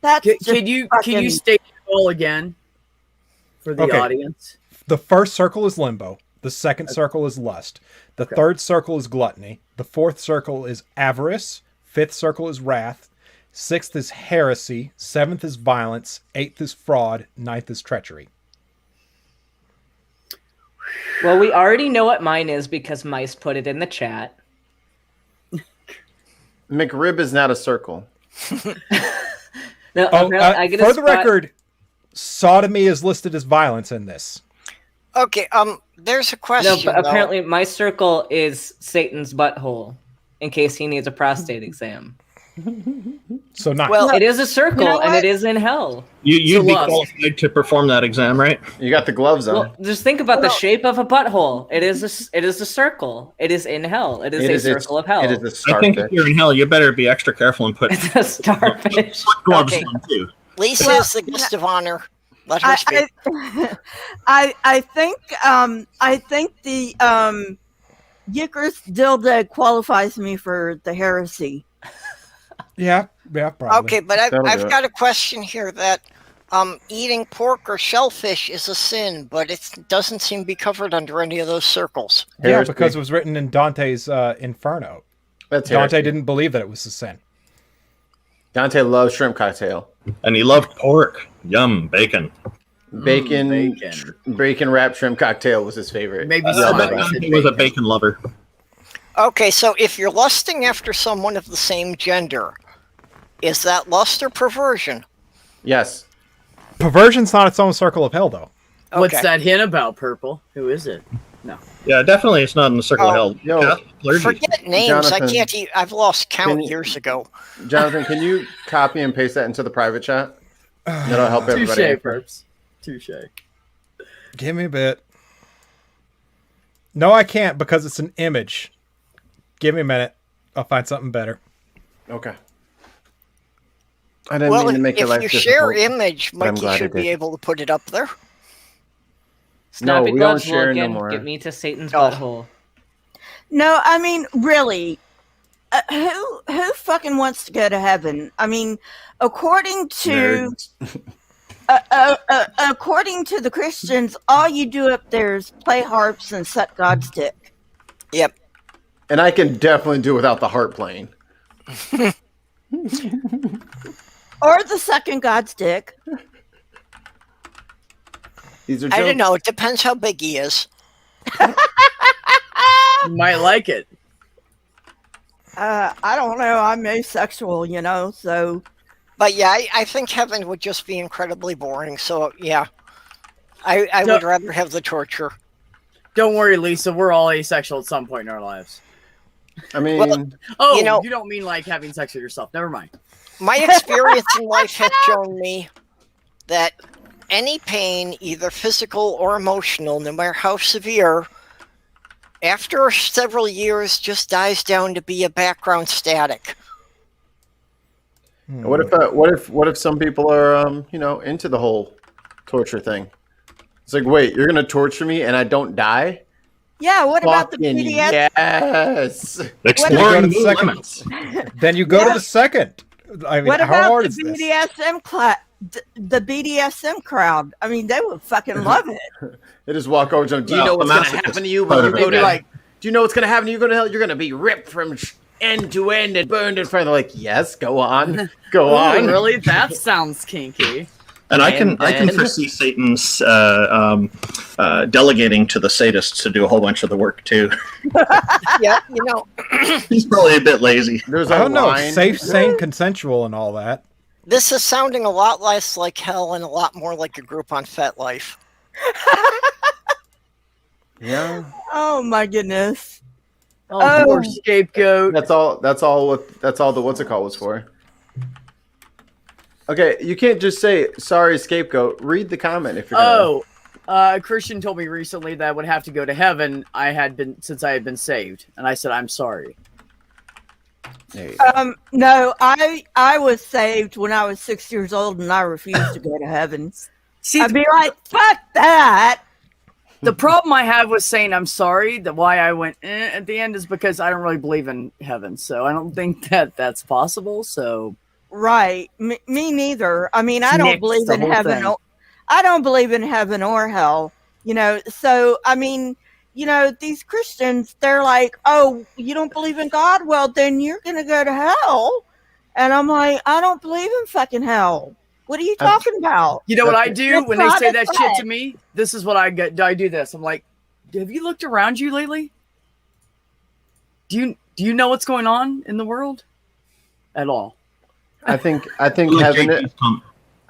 That's Can you state it all again for the Okay. audience? The first circle is limbo. The second circle is lust. The third circle is gluttony. The fourth circle is avarice. Fifth circle is wrath. Sixth is heresy. Seventh is violence. Eighth is fraud. Ninth is treachery. Well, we already know what mine is because mice put it in the chat. McRib is not a circle. No, apparently I get a For the spot- record, sodomy is listed as violence in this. Okay, there's a No, question. but though. apparently my circle is Satan's butthole in case he needs a prostate exam. So not. Well, It is a circle You know and what? it is in hell. You'd be lust. qualified to perform that exam, right? You got the gloves on. Well, just think about the shape of a butthole. It is a circle. It is in hell. It is a circle of hell. It is a I think if starfish. you're in hell, you better be extra careful and put It's a starfish. gloves Okay. on too. Lisa is the guest of honor. Let her speak. I think the Eucharist dildo qualifies me for the heresy. Yeah, probably. Okay, but That'll do I've it. got a question here that eating pork or shellfish is a sin, but it doesn't seem to be covered under any of those circles. Yeah, Heresy. because it was written in Dante's Inferno. That's Dante heresy. didn't believe that it was a sin. Dante loves shrimp cocktail. And he loved pork. Yum, bacon. Bacon wrapped shrimp cocktail was his favorite. Maybe Yeah, somebody but- said He was a bacon. bacon lover. Okay, so if you're lusting after someone of the same gender, is that lust or perversion? Yes. Perversion's not its own circle of hell, though. What's Okay. that hint about, Purple? Who is it? Yeah, definitely it's not in the circle of hell. yo, Catholic clergy. Forget names. Jonathan, I can't. I've lost can count you- years ago. Jonathan, can you copy and paste that into the private chat? That'll help everybody. Touche, Perps. Touche. Give me a bit. No, I can't because it's an image. Give me a minute. I'll find something better. Okay. I didn't mean to make your life if difficult. you share image, but I'm Mikey glad should I be did. able to put it up there. Snappy we don't gloves will share no again more. get me to Satan's Oh. butthole. No, I mean, really, who fucking wants to go to heaven? I mean, according to according to the Christians, all you do up there is play harps and suck God's dick. Yep. And I can definitely do without the heart playing. Or the sucking God's dick. These are I don't jokes. know. It depends how big he is. You might like it. I don't know. I'm asexual, you know, so. But yeah, I think heaven would just be incredibly boring. So yeah, I No. would rather have the torture. Don't worry, Lisa. We're all asexual at some point in our lives. I mean, Well, Oh, You know- you don't mean like having sex with yourself. Never mind. My experience in life has shown me that any pain, either physical or emotional, no matter how severe, after several years just dies down to be a background static. what if some people are into the whole torture thing? It's like, wait, you're gonna torture me and I don't die? Yeah, what about the Fucking BDS? yes. Exploring Then you new go to the limits. Then you go to the second. I mean, What how about hard the is this? BDSM the BDSM crowd? I mean, they would fucking love it. They just walk over to them. Do you Well, know what's the gonna masochist happen to you part when of you it, go to yeah. like? Do you know what's gonna happen to you? Go to hell. You're gonna be ripped from end to end and burned in front. They're like, yes, go on, go Ooh, on. really? That sounds kinky. And I And can then- foresee Satan's delegating to the sadists to do a whole bunch of the work too. Yeah, you know, He's probably a bit lazy. There's I a don't know. line. Safe, sane, consensual, and all that. this is sounding a lot less like hell and a lot more like a group on FetLife. Yeah, Oh my goodness. Oh, poor scapegoat. that's all. That's all. That's all the what's it called was for. Okay, you can't just say sorry, scapegoat. Read the comment if you're. Oh, a Christian told me recently that I would have to go to heaven. Since I had been saved, and I said I'm sorry. No, I was saved when I was 6 years old, and I refused to go to heaven. See, I'd be like, fuck that. the problem I have with saying I'm sorry, that why I went at the end is because I don't really believe in heaven, so I don't think that that's possible. So Right. Me neither. I mean, I don't Nix believe the in whole heaven. thing. I don't believe in heaven or hell. You know, so I mean, you know, these Christians, they're like, oh, you don't believe in God? Well, then you're going to go to hell. And I'm like, I don't believe in fucking hell. What are you talking about? you know what I do That's when they not say a that shit threat. to me? This is what I get. I do this. I'm like, have you looked around you lately? Do you know what's going on in the world at all? I think I like heaven. JG's comment.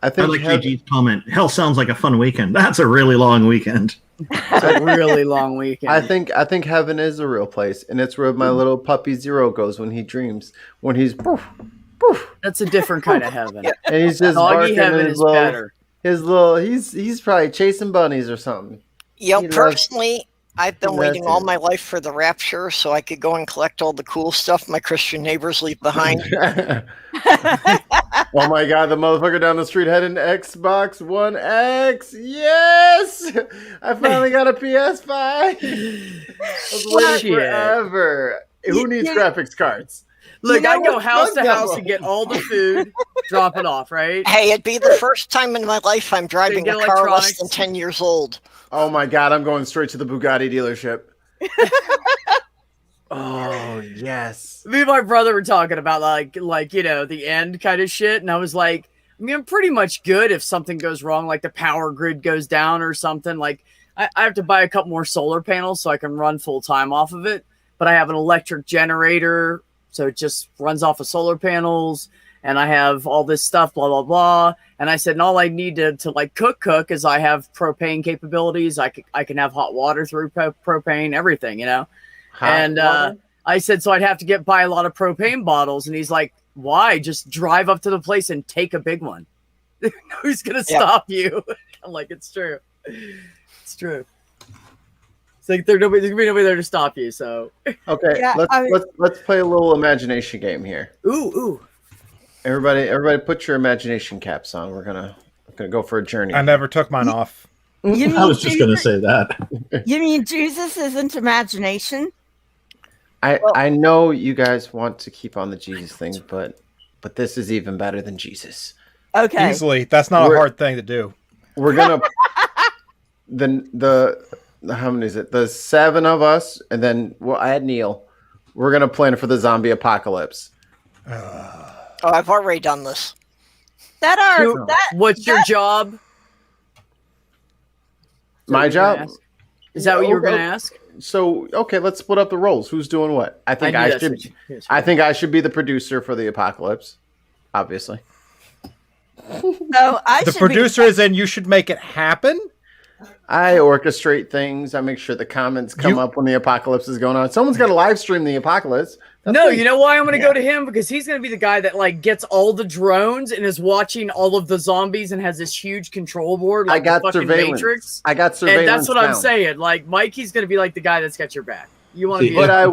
I think heaven, JG's comment. Hell sounds like a fun weekend. That's a really long weekend. It's a really long weekend. I think heaven is a real place, and it's where my little puppy Zero goes when he dreams. When he's poof, poof, That's a different kind of heaven. and he's just Doggy barking heaven his is little, better. his little. He's probably chasing bunnies or something. You know, He loves- personally, I've been he waiting loves all it. my life for the rapture so I could go and collect all the cool stuff my Christian neighbors leave behind. Oh my god, the motherfucker down the street had an Xbox One X. Yes! I finally got a PS5. I was waiting Shit. forever. Who needs graphics cards? Look, You know I go what's house to fun, house though? to get all the food, drop it off, right? Hey, it'd be the first time in my life I'm driving get a car less electronics. than 10 years old. Oh my god, I'm going straight to the Bugatti dealership. Oh yes. Me and my brother were talking about like you know the end kind of shit, and I was like, I mean, I'm pretty much good if something goes wrong, like the power grid goes down or something. Like I have to buy a couple more solar panels so I can run full time off of it, but I have an electric generator, so it just runs off of solar panels, and I have all this stuff, blah blah blah. And I said, and all I need to like cook is I have propane capabilities. I can have hot water through propane, everything, you know. I said, so I'd have to buy a lot of propane bottles. And he's like, why? Just drive up to the place and take a big one. Who's going to stop you? I'm like, it's true. It's true. It's like there's going to be nobody there to stop you. So, Okay, Yeah, let's play a little imagination game here. ooh. Everybody, put your imagination caps on. We're gonna go for a journey. I never took mine off. I was just going to say that. You mean Jesus isn't imagination? I know you guys want to keep on the Jesus thing, but this is even better than Jesus. Okay. Easily. That's not a hard thing to do. We're gonna the how many is it? The 7 of us, and then we'll add Neil. We're gonna plan for the zombie apocalypse. Oh, I've already done this. What's your job? My job? Is that what you were going to ask? So, okay, let's split up the roles. Who's doing what? I think I should be the producer for the apocalypse, obviously. No, the producer is in. You should make it happen. I orchestrate things. I make sure the comments come up when the apocalypse is going on. Someone's got to live stream the apocalypse. You know why I'm going to go to him? Because he's going to be the guy that like gets all the drones and is watching all of the zombies and has this huge control board. Like I got the fucking surveillance. Matrix. I got surveillance. And that's what I'm down. saying. Like Mikey's going to be like the guy that's got your back. You want to be? But I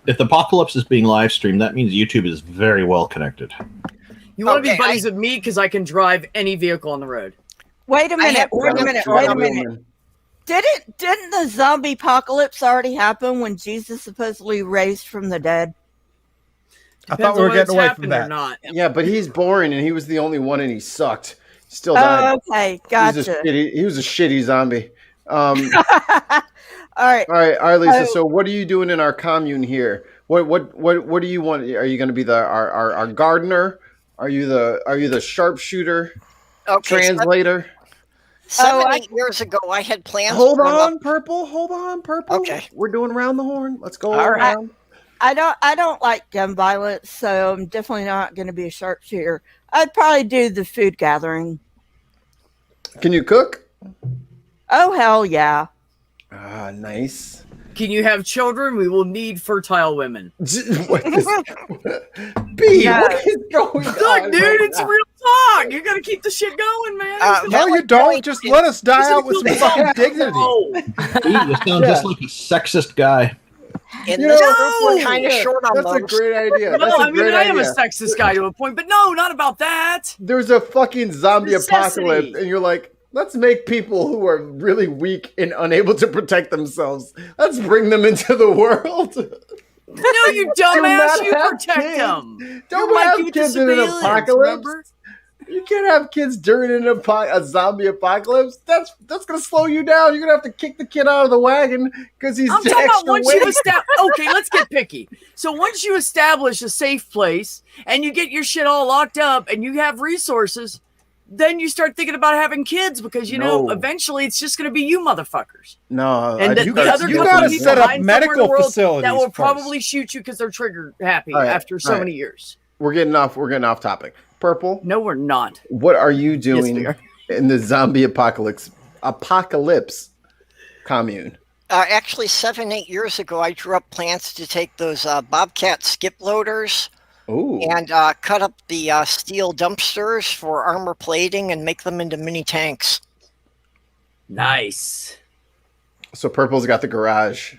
If the apocalypse is being live streamed, that means YouTube is very well connected. You want to be buddies with me because I can drive any vehicle on the road. Wait a minute. Didn't the zombie apocalypse already happen when Jesus supposedly raised from the dead? I thought we were getting away from that. Not. Yeah, but he's boring, and he was the only one, and he sucked. He still died. Oh, okay, gotcha. He was a shitty zombie. All right, Lisa. So, what are you doing in our commune here? What do you want? Are you going to be our gardener? Are you the sharpshooter? Translator. 8 years ago, I had plans. Hold on, Purple. Okay, we're doing around the horn. Let's go All right. around. I don't like gun violence, so I'm definitely not going to be a sharpshooter. I'd probably do the food gathering. Can you cook? Oh hell yeah! Ah, nice. Can you have children? We will need fertile women. What is going Look, on? dude, right it's now? real talk. You got to keep the shit going, man. No, you don't. Just let us die out with some fucking dignity. You sound just like a sexist guy. In this group, we're kind of short on That's those. a great idea. No, That's a I mean, great I am a idea. sexist guy to a point, but no, not about that. There's a fucking zombie Necessity. apocalypse, and you're like, let's make people who are really weak and unable to protect themselves. Let's bring them into the world. No, you dumbass, you protect kids. them. Don't You're have Mikey with kids in an civilians, apocalypse. remember? You can't have kids during a zombie apocalypse. That's gonna slow you down. You're gonna have to kick the kid out of the wagon because he's I'm talking about extra once weight. you establish. Okay, let's get picky. So once you establish a safe place and you get your shit all locked up and you have resources, then you start thinking about having kids because you know eventually it's just going to be you motherfuckers. No, And you the other you couple gotta people set up behind somewhere in the medical world facilities that will first. probably shoot you because they're trigger happy All right, after so all right. many years. We're getting off topic. Purple. No, we're not. What are you we doing are. in the zombie apocalypse commune? Actually, 8 years ago, I drew up plans to take those Bobcat skip loaders and cut up the steel dumpsters for armor plating and make them into mini tanks. Nice. So Purple's got the garage.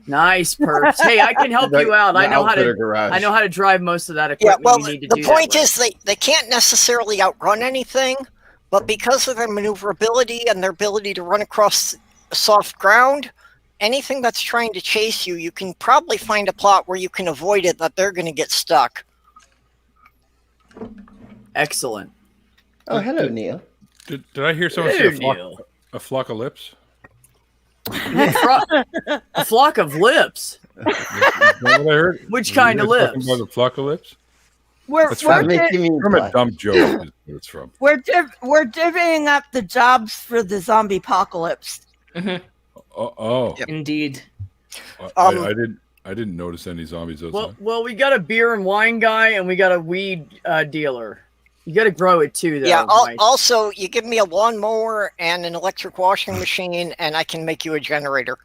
Nice, Perps. Hey, I can help you out. The I know how outfitter to. garage. I know how to drive most of that Yeah, equipment well, you need to the do point that is they can't necessarily outrun anything, but because of their maneuverability and their ability to run across soft ground, anything that's trying to chase you, you can probably find a plot where you can avoid it, that they're going to get stuck. Excellent. Oh, hello, Neil. Did I hear someone say a flock of lips? A flock of lips. Is that what I heard? Which kind of You guys talking lips? about the flock of lips? We're From a dumb joke. Is what it's from. we're divvying up the jobs for the zombie apocalypse. Oh, Indeed. I didn't notice any zombies outside. Well, we got a beer and wine guy, and we got a weed dealer. You got to grow it too, though. Yeah, Mike. also, you give me a lawnmower and an electric washing machine, and I can make you a generator.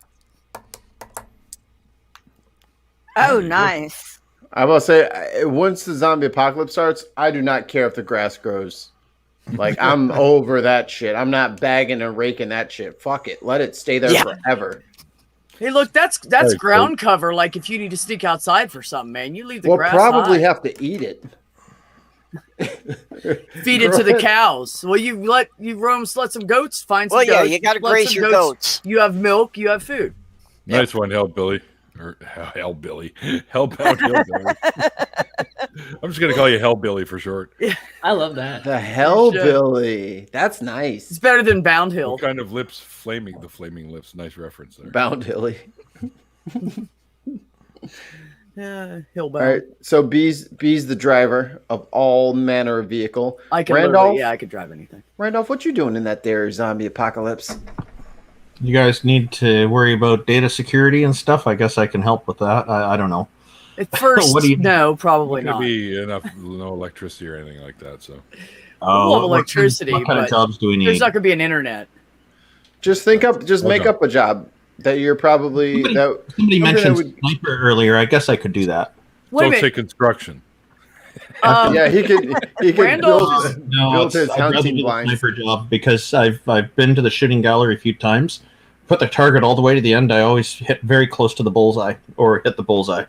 Oh, nice. I will say, once the zombie apocalypse starts, I do not care if the grass grows. Like, I'm over that shit. I'm not bagging and raking that shit. Fuck it. Let it stay there forever. Hey, look, that's Hey, ground cover. Like if you need to sneak outside for something, man, you leave the We'll grass. probably high. have to eat it. Feed it to the cows. Well, let some goats find some Well, yeah, goats. you got to let graze some your goats. You have milk, you have food. Nice one, Hellbilly. Or Hellbilly. Hellbound Hillbilly. I'm just going to call you Hellbilly for short. I love that. The Hellbilly. That's nice. It's better than Bound Hill. What kind of lips? Flaming. The flaming lips. Nice reference there. Bound Hilly. Yeah, All right. So B's the driver of all manner of vehicle. I can Randolph, I could drive anything. Randolph, what you doing in that there zombie apocalypse? You guys need to worry about data security and stuff. I guess I can help with that. I don't know. At first, no, probably not. not. Be enough, no electricity or anything like that. So, we'll have electricity. What kind of jobs do we need? There's not going to be an internet. Just make up a job that you're probably. Somebody mentioned sniper earlier. I guess I could do that. Don't say construction. Yeah, he could build his I'd rather hunting do the blinds. sniper job because I've been to the shooting gallery a few times. Put the target all the way to the end. I always hit very close to the bullseye or hit the bullseye.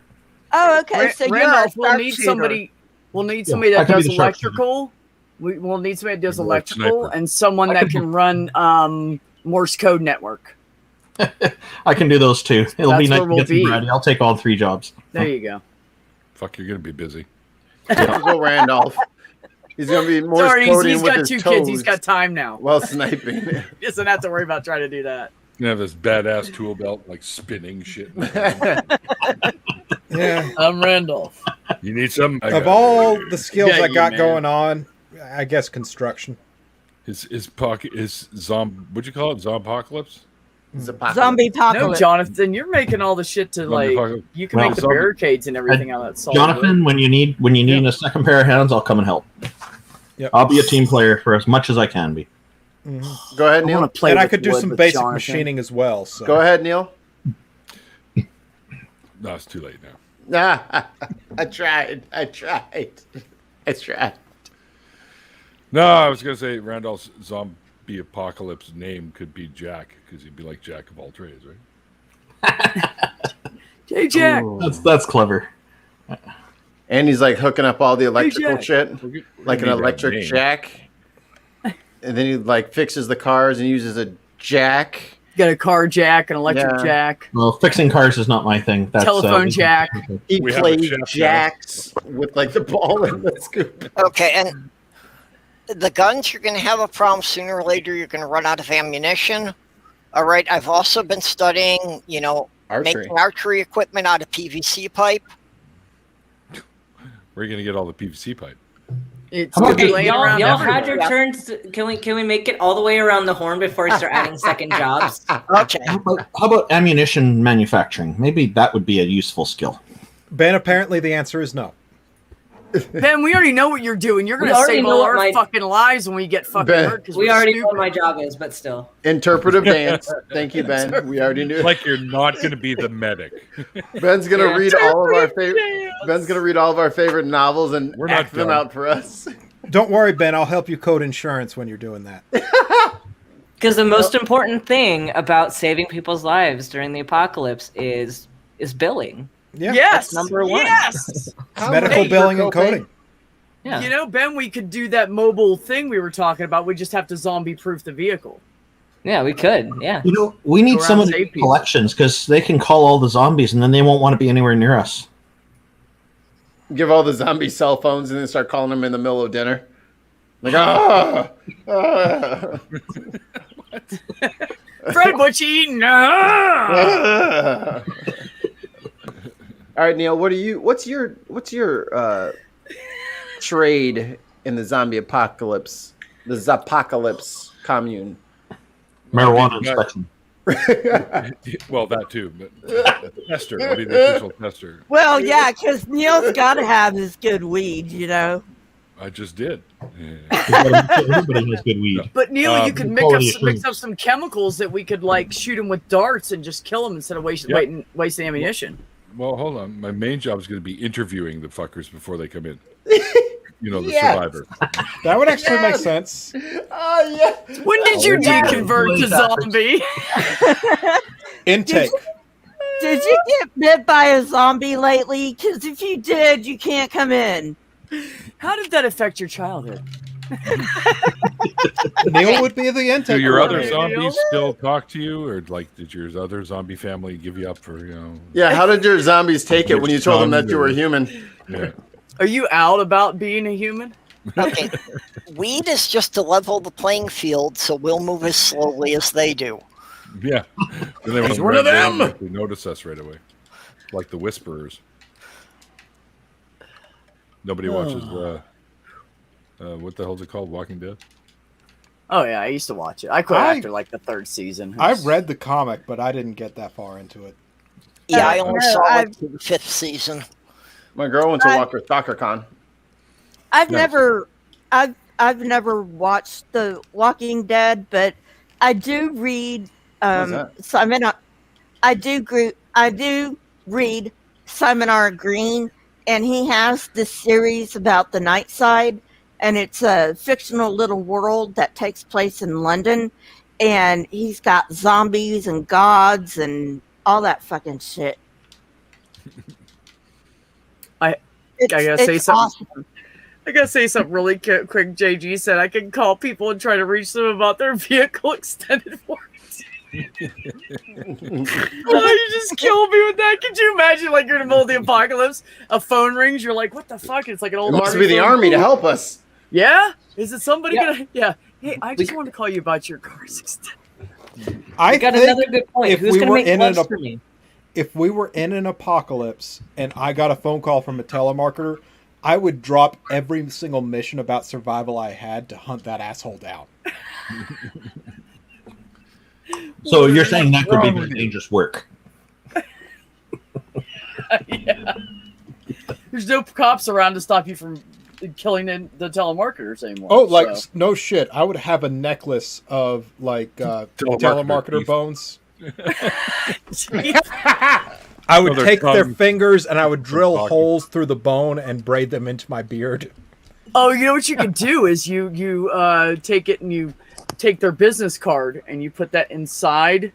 Oh, okay. So Randolph, you're a sharpshooter. We'll need somebody that does electrical. We'll need somebody that does electrical and someone that can run Morse code network. I can do those too. It'll be That's nice where to get some ready. I'll take all 3 jobs. There you go. Fuck, you're gonna be busy. Go Randolph. He's gonna be more. Sorry, he's got 2 kids. He's got time now. Well, sniping. He doesn't have to worry about trying to do that. You have this badass tool belt, like spinning shit. Yeah, I'm Randolph. You need some of all the skills Yeah, I got man. going on. I guess construction. His pocket is what'd you call it? Zompocalypse? Zombie No, apocalypse. Jonathan, you're making all the shit to apocalypse. you can make the barricades and everything out of that solid Jonathan, wood. when you need a second pair of hands, I'll come and help. Yep. I'll be a team player for as much as I can be. Go ahead, Neil. And I could do some basic machining as well. So. Go ahead, Neil. No, it's too late now. Nah, I tried. No, I was gonna say Randolph's zombie apocalypse name could be Jack because he'd be like Jack of all trades, right? Hey, Jack. That's clever. And he's like hooking up all the electrical Jack. shit, like an need that electric name. jack. And then he like fixes the cars and uses a jack. Got a car jack, an electric Yeah. jack, Well, fixing cars is not my thing. That's, telephone jack. He We have a plays chef now. jacks with like the ball and the scoop. Okay, and the guns, you're going to have a problem sooner or later. You're going to run out of ammunition. All right, I've also been studying, Archery. making archery equipment out of PVC pipe. Where are you gonna get all the PVC pipe? It's How about- gonna be laying around Y'all everywhere. had your turns. Can we make it all the way around the horn before we start adding second jobs? Okay. How about ammunition manufacturing? Maybe that would be a useful skill. Ben, apparently the answer is no. Ben, we already know what you're doing. You're We gonna already save know all what our my- fucking lives when we get fucking Ben, hurt. 'cause We we're already know stupid. what my job is, but still. Interpretive dance. Thank you, Ben. We already knew. Like you're not gonna be the medic. Ben's gonna Yeah. read all of our favorite. Ben's gonna read all of our favorite novels and We're not act them done. out for us. Don't worry, Ben. I'll help you code insurance when you're doing that. Because the most important thing about saving people's lives during the apocalypse is billing. Yeah. Yes, That's number one. Yes. Medical Hey, billing and your copay? coding. Yeah. You know, Ben, we could do that mobile thing we were talking about. We just have to zombie-proof the vehicle. Yeah, we could. Yeah. We need Go around some of and the save people. collections because they can call all the zombies and then they won't want to be anywhere near us. Give all the zombie cell phones and then start calling them in the middle of dinner. Like, ah. Fred, what you eating? Ah! All right, Neil. What's your trade in the zombie apocalypse? The Zopocalypse commune. Marijuana inspection. Well, that too, but tester. I'll be the official tester. Well, yeah, because Neil's got to have his good weed, I just did. Everybody has good weed. But Neil, you could quality mix up some chemicals that we could like shoot them with darts and just kill them instead of wasting ammunition. Well, hold on. My main job is going to be interviewing the fuckers before they come in. The Yes. survivor. That would actually make sense. Oh yeah. When did you deconvert to zombie? Intake. Did you get bit by a zombie lately? Because if you did, you can't come in. How did that affect your childhood? Neil would be the intake. Do your other Neil? zombies still talk to you, or like did your other zombie family give you up for Yeah, how did your zombies take it when you told them that you were human? Yeah. Are you out about being a human? Okay. Weed is just to level the playing field, so we'll move as slowly as they do. Yeah. And they He's one of them! They notice us right away. Like the Whisperers. Nobody watches what the hell's it called? Walking Dead? Oh yeah, I used to watch it. I quit after like the 3rd season. I read the comic, but I didn't get that far into it. Yeah, I only saw it to the 5th season. My girl went to WalkerCon. I've never watched The Walking Dead, but I do read Simon. I do read Simon R. Green, and he has this series about the night side, and it's a fictional little world that takes place in London, and he's got zombies and gods and all that fucking shit. I gotta say something. Awesome. I gotta say something really quick. JG said I can call people and try to reach them about their vehicle extended warranty. Oh, you just killed me with that. Could you imagine, like, you're in the middle of the apocalypse, a phone rings, you're like, what the fuck? It's like an old. It must be the army to help us. Yeah? Is it somebody gonna? Yeah. Hey, I just want to call you about your car's extended. I got think another good point. if Who's we gonna were make in gloves an for me? if we were in an apocalypse and I got a phone call from a telemarketer, I would drop every single mission about survival I had to hunt that asshole down. So you're saying that could be very dangerous work? Yeah. There's no cops around to stop you from killing the telemarketers anymore. Oh, like so. no shit. I would have a necklace of like telemarketer bones. I would take their fingers and I would drill holes through the bone and braid them into my beard. Oh, you know what you can do is you take it and you take their business card and you put that inside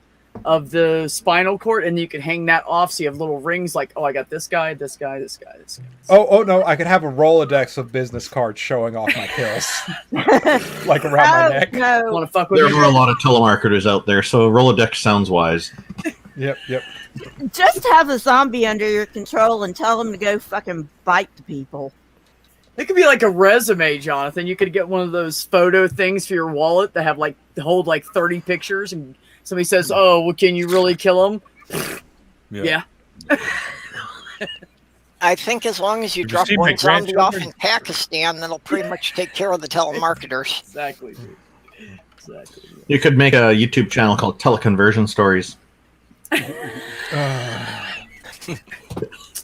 of the spinal cord, and you can hang that off so you have little rings like, oh, I got this guy, this guy, this guy, this guy. Oh no, I could have a Rolodex of business cards showing off my pills. Like around my neck. No. Want to fuck with There me? are a lot of telemarketers out there, so Rolodex sounds wise. Yep. Just have a zombie under your control and tell them to go fucking bite the people. It could be like a resume, Jonathan. You could get one of those photo things for your wallet that have like hold like 30 pictures, and somebody says, "Oh, well, can you really kill them?" Yeah. I think as long as you drop one zombie off in Pakistan, that'll pretty much take care of the telemarketers. Exactly. Exactly. You could make a YouTube channel called Teleconversion Stories.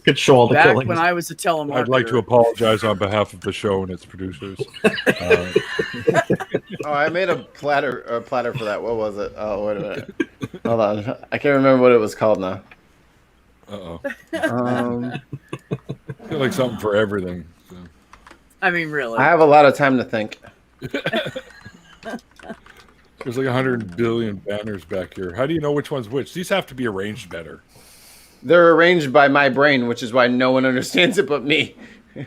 Could show all the Back killings. when I was a telemarketer. I'd like to apologize on behalf of the show and its producers. Oh, I made a platter for that. What was it? Oh, wait a minute. Hold on. I can't remember what it was called now. Uh-oh. Um, I feel like something for everything. So. I mean, really. I have a lot of time to think. There's like 100 billion banners back here. How do you know which one's which? These have to be arranged better. They're arranged by my brain, which is why no one understands it but me. You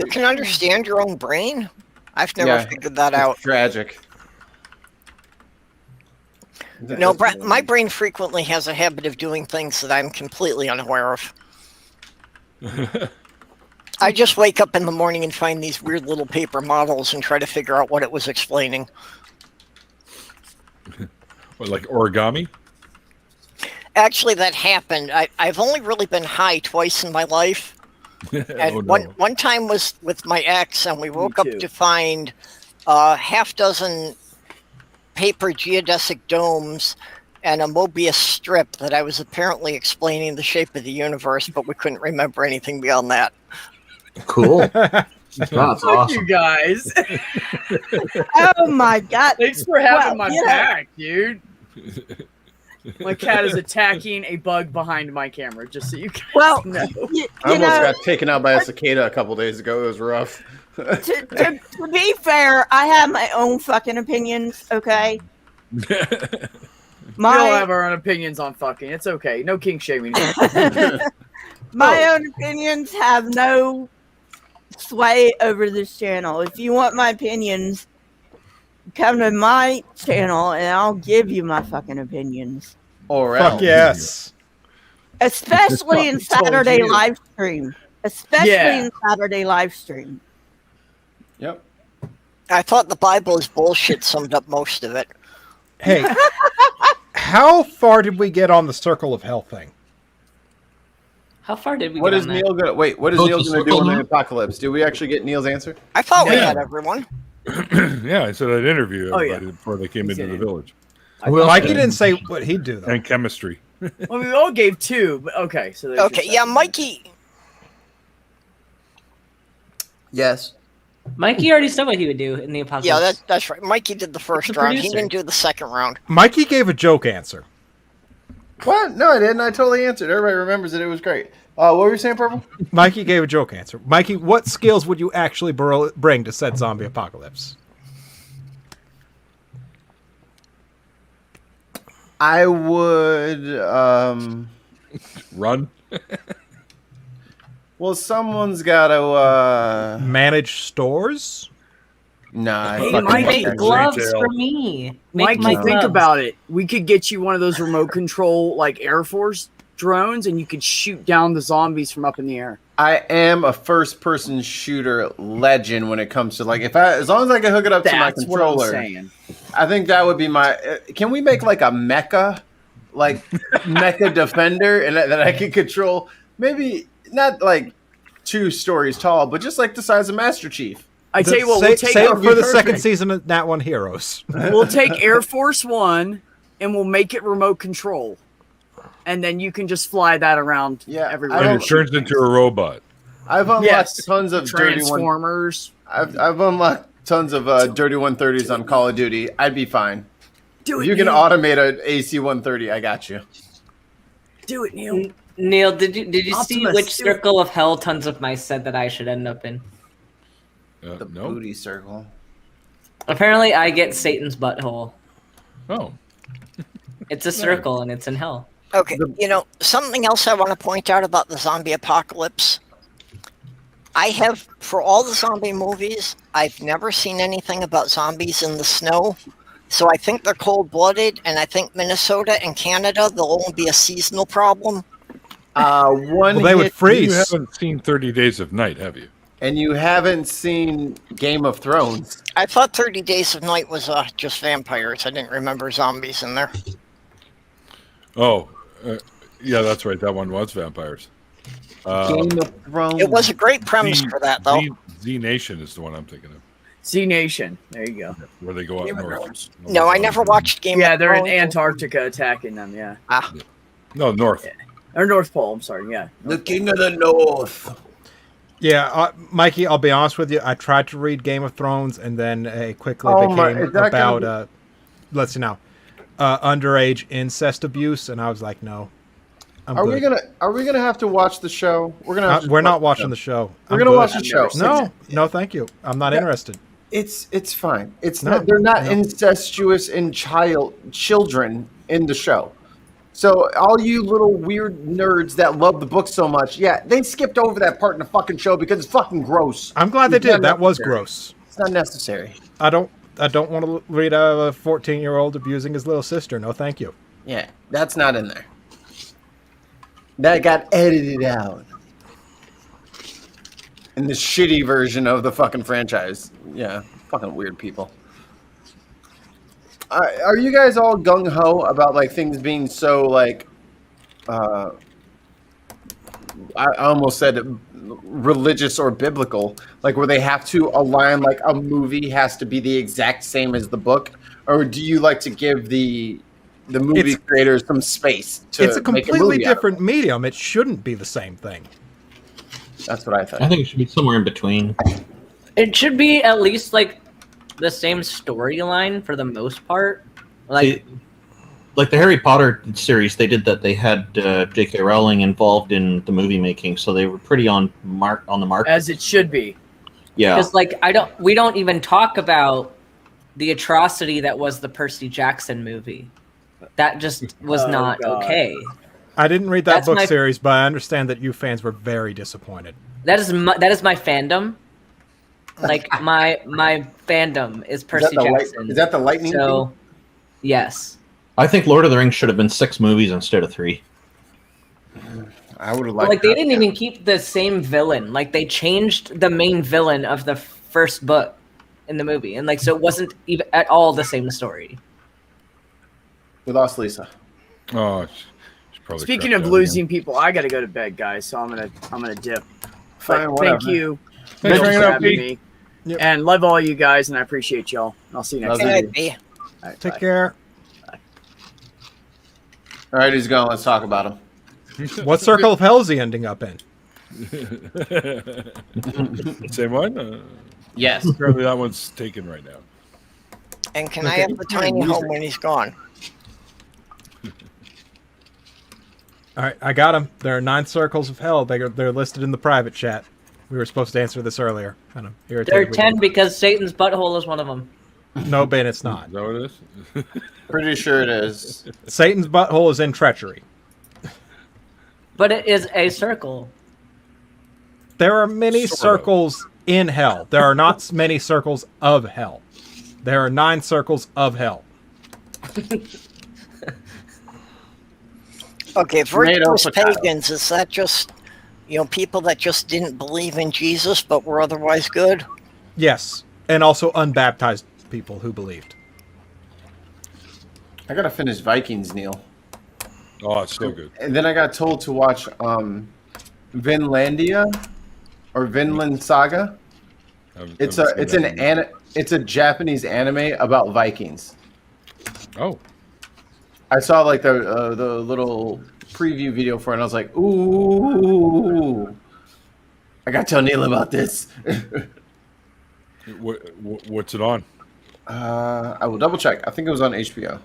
can understand your own brain? I've never figured that out. Tragic. No, my brain frequently has a habit of doing things that I'm completely unaware of. I just wake up in the morning and find these weird little paper models and try to figure out what it was explaining. What, like origami? Actually, that happened. I've only really been high twice in my life. And one time was with my ex, and we woke up to find half dozen paper geodesic domes and a Mobius strip that I was apparently explaining the shape of the universe, but we couldn't remember anything beyond that. Cool. That's awesome. You guys. Oh my god! Thanks for having my back, dude. My cat is attacking a bug behind my camera, just so you guys know. I almost got taken out by a cicada a couple days ago. It was rough. To be fair, I have my own fucking opinions, okay? We all have our own opinions on fucking. It's okay. No kink shaming. My own opinions have no sway over this channel. If you want my opinions, come to my channel and I'll give you my fucking opinions. Or Fuck yes. Especially in Saturday live stream. Especially Yeah. in Saturday live stream. Yep. I thought the Bible is bullshit summed up most of it. Hey, how far did we get on the circle of hell thing? How far did we What get is on that? Neil gonna wait? What is Oh, Neil it's a gonna do circle in the now? apocalypse? Do we actually get Neil's answer? I thought we Yeah. had everyone. Yeah, I said I'd interview Oh, yeah. everybody before they came He's into the in it. village. Mikey didn't say what he'd do, though. And chemistry. Well, we all gave 2, but okay. So there's Okay, your yeah, second. Mikey. Yes. Mikey already said what he would do in the apocalypse. Yeah, that's right. Mikey did the first the round. He producer. didn't do the second round. Mikey gave a joke answer. What? No, I didn't. I totally answered. Everybody remembers it. It was great. What were you saying, Purple? Mikey gave a joke answer. Mikey, what skills would you actually bring to said zombie apocalypse? I would. Run. Well, someone's got to. Manage stores? Nah. Hey, fucking Mikey, Make fucking gloves retail. for me. Mikey, my think gloves. about it. We could get you one of those remote control, like Air Force drones, and you could shoot down the zombies from up in the air. I am a first-person shooter legend when it comes to like as long as I can hook it up to my That's what I'm controller. saying. I think that would be my. Can we make like a mecha, like mecha defender, and that I can control? Maybe not like 2 stories tall, but just like the size of Master Chief. I tell you what, Say, we'll take say it for the second perfect. season of Nat One Heroes. We'll take Air Force One and we'll make it remote control, and then you can just fly that around everywhere. And it turns into a robot. I've unlocked tons of dirty Transformers. I've unlocked tons of dirty 130s on Call of Duty. I'd be fine. Do If it, you can Neil. automate an AC 130, I got you. Do it, Neil. Neil, did you see Optimus, which do it. circle of hell Tons of Mice said that I should end up in? The booty circle. Apparently, I get Satan's butthole. Oh. It's a circle and it's in hell. Okay, something else I want to point out about the zombie apocalypse. I have, for all the zombie movies, I've never seen anything about zombies in the snow. So I think they're cold-blooded, and I think Minnesota and Canada, they'll only be a seasonal problem. One They would hit- freeze. You haven't seen 30 Days of Night, have you? And you haven't seen Game of Thrones. I thought 30 Days of Night was just vampires. I didn't remember zombies in there. Oh, yeah, that's right. That one was vampires. Game of Thrones. It was a great premise for that, though. Z Nation is the one I'm thinking of, Z Nation. There you go. where they go up north. No, I never watched Game Yeah, of they're in Thrones. Antarctica attacking them. Yeah, No, north. or North Pole. I'm sorry. Yeah. The King of the North. Yeah, Mikey, I'll be honest with you. I tried to read Game of Thrones, and then it quickly Oh my- became is that gonna about, let's see now, underage incest abuse, and I was like, no. Are we gonna have to watch the show? We're gonna. Have to We're not watch watching the show. We're I'm gonna good. watch the show. No, thank you. I'm not interested. It's fine. It's No, not. They're not no. incestuous in children in the show. So all you little weird nerds that love the book so much, yeah, they skipped over that part in the fucking show because it's fucking gross. I'm glad they It's not did. That was necessary. gross. It's not necessary. I don't want to read a 14-year-old abusing his little sister. No, thank you. Yeah, that's not in there. That got edited out. In the shitty version of the fucking franchise. Yeah, fucking weird people. Are you guys all gung-ho about like things being so like I almost said religious or biblical, like where they have to align, like a movie has to be the exact same as the book? Or do you like to give the movie creators some space to It's a make completely movie out of it? different medium. It shouldn't be the same thing. That's what I thought. I think it should be somewhere in between. It should be at least like the same storyline for the most part. Like, Like the Harry Potter series, they did that. They had J.K. Rowling involved in the movie making, so they were pretty on the mark. As it should be. Yeah. because we don't even talk about the atrocity that was the Percy Jackson movie. That just was Oh, not God. okay. I didn't read that That's book my- series, but I understand that you fans were very disappointed. That is my fandom. Like my fandom is Percy Jackson. Is that the lightning So, yes. I think Lord of the Rings should have been 6 movies instead of 3. I would have Like liked they that. didn't even keep the same villain. Like they changed the main villain of the first book in the movie, and like so it wasn't even at all the same story. We lost Lisa. Oh, she probably Speaking crapped of out losing people, I got to go to bed, guys. So I'm gonna dip. Fine, But whatever. thank you. Thanks for for hanging out, having Pete. me. Yep. And love all you guys, and I appreciate y'all. I'll see you next Love time. you. Maybe. All right, Take bye. care. All right, he's going. Let's talk about him. What circle of hell is he ending up in? Same one? Yes. Apparently that one's taken right now. And can I have the tiny home when he's gone? All right, I got him. There are 9 circles of hell. They're listed in the private chat. We were supposed to answer this earlier. And I'm irritated. There are we 10 didn't. because Satan's butthole is one of them. No, Ben, it's not. Is that what it is? Pretty sure it is. Satan's butthole is in treachery. But it is a circle. There are many Sort of. circles in hell. There are not many circles of hell. There are 9 circles of hell. Okay, Tomato, virtuous potato. pagans, is that just, people that just didn't believe in Jesus but were otherwise good? Yes, and also unbaptized people who believed. I gotta finish Vikings, Neil. Oh, it's so good. And then I got told to watch Vinlandia or Vinland Saga. It's a Japanese anime about Vikings. Oh, I saw like the little preview video for it, and I was like, ooh, I gotta tell Neil about this. what's it on? I will double check. I think it was on HBO.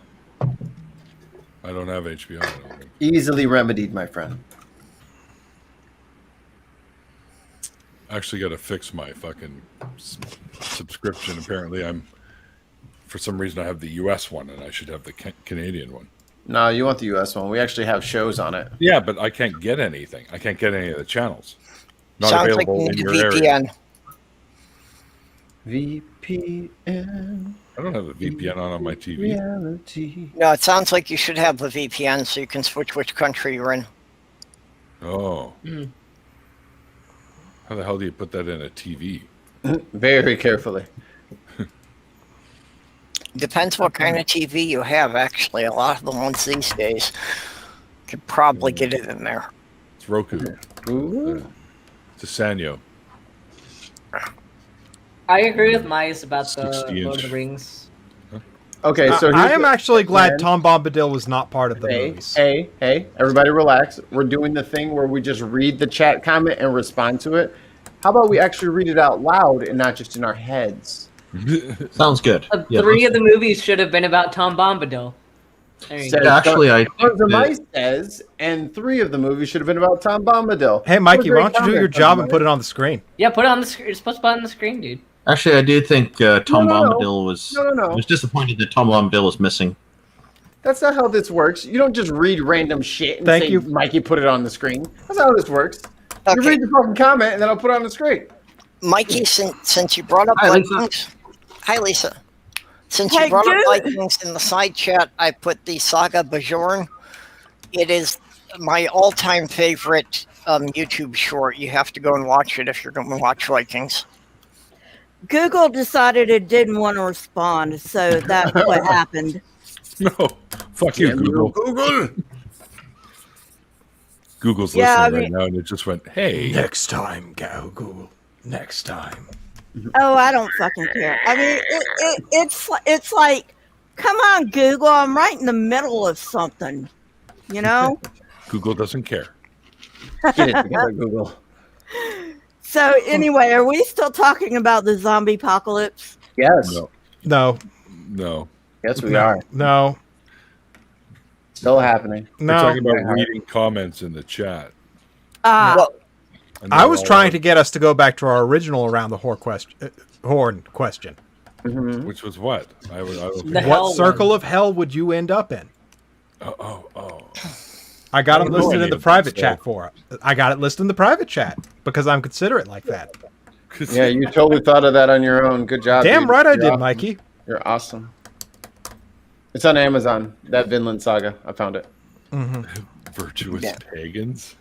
I don't have HBO. I don't think. Easily remedied, my friend. I actually got to fix my fucking subscription. Apparently, for some reason I have the US one, and I should have the Canadian one. No, you want the US one. We actually have shows on it. Yeah, but I can't get anything. I can't get any of the channels. Not Sounds like available you in need your a area. VPN. VPN. I don't have a VPN on my TV. Reality. No, it sounds like you should have the VPN so you can switch which country you're in. Oh. How the hell do you put that in a TV? Very carefully. Depends what kind of TV you have, actually. A lot of the ones these days could probably get it in there. It's Roku. Ooh. It's a Sanyo. I agree with Mice about the 60-inch. Lord of the Rings. Okay, so I am actually glad plan. Tom Bombadil was not part of the movies. Hey, everybody relax. We're doing the thing where we just read the chat comment and respond to it. How about we actually read it out loud and not just in our heads? Sounds good. Yeah, 3 of the movies should have been about Tom Bombadil. There you Says go. actually, I Tons of Mice says, and 3 of the movies should have been about Tom Bombadil. Hey, Mikey, What a why great don't you do your comment, job and Tom put it on the screen? Yeah, put it on the screen. You're supposed to put it on the screen, dude. Actually, I do think Tom No. Bombadil was. No. I was disappointed that Tom Bombadil was missing. That's not how this works. You don't just read random shit and Thank say, you. Mikey, put it on the screen. That's not how this works. You Okay. read the fucking comment and then I'll put it on the screen. Mikey, since you brought up Hi, Lisa. Vikings. Hi, Lisa. Since Hey, you brought up dude. Vikings in the side chat, I put the Saga Bajorn. It is my all-time favorite YouTube short. You have to go and watch it if you're going to watch Vikings. Google decided it didn't want to respond, so that's what happened. No. Fuck you, Google. Google. Google's Yeah, listening I right now, and it just went, hey. Next time, go Google. Next time. Oh, I don't fucking care. I mean, it's like, come on, Google. I'm right in the middle of something, you know. Google doesn't care. Get it together, Google. So anyway, are we still talking about the zombie apocalypse? Yes. No. No. No. Yes, we are. No. Still happening. We're No. talking about reading comments in the chat. Ah, And I they're was all trying out, to get us to go back to our original around the horn question. Which was what? I don't The think. hell What circle of hell would you end up in? Oh. I got it listed in the private chat for it. I got it listed in the private chat because I'm considerate like that. Yeah, you totally thought of that on your own. Good job. Damn dude. right I You're did, awesome. Mikey. You're awesome. It's on Amazon. That Vinland Saga. I found it. Virtuous pagans.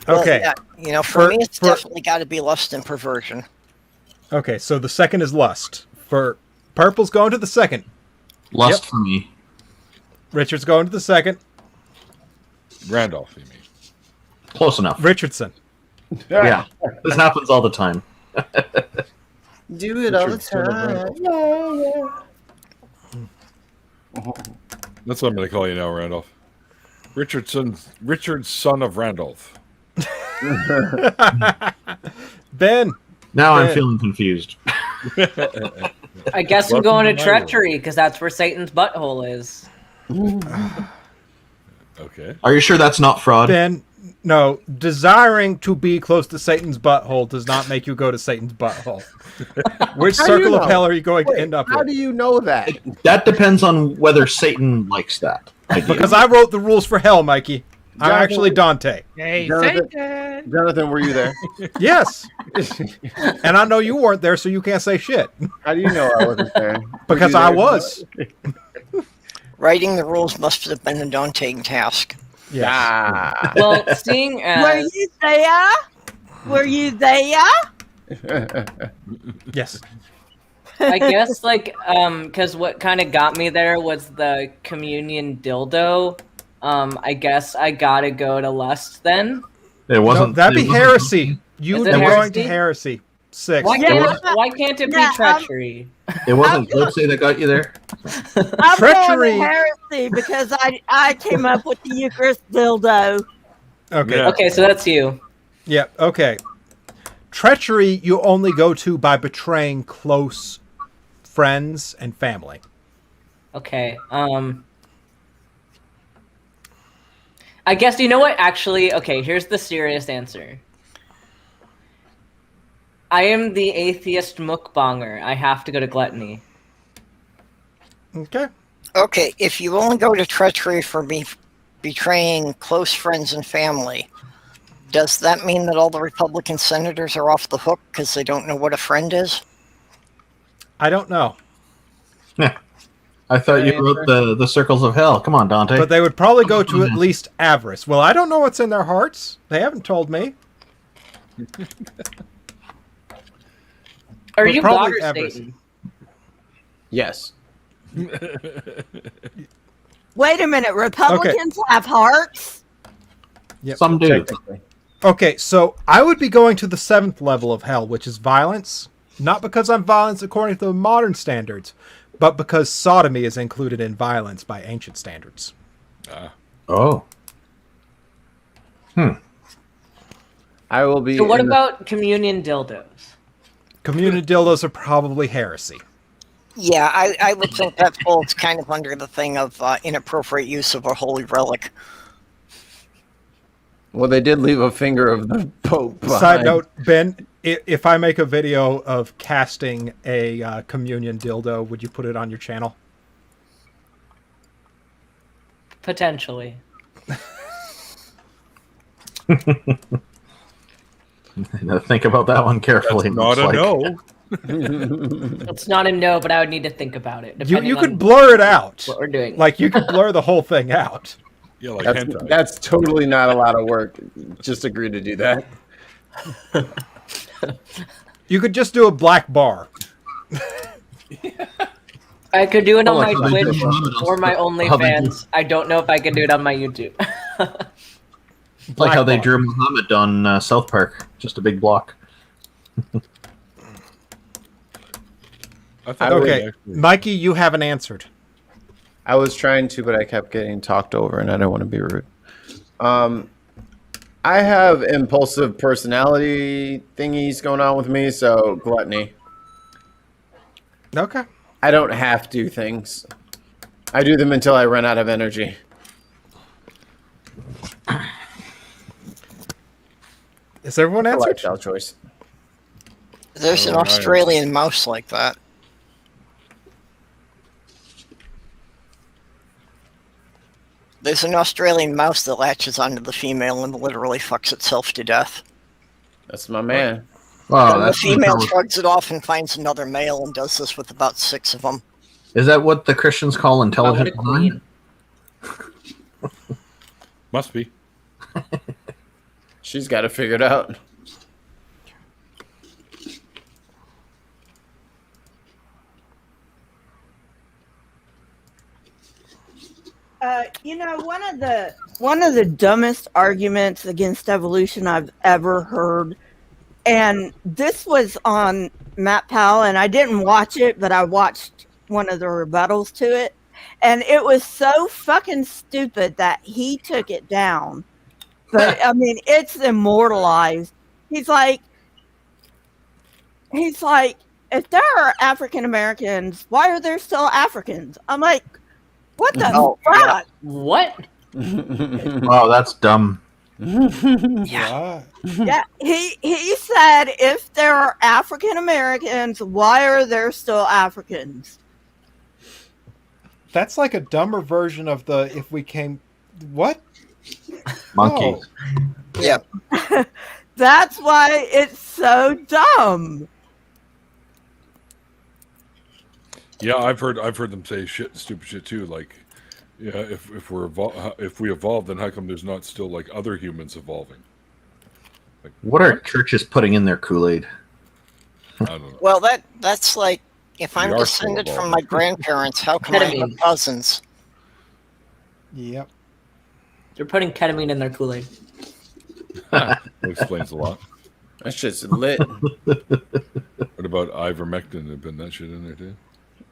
Okay. Well, yeah, for me, it's definitely got to be lust and perversion. Okay, so the second is lust. For purple's going to the second. Lust for me. Richard's going to the second. Randolph, you mean? Close enough. Richardson. Yeah, this happens all the time. Do it all the time. That's what I'm going to call you now, Randolph. Richard's son of Randolph. Ben. Now I'm feeling confused. I guess I'm going to treachery because that's where Satan's butthole is. Okay. Are you sure that's not fraud? Ben, no. Desiring to be close to Satan's butthole does not make you go to Satan's butthole. Which How do you circle of know? hell are you going to end up How with? do you know that? That depends on whether Satan likes that idea. Because I wrote the rules for hell, Mikey. I'm Jonathan- actually Dante. Hey, Jonathan, were you there? Yes. And I know you weren't there, so you can't say shit. How do you know I wasn't there? Because Were you I there? was. Writing the rules must have been a daunting task. Yes. Ah. Well, seeing Were as you there? Were you there? Yes. I guess because what kind of got me there was the communion dildo. I guess I gotta go to lust then. It wasn't. No, that'd be it wasn't- heresy. You'd Is be it going to heresy? heresy. 6. Why Yeah. can't it be Yeah, treachery? It wasn't Glitzy that got you there. I'm Treachery. going to heresy because I came up with the Eucharist dildo. Okay. Yeah. Okay, so that's you. Yeah, okay. Treachery you only go to by betraying close friends and family. Okay. I guess you know what? Actually, okay. Here's the serious answer. I am the atheist mukbanger. I have to go to gluttony. Okay. Okay, if you only go to treachery for betraying close friends and family, does that mean that all the Republican senators are off the hook because they don't know what a friend is? I don't know. I thought you wrote the circles of hell. Come on, Dante. But they would probably go to at least avarice. Well, I don't know what's in their hearts. They haven't told me. Are But you probably God or avarice. Satan? Yes. Wait a minute, Republicans have hearts? Yep. Some do. Technically. Okay, so I would be going to the 7th level of hell, which is violence. Not because I'm violence according to modern standards, but because sodomy is included in violence by ancient standards. Oh. I will be. So what in the- about communion dildos? Communion dildos are probably heresy. Yeah, I would think that falls kind of under the thing of inappropriate use of a holy relic. Well, they did leave a finger of the Pope behind. Side note, Ben, if I make a video of casting a communion dildo, would you put it on your channel? Potentially. Think about that one carefully. That's not a no. It's not a no, but I would need to think about it. You depending could on blur it out. what we're doing. Like, you could blur the whole thing out. Yeah, like That's, hentai. that's totally not a lot of work. Just agree to do that. You could just do a black bar. I could do it on Oh, my like how they do Twitch Muhammad or my how they do- OnlyFans. I don't know if I can do it on my YouTube. Like how they bar. drew Muhammad on South Park. Just a big block. I thought they Okay, actually- Mikey, you haven't answered. I was trying to, but I kept getting talked over, and I don't want to be rude. I have impulsive personality thingies going on with me, so gluttony. Okay. I don't have to things. I do them until I run out of energy. Is everyone A answered? lifestyle choice. There's an Oh, right. Australian mouse like that. There's an Australian mouse that latches onto the female and literally fucks itself to death. That's my man. Wow, The that's female shrugs it off and finds another male and does this with about 6 of them. Is that what the Christians call intelligent design? Must be. She's got it figured out. One of the dumbest arguments against evolution I've ever heard, and this was on Matt Powell, and I didn't watch it, but I watched one of the rebuttals to it, and it was so fucking stupid that he took it down. But I mean, it's immortalized. He's like, if there are African Americans, why are there still Africans? I'm like, what the fuck? What? Oh, that's dumb. Yeah, he said if there are African Americans, why are there still Africans? That's like a dumber version of the if we came what? Monkeys. Oh. Yeah. That's why it's so dumb. Yeah, I've heard them say stupid shit too. Like, yeah, if we evolved, then how come there's not still like other humans evolving? Like, What are churches putting in their Kool-Aid? I don't know. Well, that's like, if I'm We are still descended from evolving. my grandparents, how come I have cousins? Yep. They're putting ketamine in their Kool-Aid. That explains a lot. That shit's lit. What about ivermectin? They've been that shit in there too.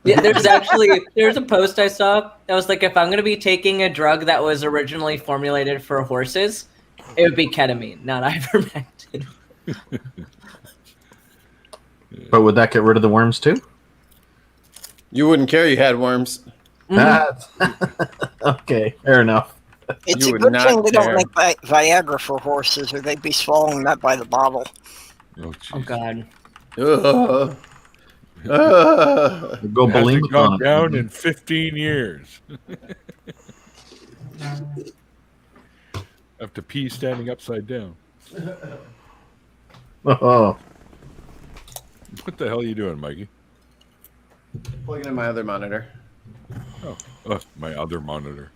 Yeah, there's a post I saw that was like, if I'm going to be taking a drug that was originally formulated for horses, it would be ketamine, not ivermectin. But would that get rid of the worms too? You wouldn't care you had worms. Okay, fair enough. It's You a would good not thing they don't care. make Viagra for horses, or they'd be swallowing that by the bottle. Oh, Oh God. Ugh. Go Hasn't bulimic gone on it. down in 15 years. Have to pee standing upside down. Oh, What the hell are you doing, Mikey? Plugging in my other monitor. Oh, my other monitor.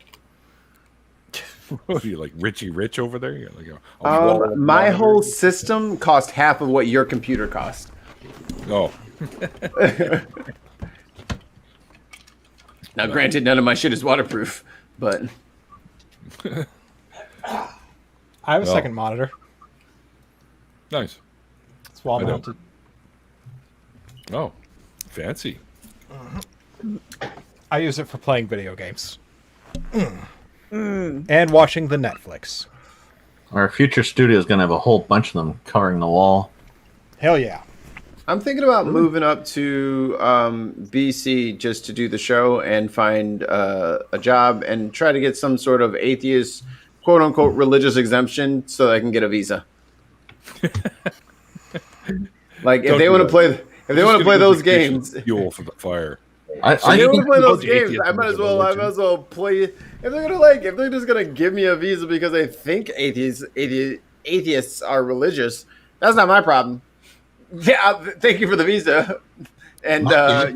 What are you, like Richie Rich over there? You got like a wall of My monitor? whole system cost half of what your computer cost. Oh, Now, granted, none of my shit is waterproof, but I have a Well. second monitor. nice. It's wall I don't. mounted. Oh, fancy. I use it for playing video games. And watching the Netflix. our future studio is going to have a whole bunch of them covering the wall. Hell yeah. I'm thinking about moving up to BC just to do the show and find a job and try to get some sort of atheist, quote unquote, religious exemption so that I can get a visa. Like if Don't they do want to that. play, if they want to play those games, Fuel for the fire. if they want to play those games, atheism I might is as a well. I religion. might as well play. If they're just gonna give me a visa because they think atheists are religious, that's not my problem. Yeah, thank you for the visa, and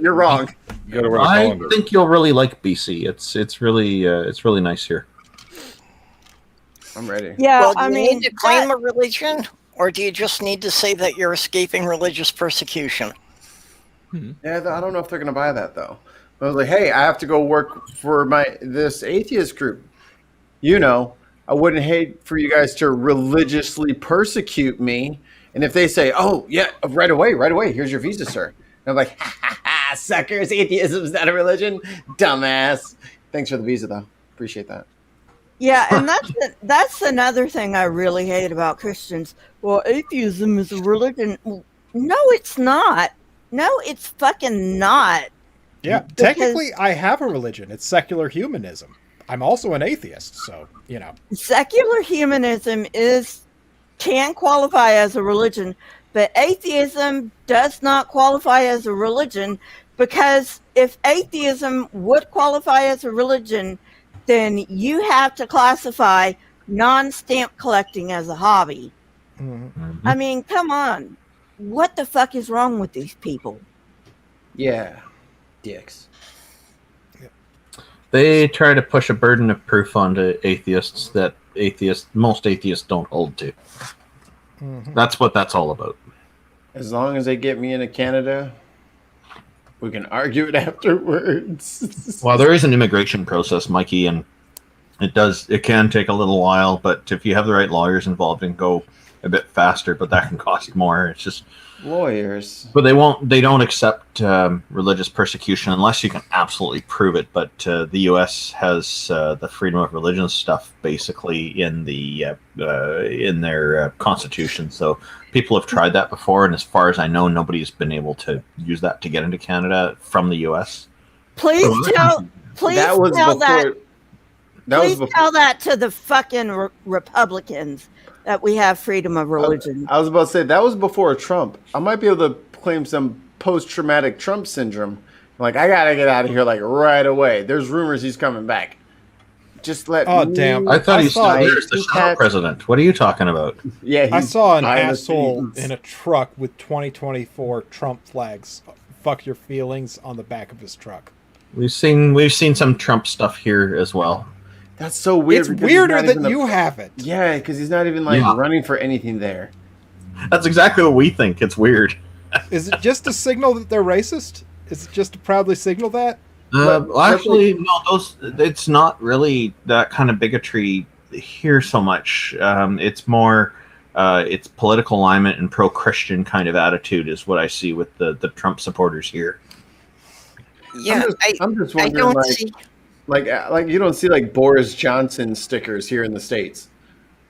you're wrong. You got to wear a I calendar. think you'll really like BC. It's really nice here. I'm ready. Yeah, Well, do I you mean, need to claim a religion, or do you just need to say that you're escaping religious persecution? Yeah, I don't know if they're gonna buy that though. I was like, hey, I have to go work for this atheist group. You know, I wouldn't hate for you guys to religiously persecute me. And if they say, oh yeah, right away, here's your visa, sir. And I'm like, ha, suckers, atheism's not a religion, dumbass. Thanks for the visa though, appreciate that. yeah, and that's another thing I really hate about Christians. Well, atheism is a religion. No, it's not. No, it's fucking not. Yeah, Because- technically I have a religion. It's secular humanism. I'm also an atheist, so, you know. Secular humanism can qualify as a religion, but atheism does not qualify as a religion, because if atheism would qualify as a religion, then you have to classify non-stamp collecting as a hobby. Mm-hmm. I mean, come on. What the fuck is wrong with these people? Yeah. Dicks. They try to push a burden of proof onto atheists that most atheists don't hold to. Mm-hmm. That's what that's all about. As long as they get me into Canada, we can argue it afterwards. Well, there is an immigration process, Mikey, and it can take a little while, but if you have the right lawyers involved, it can go a bit faster, but that can cost more. It's just lawyers. But they don't accept religious persecution unless you can absolutely prove it. But the U.S. has the freedom of religion stuff basically in their constitution. So people have tried that before, and as far as I know, nobody's been able to use that to get into Canada from the U.S. Please tell that to the fucking Republicans that we have freedom of religion. I was about to say, that was before Trump. I might be able to claim some post-traumatic Trump syndrome. Like, I gotta get out of here, like, right away. There's rumors he's coming back. Just let me... damn. I thought he's still there as the Senate president. What are you talking about? Yeah, I saw an asshole in a truck with 2024 Trump flags. Fuck your feelings on the back of his truck. We've seen some Trump stuff here as well. That's so weird. It's weirder that you have it. Yeah, because he's not even running for anything there. That's exactly what we think. It's weird. Is it just a signal that they're racist? Is it just to proudly signal that? Actually, no. It's not really that kind of bigotry here so much. It's more, it's political alignment and pro-Christian kind of attitude is what I see with the Trump supporters here. Yeah, I'm just wondering, like you don't see like Boris Johnson stickers here in the States,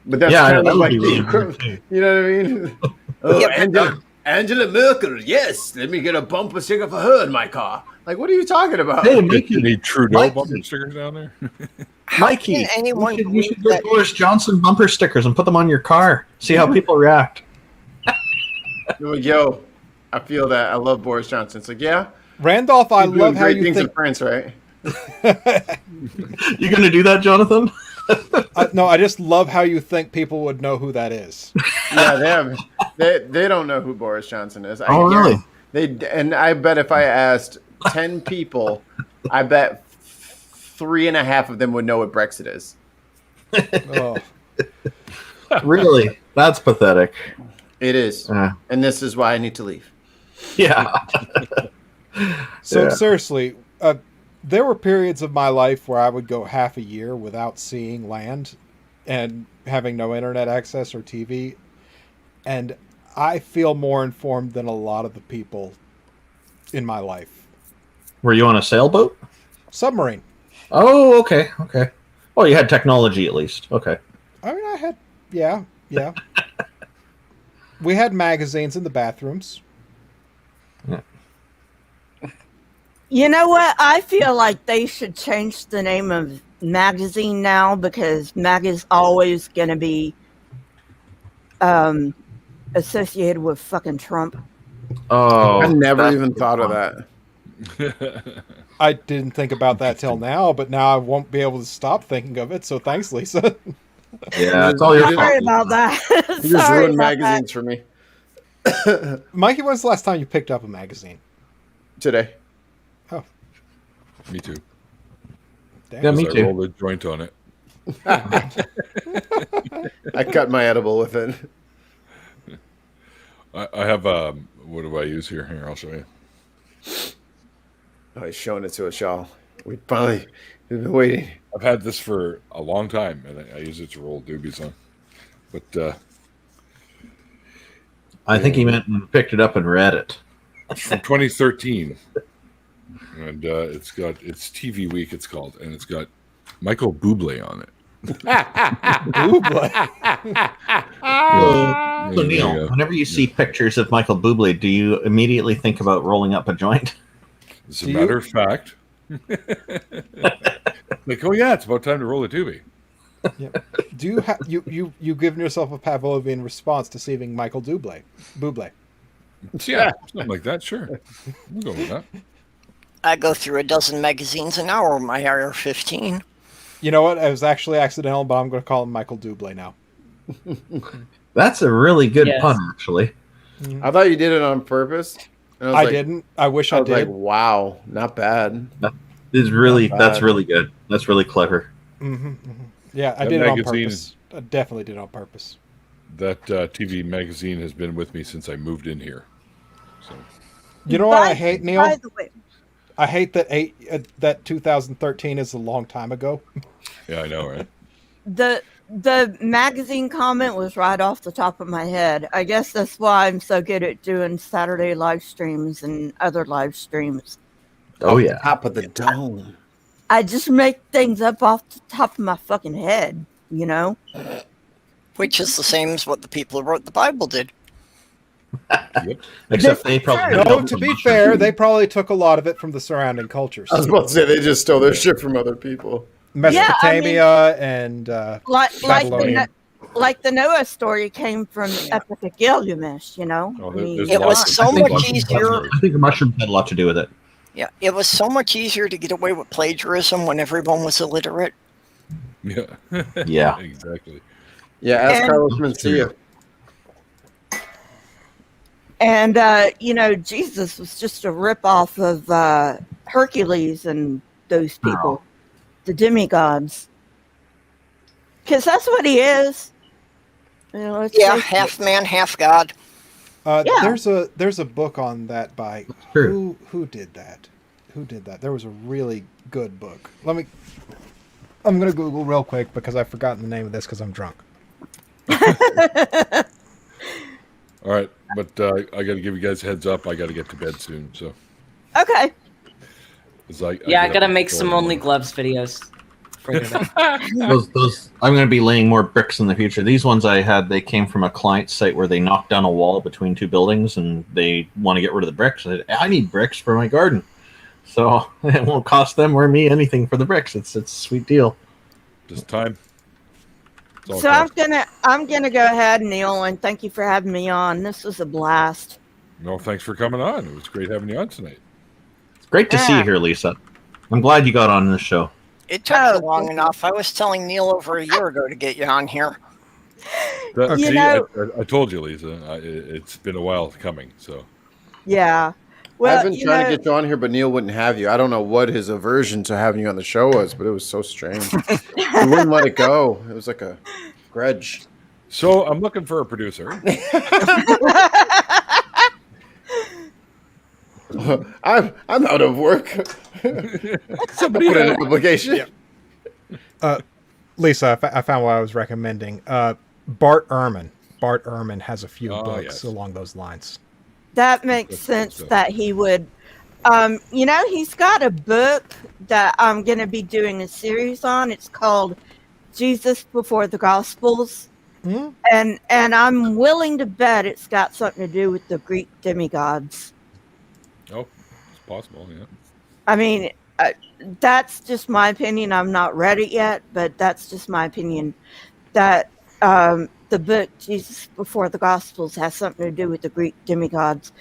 but that's kind of like you know what I mean? Oh, Angela Merkel, yes, let me get a bumper sticker for her in my car. Like, what are you talking about? Hey, Mikey, you need Trudeau bumper stickers down there. Mikey, you should get Boris Johnson bumper stickers and put them on your car. See how people react. Yo, I feel that. I love Boris Johnson. It's like, yeah, Randolph, I love how you think in France, right? You gonna do that, Jonathan? No, I just love how you think people would know who that is. Yeah, they don't know who Boris Johnson is. Really? And I bet if I asked 10 people, I bet 3.5 of them would know what Brexit is. Oh. Really? That's pathetic. It is. And this is why I need to leave. Yeah. So seriously, there were periods of my life where I would go half a year without seeing land and having no internet access or TV. And I feel more informed than a lot of the people in my life. Were you on a sailboat? Submarine. Oh, okay. Oh, you had technology at least. Okay. I mean, I had, yeah. We had magazines in the bathrooms. Yeah. You know what? I feel like they should change the name of magazine now because mag is always going to be associated with fucking Trump. Oh, I never even thought of that. I didn't think about that till now, but now I won't be able to stop thinking of it. So thanks, Lisa. Yeah, it's all your fault. Sorry about that. You just ruined magazines for me. Mikey, when's the last time you picked up a magazine? Today. Oh. Me too. Damn. Yeah, me I too. rolled a joint on it. I cut my edible with it. I have what do I use here? Here, I'll show you. Oh, he's showing it to us, y'all. We've been waiting. I've had this for a long time, and I use it to roll doobies on. But I think he meant and picked it up and read it. it's from 2013, and it's TV Week. It's called, and it's got Michael Bublé on it. So Neil, whenever you see pictures of Michael Bublé, do you immediately think about rolling up a joint? As a matter of fact, like, oh yeah, it's about time to roll a doobie. Yeah. Do you have you given yourself a Pavlovian response to seeing Michael Bublé? Yeah, something like that. Sure, we'll go with that. I go through a dozen magazines an hour on my IR-15. You know what? It was actually accidental, but I'm going to call him Michael Dublé now. That's a really good Yes. pun, actually. I thought you did it on purpose. And I didn't. I wish I was did. like, wow, not bad. Is really Not that's bad. really good. That's really clever. Yeah, I That did it on magazine purpose. I definitely did it on purpose. That TV magazine has been with me since I moved in here. So You know what I hate, Neil? By the way, I hate that that 2013 is a long time ago. yeah, I know, right? the magazine comment was right off the top of my head. I guess that's why I'm so good at doing Saturday live streams and other live streams. Oh yeah. Top of the dome. I just make things up off the top of my fucking head, you know? Which is the same as what the people who wrote the Bible did. Except they probably No, to be fair, they probably took a lot of it from the surrounding cultures. I was about to say they just stole their shit from other people. Mesopotamia and Babylonian. Like the Noah story came from Epic of Gilgamesh, you know? Oh, I mean, there's It lots was of- so I think much lots of easier. puzzles. I think the mushrooms had a lot to do with it. Yeah, it was so much easier to get away with plagiarism when everyone was illiterate. Yeah. Yeah. Exactly. Yeah, ask And- Carlos Mencia. And, you know, Jesus was just a ripoff of Hercules and those people, the demigods. Because that's what he is. You know, let's Yeah, face it. half man, half God. Yeah. There's a book on that by True. who did that? Who did that? There was a really good book. I'm gonna Google real quick because I've forgotten the name of this because I'm drunk. All right, but I got to give you guys a heads up. I got to get to bed soon, so Okay. it's like Yeah, I get gotta up make at some 4 only a.m. gloves videos. For you. Those I'm going to be laying more bricks in the future. These ones I had, they came from a client site where they knocked down a wall between two buildings and they want to get rid of the bricks. I said, I need bricks for my garden, so it won't cost them or me anything for the bricks. It's a sweet deal. Just time. It's all So cost. I'm gonna go ahead, Neil, and thank you for having me on. This was a blast. No, thanks for coming on. It was great having you on tonight. It's great to see you Yeah. here, Lisa. I'm glad you got on this show. It took Oh, you long thank you. enough. I was telling Neil over a year ago to get you on here. You See, know- I told you, Lisa. It's been a while coming. So Yeah. Well, I've been you trying know, to get you on here, but Neil wouldn't have you. I don't know what his aversion to having you on the show was, but it was so strange. He wouldn't let it go. It was like a grudge. So I'm looking for a producer. I'm out of work. Somebody Put in else. an application. Lisa, I found what I was recommending. Bart Ehrman. Bart Ehrman has a few Oh, books yes. along those lines. that makes That's good sense stuff. that he would. You know, he's got a book that I'm going to be doing a series on. It's called Jesus Before the Gospels. Hmm? And I'm willing to bet it's got something to do with the Greek demigods. Oh, it's possible. Yeah. I mean, that's just my opinion. I'm not read it yet, but that's just my opinion. That the book Jesus Before the Gospels has something to do with the Greek demigods.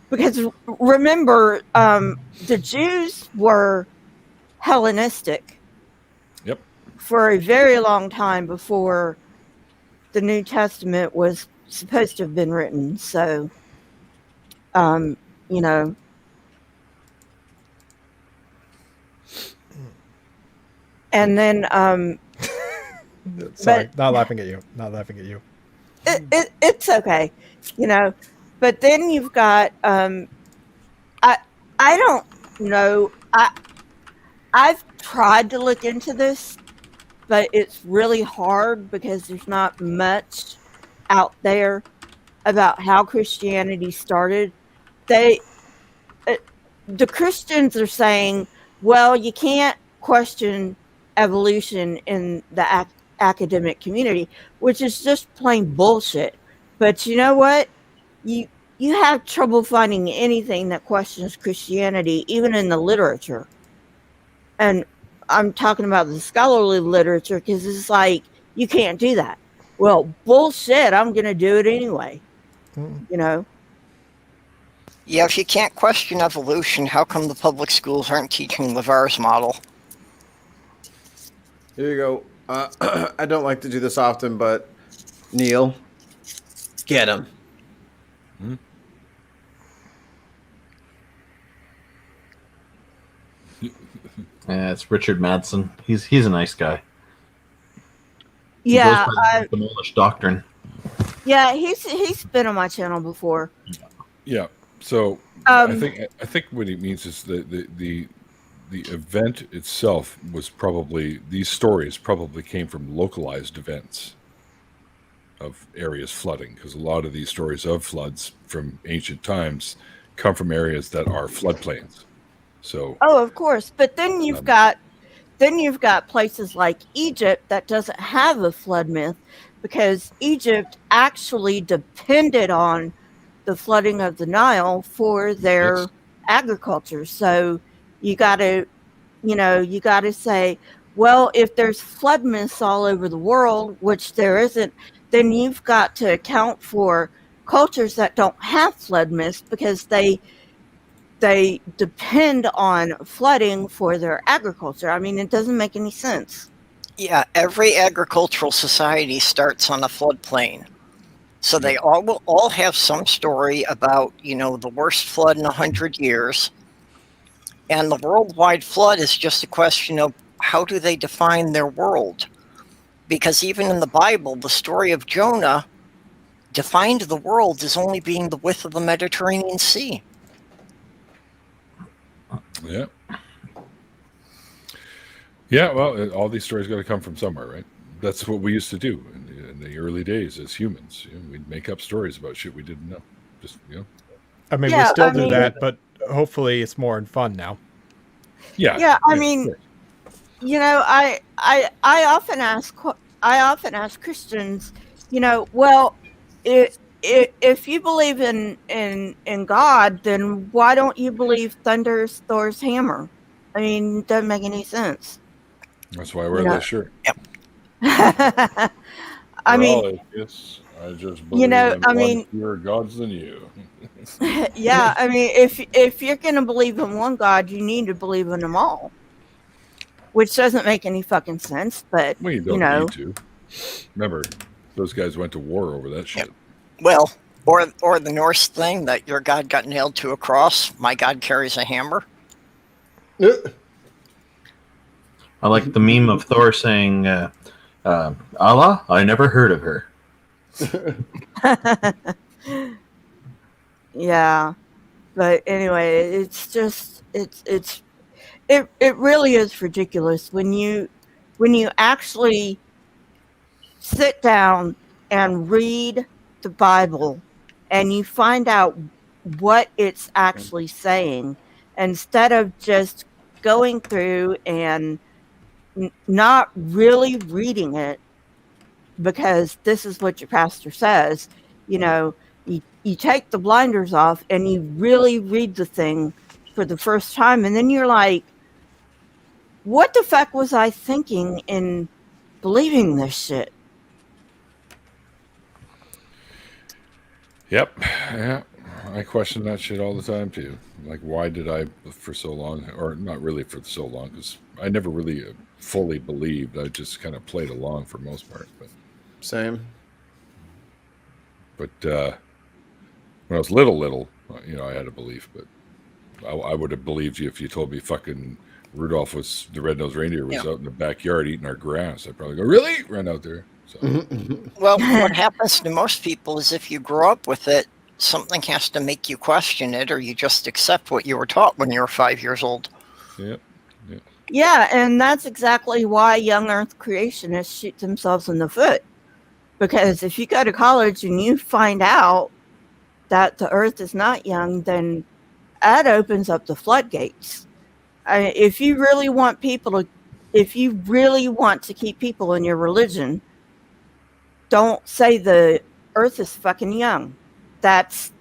Because remember, the Jews were Hellenistic. Yep. For a very long time before the New Testament was supposed to have been written. So, you know. And then Sorry, But- not laughing at you. Not laughing at you. it's okay, you know. But then you've got I don't know. I've tried to look into this, but it's really hard because there's not much out there about how Christianity started. The Christians are saying, well, you can't question evolution in the academic community, which is just plain bullshit. But you know what? You have trouble finding anything that questions Christianity, even in the literature. And I'm talking about the scholarly literature because it's like, you can't do that. Well, bullshit, I'm going to do it anyway. You know? Yeah, if you can't question evolution, how come the public schools aren't teaching LeVar's model? Here you go. I don't like to do this often, but Neil, get him. Yeah, it's Richard Madsen. He's a nice guy. Yeah, he goes by the demolished doctrine. Yeah, he's been on my channel before. Yeah. So I think what he means is the event itself was probably, these stories probably came from localized events of areas flooding, because a lot of these stories of floods from ancient times come from areas that are floodplains. So of course, but then you've got places like Egypt that doesn't have a flood myth, because Egypt actually depended on the flooding of the Nile for their agriculture. So you got to say, well, if there's flood myths all over the world, which there isn't, then you've got to account for cultures that don't have flood myths, because they depend on flooding for their agriculture. I mean, it doesn't make any sense. Yeah, every agricultural society starts on a floodplain. So they will all have some story about, the worst flood in 100 years. And the worldwide flood is just a question of how do they define their world? Because even in the Bible, the story of Jonah defined the world as only being the width of the Mediterranean Sea. Yeah. Yeah, well, all these stories got to come from somewhere, right? That's what we used to do in the early days as humans. We'd make up stories about shit we didn't know. I mean, we still do that, but hopefully it's more in fun now. Yeah. Yeah, I mean, I often ask Christians, well, if you believe in God, then why don't you believe thunder's Thor's hammer? I mean, it doesn't make any sense. That's why I wear this shirt. Yep. I mean, I just believe fewer gods than you. Yeah, I mean, if you're going to believe in one God, you need to believe in them all, which doesn't make any fucking sense. But well, you don't need to. Remember, those guys went to war over that shit. Well, or the Norse thing that your God got nailed to a cross. My God carries a hammer. I like the meme of Thor saying, Allah, I never heard of her. Yeah, but anyway, it's just it really is ridiculous when you actually sit down and read the Bible and you find out what it's actually saying, instead of just going through and not really reading it because this is what your pastor says. You take the blinders off and you really read the thing for the first time, and then you're like, what the fuck was I thinking in believing this shit? Yep. Yeah. I question that shit all the time too. Like, why did I for so long, or not really for so long, because I never really fully believed. I just kind of played along for most part. But same. But when I was little, I had a belief. But I would have believed you if you told me fucking Rudolph the red-nosed reindeer was out in the backyard eating our grass. I'd probably go, really? Run out there. So. Well, what happens to most people is if you grow up with it, something has to make you question it, or you just accept what you were taught when you were 5 years old. Yep. Yeah, and that's exactly why young Earth creationists shoot themselves in the foot. Because if you go to college and you find out that the Earth is not young, then that opens up the floodgates. If you really want to keep people in your religion, don't say the Earth is fucking young. That's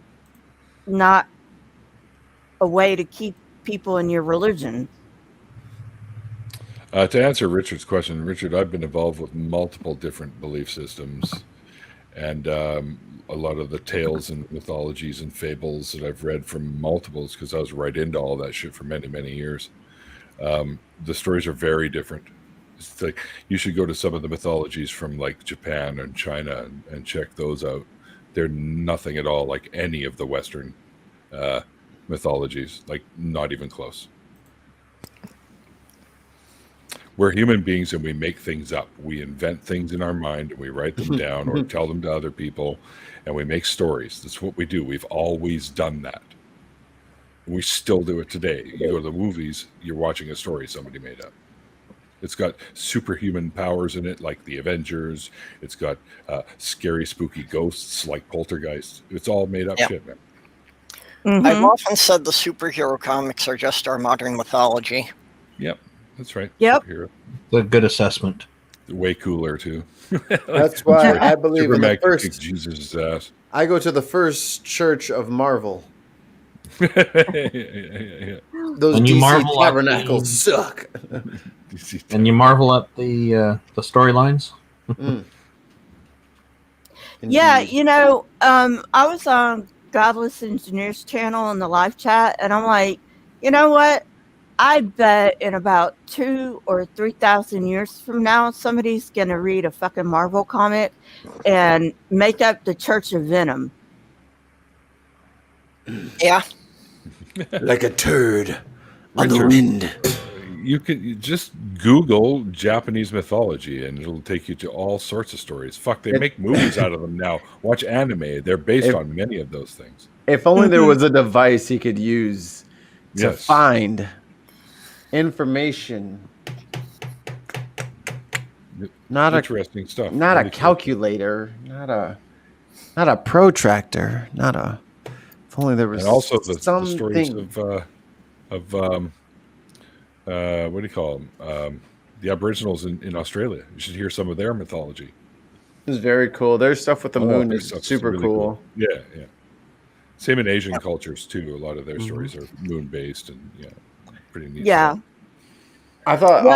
not a way to keep people in your religion. To answer Richard's question, Richard, I've been involved with multiple different belief systems, and a lot of the tales and mythologies and fables that I've read from multiples, because I was right into all that shit for many, many years. The stories are very different. It's like you should go to some of the mythologies from like Japan and China and check those out. They're nothing at all like any of the Western mythologies, like not even close. We're human beings and we make things up. We invent things in our mind and we write them down or tell them to other people, and we make stories. That's what we do. We've always done that. We still do it today. You go to the movies, you're watching a story somebody made up. It's got superhuman powers in it, like the Avengers. It's got scary, spooky ghosts like poltergeists. It's all made up shit, man. Mm-hmm. I've often said the superhero comics are just our modern mythology. Yep, that's right. Yep. Superhero. It's a good assessment. Way cooler too. That's why I believe in the Superman first. kicked Jesus' ass. I go to the first church of Marvel. Yeah. Those And you DC marvel at tabernacles suck. And you marvel at the storylines. Yeah, you know, I was on Godless Engineers channel in the live chat, and I'm like, you know what? I bet in about 2,000 or 3,000 years from now, somebody's gonna read a fucking Marvel comic and make up the Church of Venom. Yeah. Like a turd on the Richard, wind. You just Google Japanese mythology and it'll take you to all sorts of stories. Fuck, they make movies out of them now. Watch anime. They're based on many of those things. If only there was a device he could use to find information. Not interesting stuff. Not Really a calculator. Not a protractor. Not a. If only there was. And also the stories something. of what do you call them? The Aboriginals in Australia. You should hear some of their mythology. It's very cool. Their stuff with the moon their is stuff's super really cool. Yeah, yeah. Same in Asian cultures too. A lot of their stories are moon based and pretty neat. Yeah. I thought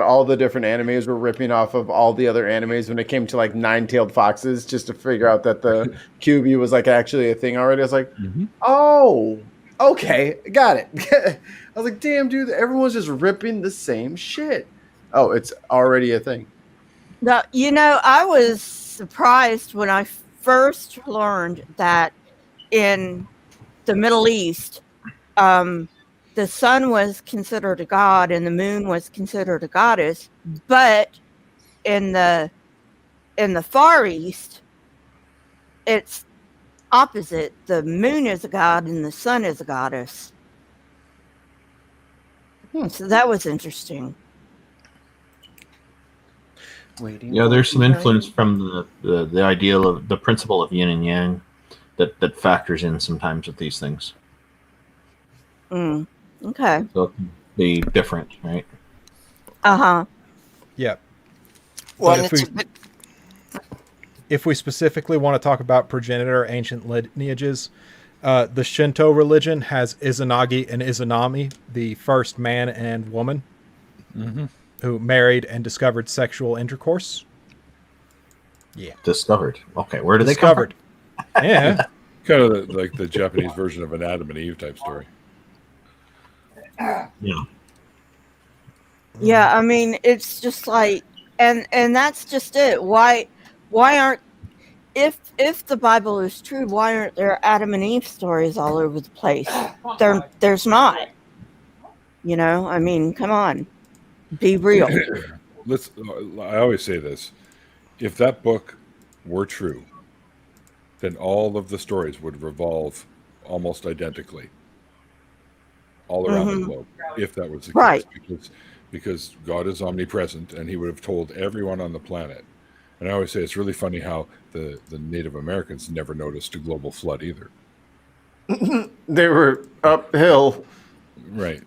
all the different animes were ripping off of all the other animes when it came to like nine-tailed foxes, just to figure out that the QB was like actually a thing already. I was like, oh, okay, got it. I was like, damn, dude, everyone's just ripping the same shit. Oh, it's already a thing. Now, you know, I was surprised when I first learned that in the Middle East, the sun was considered a god and the moon was considered a goddess, but in the Far East, it's opposite. The moon is a god and the sun is a goddess. So that was interesting. Yeah, there's some influence from the ideal of the principle of yin and yang that factors in sometimes with these things. Okay. So it can be different, right? Uh-huh. Yeah. Well, But if we specifically want to talk about progenitor ancient lineages, the Shinto religion has Izanagi and Izanami, the first man and woman who married and discovered sexual intercourse. Yeah. Discovered. Okay, where did they come from? Yeah. Kind of like the Japanese version of an Adam and Eve type story. Yeah. Yeah, I mean, it's just like, and that's just it. Why aren't, if the Bible is true, why aren't there Adam and Eve stories all over the place? There's not. You know, I mean, come on, be real. I always say this: if that book were true, then all of the stories would revolve almost identically all around the globe, if that was the case. Because God is omnipresent, and he would have told everyone on the planet. And I always say it's really funny how the Native Americans never noticed a global flood either. They were uphill. Right.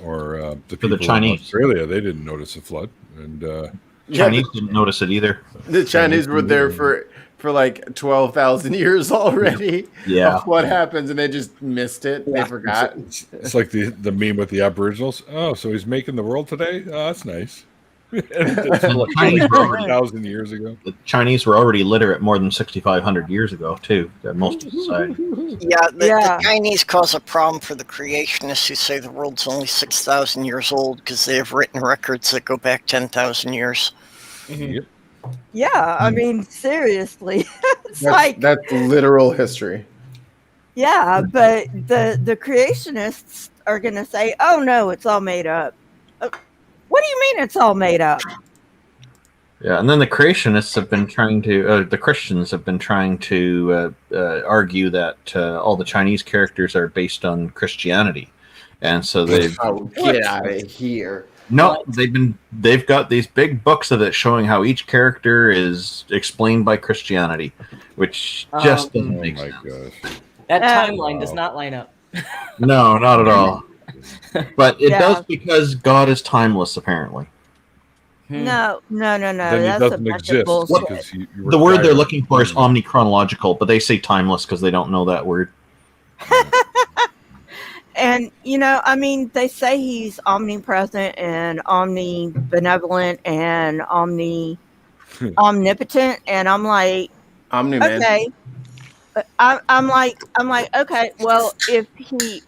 Or the people the Chinese. in Australia, they didn't notice a flood. And Chinese didn't notice it either. The Chinese were there for like 12,000 years already. Yeah. Of what happens, and they just missed it. They forgot. It's like the meme with the Aboriginals. Oh, so he's making the world today? Oh, that's nice. It's And like the Chinese were 1,000 years ago. The Chinese were already literate more than 6,500 years ago, too. Most of society. The Chinese cause a problem for the creationists who say the world's only 6,000 years old because they have written records that go back 10,000 years. Yep. Yeah, I mean, seriously. That's literal history. Yeah, but the creationists are going to say, oh, no, it's all made up. What do you mean it's all made up? Yeah, and then the creationists have been trying to, the Christians have been trying to argue that all the Chinese characters are based on Christianity, and so they've get out of here. No, they've got these big books of it showing how each character is explained by Christianity, which just doesn't make sense. That timeline does not line up. No, not at all. But it Yeah. does because God is timeless, apparently. No. Then it That's a doesn't bunch of exist bullshit. because you The word they're require- looking for is omnichronological, but they say timeless because they don't know that word. And, I mean, they say he's omnipresent and omnibenevolent and omnipotent. And I'm like, Omni-Man. okay. I'm like, okay, well, if he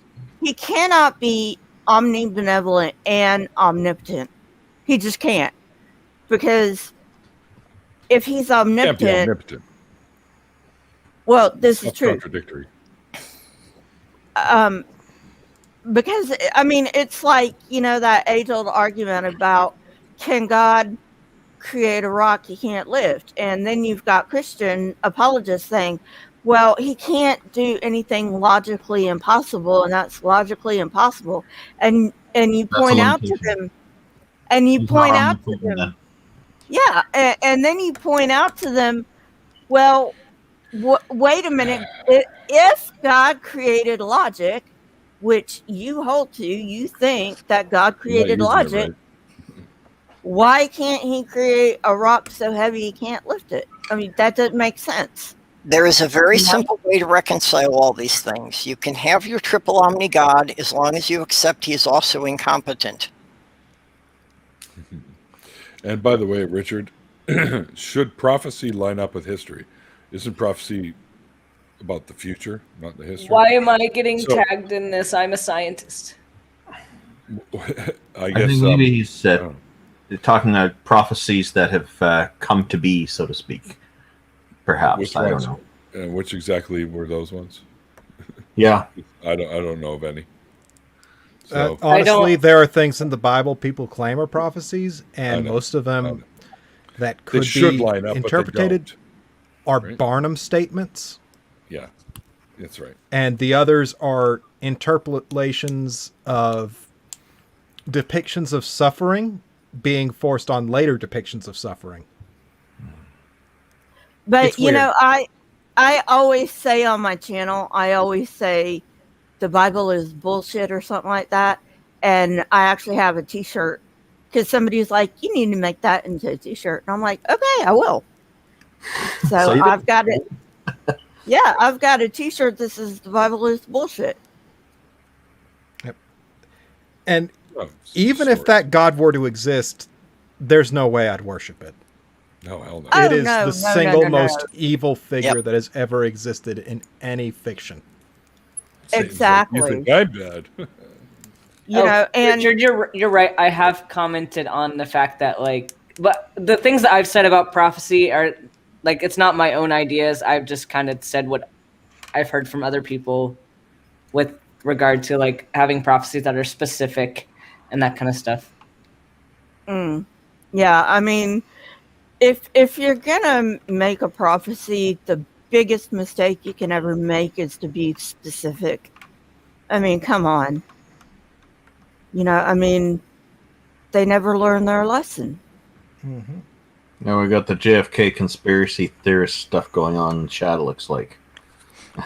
cannot be omnibenevolent and omnipotent. He just can't. Because if he's Can't be omnipotent, omnipotent. well, this is That's true. contradictory. Because I mean, it's like, that age-old argument about, can God create a rock he can't lift? And then you've got Christian apologists saying, well, he can't do anything logically impossible, and that's logically impossible. And you That's point a out to limitation. them, and you He's point not out to omnipotent them, then. yeah, and then you point out to them, well, wait a minute. If God created logic, which you hold to, you think that God created using it logic, right. why can't he create a rock so heavy he can't lift it? I mean, that doesn't make sense. There is a very simple way to reconcile all these things. You can have your triple omni God as long as you accept he is also incompetent. And by the way, Richard, should prophecy line up with history? Isn't prophecy about the future, not the history? Why am I getting So- tagged in this? I'm a scientist. I guess think maybe he's talking about prophecies that have come to be, so to speak. Perhaps. Which I don't ones? know. And which exactly were those ones? Yeah. I don't know of any. So Honestly, there are things in the Bible people claim are prophecies, I and know. most of them that They could should be line up, but they interpreted don't, are right? Barnum statements, yeah, that's right. and the others are interpolations of depictions of suffering being forced on later depictions of suffering. But It's weird. I always say on my channel, I always say the Bible is bullshit or something like that. And I actually have a t-shirt because somebody's like, you need to make that into a t-shirt. And I'm like, okay, I will. So you I've got it. Yeah, I've got a t-shirt. This is the Bible is bullshit. And Oh, even if that God were to exist, there's no way I'd worship it. No, hell no. Oh, It is no, the no, single no, no, most no. evil figure that has ever existed in any fiction. Satan's like, you Exactly. think I'm bad? You know, and Richard, you're right. I have commented on the fact that but the things that I've said about prophecy are it's not my own ideas. I've just kind of said what I've heard from other people with regard to having prophecies that are specific and that kind of stuff. Yeah, I mean, if you're gonna make a prophecy, the biggest mistake you can ever make is to be specific. I mean, come on. I mean, they never learn their lesson. Now we got the JFK conspiracy theorist stuff going on in the chat, it looks like.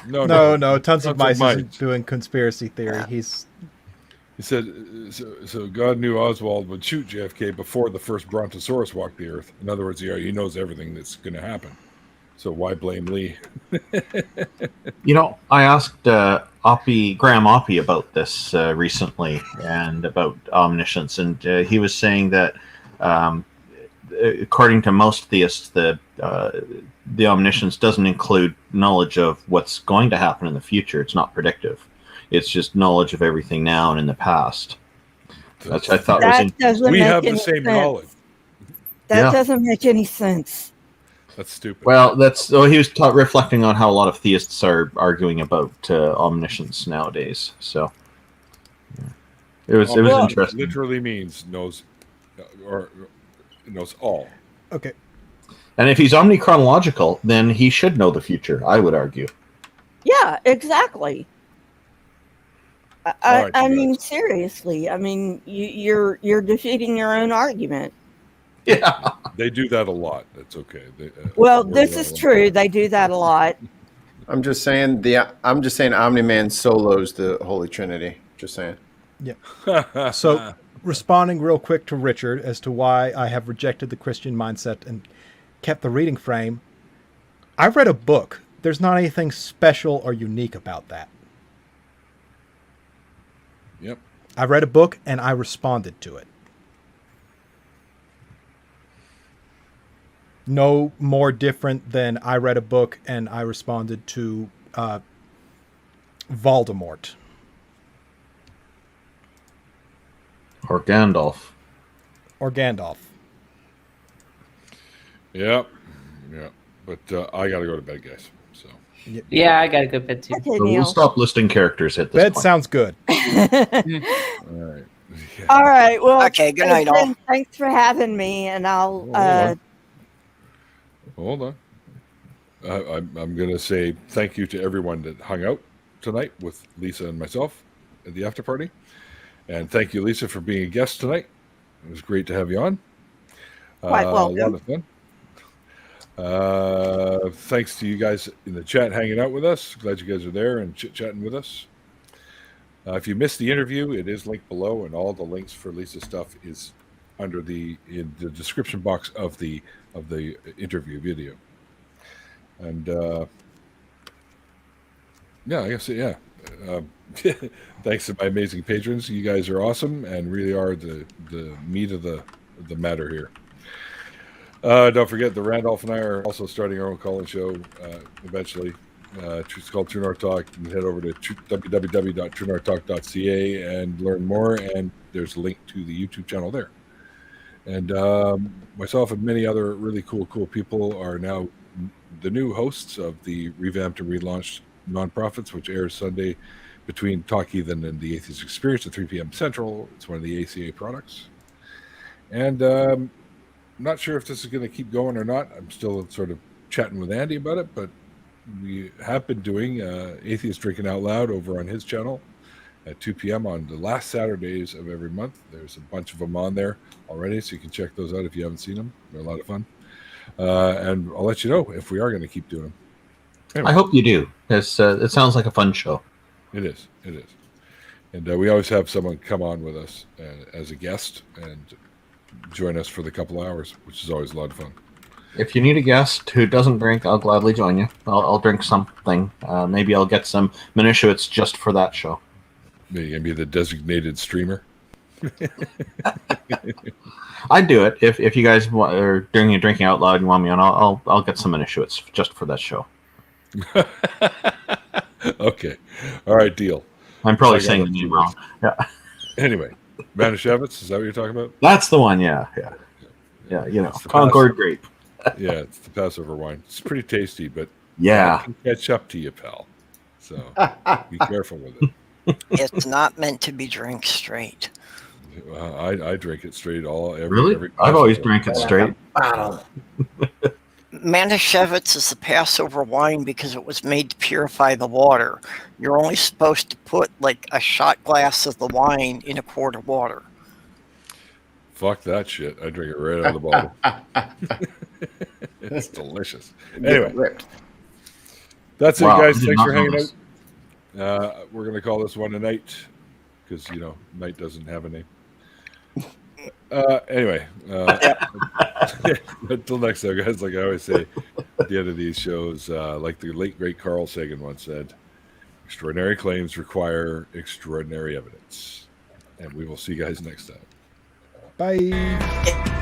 No, Tons of Mice isn't doing conspiracy theory. He said, so God knew Oswald would shoot JFK before the first Brontosaurus walked the earth. In other words, he knows everything that's going to happen. So why blame Lee? I asked Graham Oppie about this recently and about omniscience, and he was saying that according to most theists, the omniscience doesn't include knowledge of what's going to happen in the future. It's not predictive. It's just knowledge of everything now and in the past. Which I thought was interesting. We have the same knowledge. That doesn't make any sense. That's stupid. Well, he was reflecting on how a lot of theists are arguing about omniscience nowadays. So it was interesting. Literally means knows all. Okay. And if he's omnichronological, then he should know the future, I would argue. Yeah, exactly. I mean, seriously. I mean, you're defeating your own argument. Yeah, they do that a lot. That's okay. Well, this is true. They do that a lot. I'm just saying Omni-Man solos the Holy Trinity. Just saying. Yeah. So, responding real quick to Richard as to why I have rejected the Christian mindset and kept the reading frame, I read a book. There's not anything special or unique about that. Yep. I read a book and I responded to it. No more different than I read a book and I responded to Voldemort. Or Gandalf. Yep. Yeah. But I got to go to bed, guys. So. Yeah, I got to go to bed too. Okay, So we'll stop listing characters at this Bed point. sounds good. All right. Yeah. All right. Well, Okay, good night, all. Thanks for having me, and I'll. Hold on. I'm going to say thank you to everyone that hung out tonight with Lisa and myself at the after party. And thank you, Lisa, for being a guest tonight. It was great to have you on. Quite welcome. A lot of fun. Thanks to you guys in the chat hanging out with us. Glad you guys are there and chit-chatting with us. If you missed the interview, it is linked below, and all the links for Lisa's stuff is under in the description box of the interview video. And I guess thanks to my amazing patrons. You guys are awesome and really are the meat of the matter here. Don't forget that Randolph and I are also starting our own call-in show eventually. It's called True North Talk. You can head over to www.truenorthtalk.ca and learn more, and there's a link to the YouTube channel there. And myself and many other really cool people are now the new hosts of the revamped and relaunched Nonprofits, which airs Sunday between Talk Heathen and the Atheist Experience at 3 p.m. Central. It's one of the ACA products. And I'm not sure if this is going to keep going or not. I'm still sort of chatting with Andy about it, but we have been doing Atheist Drinking Out Loud over on his channel at 2 p.m. on the last Saturdays of every month. There's a bunch of them on there already, so you can check those out if you haven't seen them. They're a lot of fun. And I'll let you know if we are going to keep doing them. Anyway. I hope you do. It sounds like a fun show. It is. And we always have someone come on with us as a guest and join us for the couple hours, which is always a lot of fun. If you need a guest who doesn't drink, I'll gladly join you. I'll drink something. Maybe I'll get some Minushewitz just for that show. Maybe you're going to be the designated streamer. I'd do it if you guys are doing a Drinking Out Loud and want me on. I'll get some Minushewitz just for that show. Okay. All right, deal. I'm probably saying the name wrong. Yeah. Anyway, Manischewitz, is that what you're talking about? That's the one, yeah. You know, Concord grape. Yeah, it's the Passover wine. It's pretty tasty, but yeah, I can catch up to you, pal. So be careful with it. It's not meant to be drank straight. I drink it straight every I've always drank it straight. Manischewitz is the Passover wine because it was made to purify the water. You're only supposed to put like a shot glass of the wine in a quart of water. Fuck that shit. I drink it right out of the bottle. It's delicious. Anyway, that's it, guys. Thanks for hanging out. We're going to call this one a night because, night doesn't have a name. Anyway, until next time, guys, like I always say at the end of these shows, like the late, great Carl Sagan once said, extraordinary claims require extraordinary evidence. And we will see you guys next time. Bye.